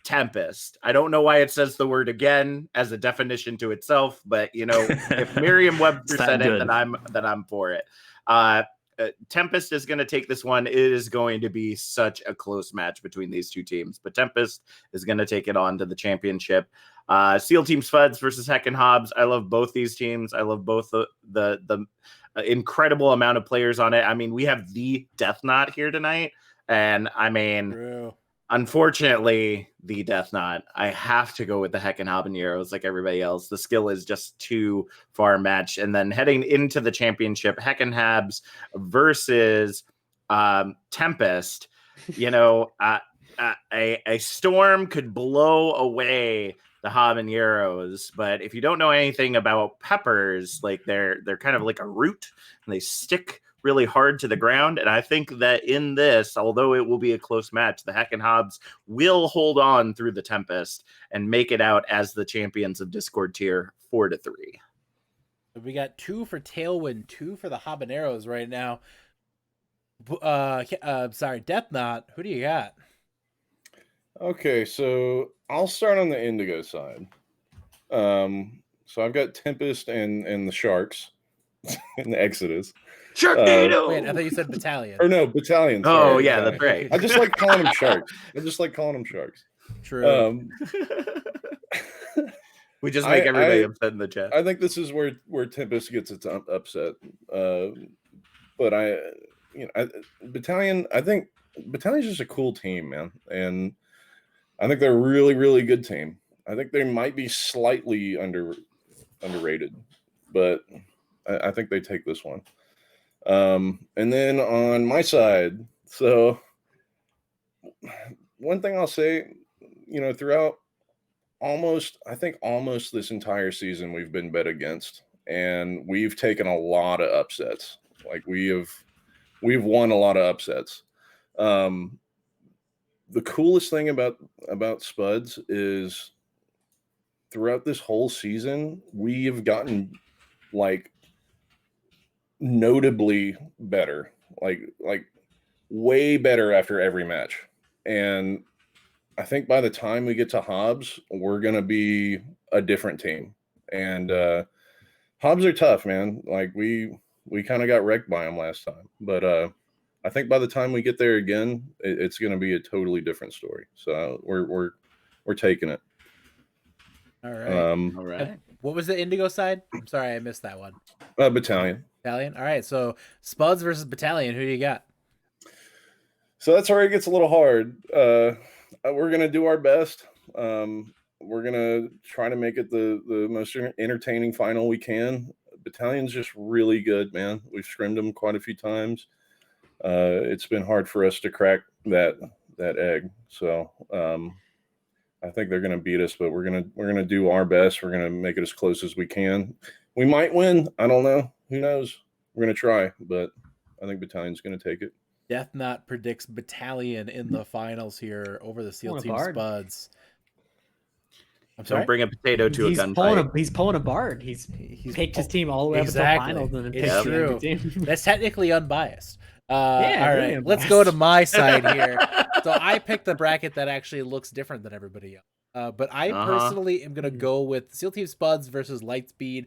tempest. I don't know why it says the word again as a definition to itself, but if Merriam-Webster said it, then I'm for it. Tempest is going to take this one. It is going to be such a close match between these two teams, but Tempest is going to take it on to the championship. SEAL Team Spuds versus Heckin' Hobbs. I love both these teams. I love both the incredible amount of players on it. I mean, we have the Death Knot here tonight, and I mean, True. Unfortunately, the Death Knot. I have to go with the Heckin' Habaneros like everybody else. The skill is just too far matched. And then heading into the championship, Heckin' Habs versus Tempest. A storm could blow away the Habaneros, but if you don't know anything about peppers, like they're kind of like a root, and they stick really hard to the ground. And I think that in this, although it will be a close match, the Heckin' Hobbs will hold on through the Tempest and make it out as the champions of Discord tier 4-3. We got 2 for Tailwind, 2 for the Habaneros right now. Sorry, Death Knot. Who do you got? Okay, so I'll start on the Indigo side. So I've got Tempest and the Sharks and the Exodus. Sharknado! Wait, I thought you said battalion. Or no, battalion. Oh, sorry, yeah, battalion. that's right. I just like calling them Sharks. True. We just make everybody upset in the chat. I think this is where Tempest gets its upset. But Battalion, I think Battalion's just a cool team, man. And I think they're a really, really good team. I think they might be slightly underrated, but I think they take this one. And then on my side, so one thing I'll say, throughout almost this entire season, we've been bet against, and we've taken a lot of upsets. Like we've won a lot of upsets. The coolest thing about Spuds is throughout this whole season, we have gotten like notably better, like way better after every match. And I think by the time we get to Hobbs, we're gonna be a different team. And Hobbs are tough, man. Like we kind of got wrecked by them last time, but I think by the time we get there again, it's gonna be a totally different story. So we're taking it. All right. All right. What was the Indigo side? I'm sorry, I missed that one. Battalion. Battalion. All right. So Spuds versus Battalion. Who do you got? So that's where it gets a little hard. We're gonna do our best. We're gonna try to make it the most entertaining final we can. Battalion's just really good, man. We've scrimmed them quite a few times. It's been hard for us to crack that egg. So I think they're gonna beat us, but we're gonna do our best. We're gonna make it as close as we can. We might win. I don't know. Who knows? We're gonna try, but I think Battalion's gonna take it. Death Knot predicts Battalion in the finals here over the SEAL Team Spuds. I'm sorry? Don't bring a potato to a gunfight. He's pulling a Bard. He's picked his team all the way up until finals and then picked true. the team. That's technically unbiased. Yeah, all right, really let's go to my side here. So I picked the bracket that actually looks different than everybody else. But I personally am going to go with SEAL Team Spuds versus Lightspeed.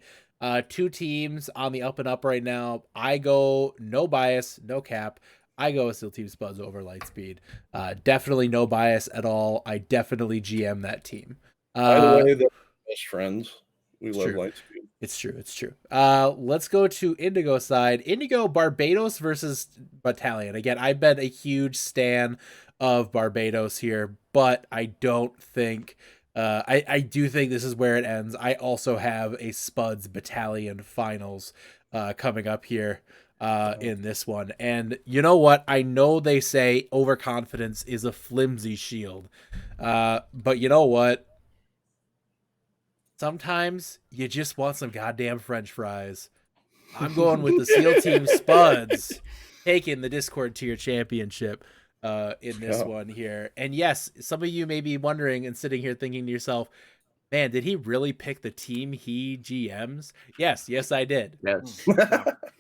Two teams on the up and up right now. I go no bias, no cap. I go with SEAL Team Spuds over Lightspeed. Definitely no bias at all. I definitely GM that team. By the way, they're best friends. We love Lightspeed. It's true. It's true. Let's go to Indigo side. Indigo Barbados versus Battalion. Again, I've been a huge stan of Barbados here, but I don't think I do think this is where it ends. I also have a Spuds Battalion finals coming up here in this one. And you know what? I know they say overconfidence is a flimsy shield. But you know what? Sometimes you just want some goddamn French fries. I'm going with the SEAL Team Spuds taking the Discord tier championship in this one here. And yes, some of you may be wondering and sitting here thinking to yourself, man, did he really pick the team he GMs? Yes, I did. Yes.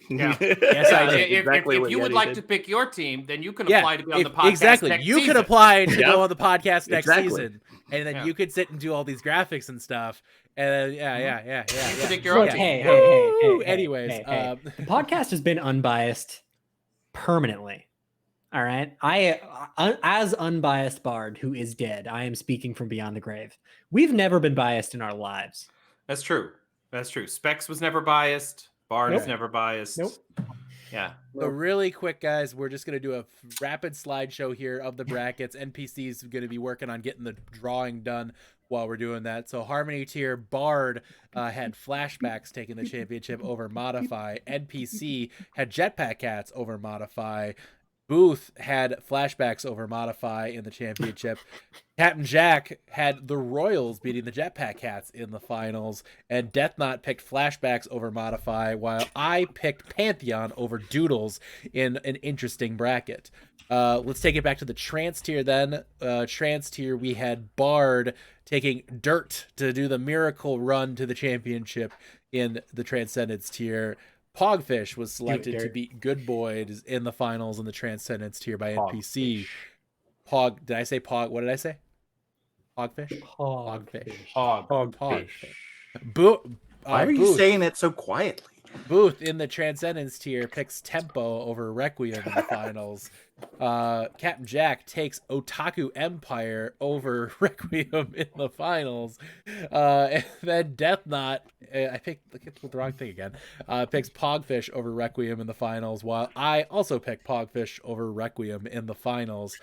Yeah. Yes, I did. If you would like to pick your team, then you can apply to be on the podcast. Exactly. Next you season. could apply to go on the podcast next Exactly. season. And then you could sit and do all these graphics and stuff. And yeah. You can pick your own team. Hey. Anyways, The podcast has been unbiased permanently. All right. I, as unbiased Bard who is dead, I am speaking from beyond the grave. We've never been biased in our lives. That's true. Specs was never biased. Bard is never biased. Nope. Yeah. So really quick, guys, we're just going to do a rapid slideshow here of the brackets. NPC's going to be working on getting the drawing done while we're doing that. So Harmony tier, Bard had Flashbacks taking the championship over Modify. NPC had Jetpack Cats over Modify. Booth had Flashbacks over Modify in the championship. Captain Jack had the Royals beating the Jetpack Cats in the finals, and Death Knot picked Flashbacks over Modify, while I picked Pantheon over Doodles in an interesting bracket. Let's take it back to the Trance tier then. Trance tier, we had Bard taking Dirt to do the miracle run to the championship in the Transcendence tier. Pogfish was selected to beat Good Boys in the finals in the Transcendence tier by NPC. Did I say Pog? What did I say? Pogfish? Pogfish. Why are you saying it so quietly? Booth in the Transcendence tier picks Tempo over Requiem in the finals. Captain Jack takes Otaku Empire over Requiem in the finals. And then Death Knot, I picked the wrong thing again, picks Pogfish over Requiem in the finals, while I also picked Pogfish over Requiem in the finals.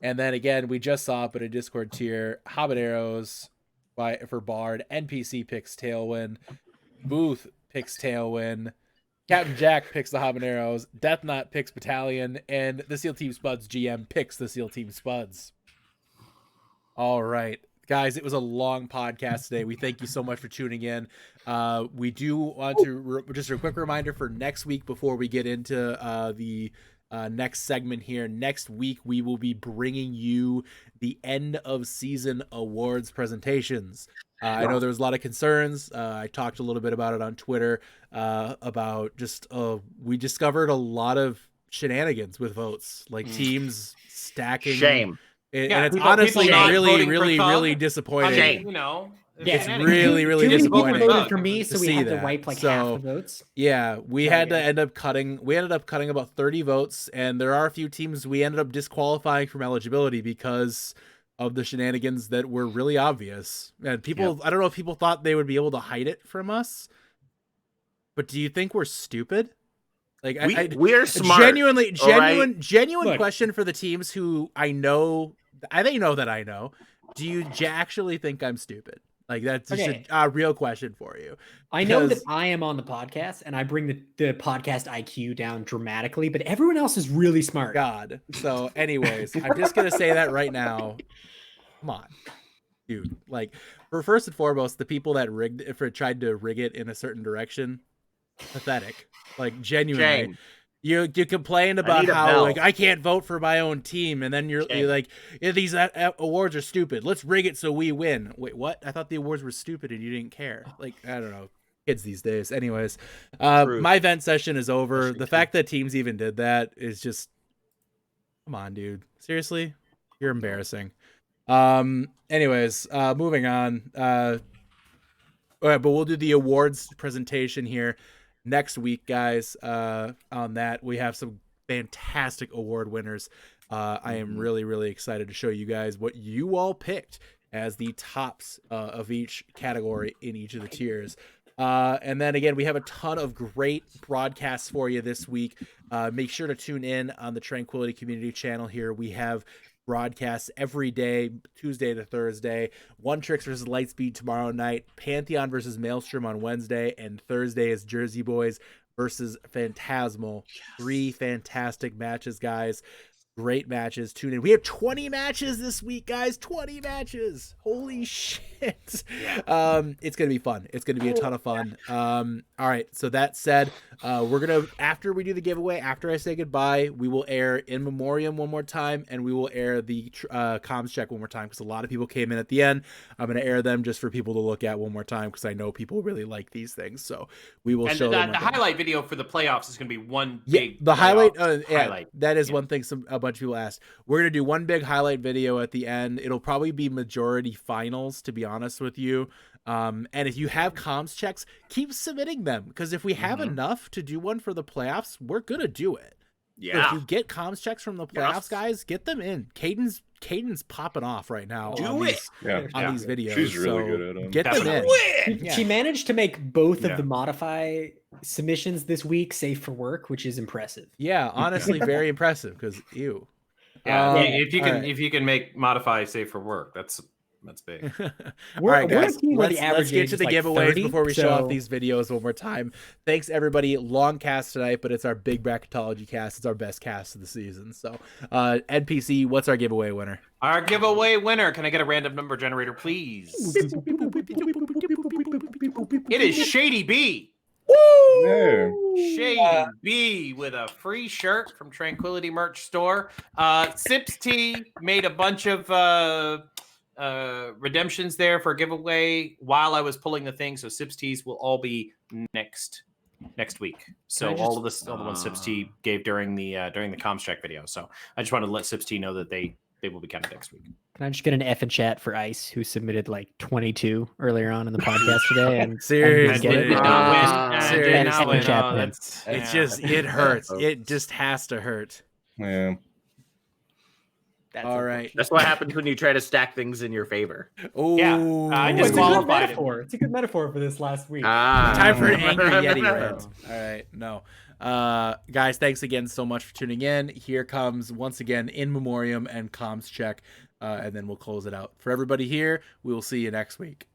And then again, we just saw it, but a Discord tier, Habaneros for Bard. NPC picks Tailwind. Booth picks Tailwind. Captain Jack picks the Habaneros. Death Knot picks Battalion. And the SEAL Team Spuds GM picks the SEAL Team Spuds. All right. Guys, it was a long podcast today. We thank you so much for tuning in. We do want to just a quick reminder for next week before we get into the next segment here. Next week, we will be bringing you the end of season awards presentations. I know there was a lot of concerns. I talked a little bit about it on Twitter about just we discovered a lot of shenanigans with votes, like teams stacking. Shame. And it's honestly really disappointing. Shame. You know, it's really disappointing. Voted for me, so we had to wipe like half the votes. Yeah, we had to end up cutting. We ended up cutting about 30 votes, and there are a few teams we ended up disqualifying from eligibility because of the shenanigans that were really obvious. And people, I don't know if people thought they would be able to hide it from us, but do you think we're stupid? Like we are smart. Genuine question for the teams who they know that I know. Do you actually think I'm stupid? Like that's just a real question for you. I know that I am on the podcast and I bring the podcast IQ down dramatically, but everyone else is really smart. God. So anyways, I'm just going to say that right now. Come on, dude. Like for first and foremost, the people that tried to rig it in a certain direction, pathetic. Like genuinely. Shame. You complain about how like I can't vote for my own team, and then you're like, these awards are stupid. Let's rig it so we win. Wait, what? I thought the awards were stupid and you didn't care. Like I don't know, kids these days. Anyways, my vent session is over. The fact that teams even did that is just, come on, dude. Seriously, you're embarrassing. Anyways, moving on. All right, but we'll do the awards presentation here next week, guys. On that, we have some fantastic award winners. I am really excited to show you guys what you all picked as the tops of each category in each of the tiers. And then again, we have a ton of great broadcasts for you this week. Make sure to tune in on the Tranquility Community channel here. We have broadcasts every day, Tuesday to Thursday. One Tricks versus Lightspeed tomorrow night. Pantheon versus Maelstrom on Wednesday. And Thursday is Jersey Boys versus Phantasmal. 3 fantastic matches, guys. Great matches. Tune in. We have 20 matches this week, guys. 20 matches. Holy shit. It's going to be fun. It's going to be a ton of fun. All right. So that said, we're going to, after we do the giveaway, after I say goodbye, we will air In Memoriam one more time, and we will air the comms check one more time because a lot of people came in at the end. I'm going to air them just for people to look at one more time because I know people really like these things. So we will show them. The highlight video for the playoffs is going to be one big highlight. Highlight. That is one thing a bunch of people asked. We're going to do one big highlight video at the end. It'll probably be majority finals, to be honest with you. And if you have comms checks, keep submitting them because if we have enough to do one for the playoffs, we're going to do it. Yeah. So if you get comms checks from the playoffs, guys, get them in. Caden's popping off right now on these videos. She's really good at them. Get them in. She managed to make both of the modify submissions this week safe for work, which is impressive. Yeah, honestly, very impressive because ew. Yeah, if you can make modify safe for work, that's big. All right, guys, let's get to the giveaways before we show off these videos one more time. Thanks, everybody. Long cast tonight, but it's our big bracketology cast. It's our best cast of the season. So, NPC, what's our giveaway winner? Our giveaway winner. Can I get a random number generator, please? It is Shady B. Woo! Shady B with a free shirt from Tranquility Merch Store. Sips T made a bunch of redemptions there for a giveaway while I was pulling the thing. So Sips T's will all be next week. So all the ones Sips T gave during the comms check video. So I just wanted to let Sips T know that they will be coming next week. Can I just get an F in chat for Ice, who submitted like 22 earlier on in the podcast today? And seriously, it hurts. It just has to hurt. Yeah. All right. That's what happens when you try to stack things in your favor. Oh, yeah. I disqualified him. It's a good metaphor for this last week. Time for an angry Yeti rant. All right. No. Guys, thanks again so much for tuning in. Here comes, once again, In Memoriam and comms check, and then we'll close it out. For everybody here, we will see you next week.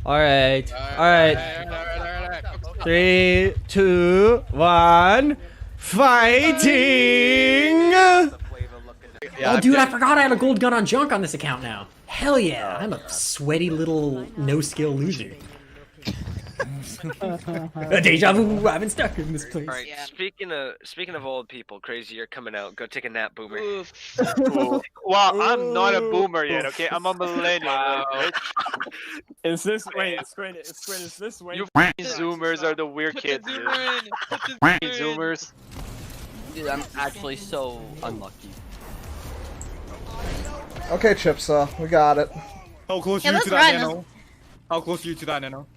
All right. 3, 2, 1. Fighting! Oh, dude, I forgot I have a gold gun on junk on this account now. Hell yeah, I'm a sweaty little no-skill loser. A deja vu, I've been stuck in this place. Alright, speaking of old people, crazy, you're coming out. Go take a nap, boomer. Ooh. Well, I'm not a boomer yet, okay? I'm a millennial. Right? Is this Squid, is this way? You Zoomers are the weird kids, dude. Zoomers. Dude, I'm actually so unlucky. Okay, Chipsa, we got it. How close Yeah, are you let's to that run. nano? How close are you to that nano?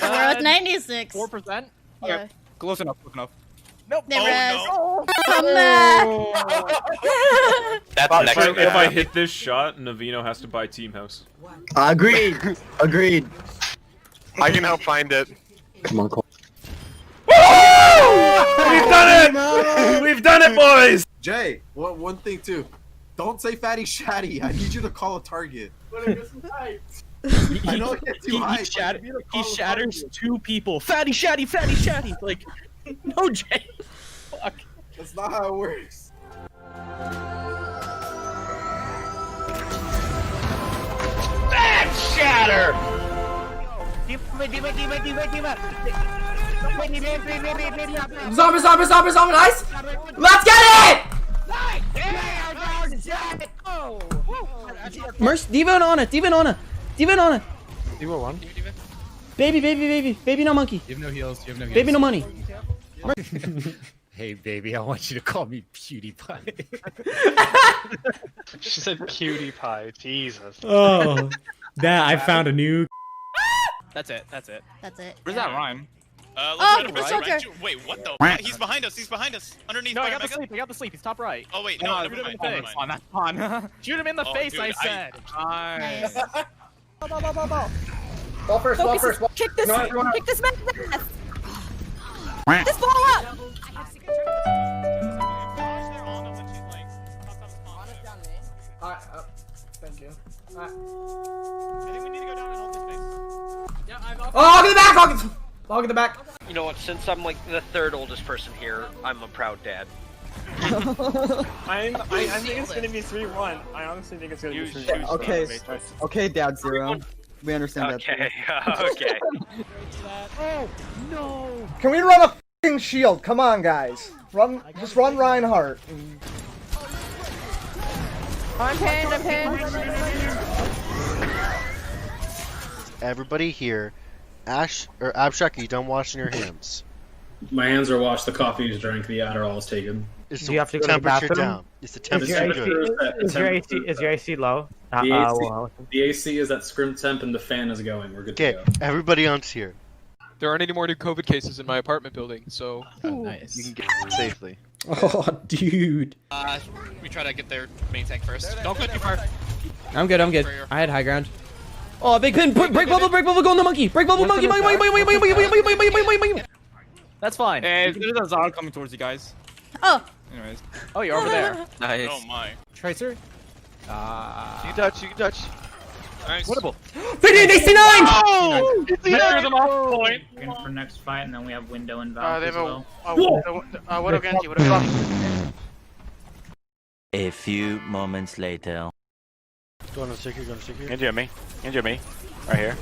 We're at 96. 4%? Yeah. Okay. Close enough, close enough. Nope. Never Oh, Come back. That's if I hit this shot, Navino has to buy Team House. Agreed. Agreed. I can help find it. Come on, Cole. We've done it! We've done it, boys! Jay, one thing too. Don't say fatty shatty. I need you to call a target. I know it gets too high. He shatters 2 people. Fatty shatty. Like, no, Jay. Fuck. That's not how it works. Bad shatter! Zombie, nice! Let's get it! Mercy, D.Va on it. D.Va 1. Baby, no monkey. You have no heals, Baby, no money. Hey baby, I want you to call me PewDiePie. She said PewDiePie, Jesus. Oh, that I found a new. That's it. That's it. Where's that rhyme? Wait, what the? He's behind us, underneath. No, I got the sleep, he's top right. Oh wait, no, shoot him in the face. That's fun. Shoot him in the face, dude, I said. Nice. Ball first. Kick this man. This ball up. Thank you. I think we need to go down and hold this face. Oh, get the back! Log in the back. You know what? Since I'm like the 3rd oldest person here, I'm a proud dad. I think it's gonna be 3-1. I honestly think it's gonna be 3-1. Okay, Dad Zero. We understand Okay, okay. Oh no! Can we run a f***ing shield? Come on, guys. Just run Reinhardt. I'm pinned. Everybody here, Abstract, are you done washing your hands? My hands are washed, the coffee is drank, the Adderall is taken. Is the temperature down? Is the temperature good? Is your AC low? The AC is at scrim temp and the fan is going. We're good to go. Everybody else here. There aren't any more new COVID cases in my apartment building, so nice. You can get safely. Oh, dude. We try to get their main tank first. Don't go too far. I'm good. I had high ground. Oh, big pin! Break bubble, go on the monkey! Break bubble, monkey! That's fine. And there's a Zod coming towards you guys. Oh. Anyways. Oh, you're over there. Nice. Oh my. Tracer. You can touch. Nice. Winnable. 69! Oh! Measure them off point. For next fight, and then we have window and valve They as have well. what against you? A few moments later. Going to sticker. Injure me. Right here.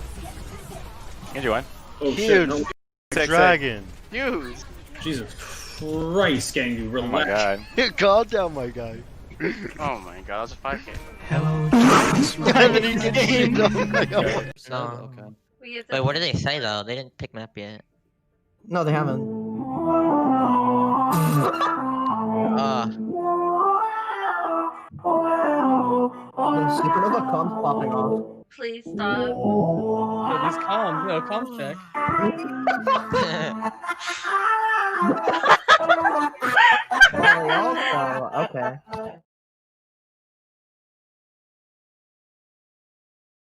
Injure one. Oh shit, Huge no. dragon. Huge. Jesus Christ, Gangu, relax. Oh my god. Calm down, my guy. Oh my god, that was a 5K. Wait, what did they say though? They didn't pick map yet. No, they haven't. Supernova comms popping off. Please stop. Yeah, these comms, comms check.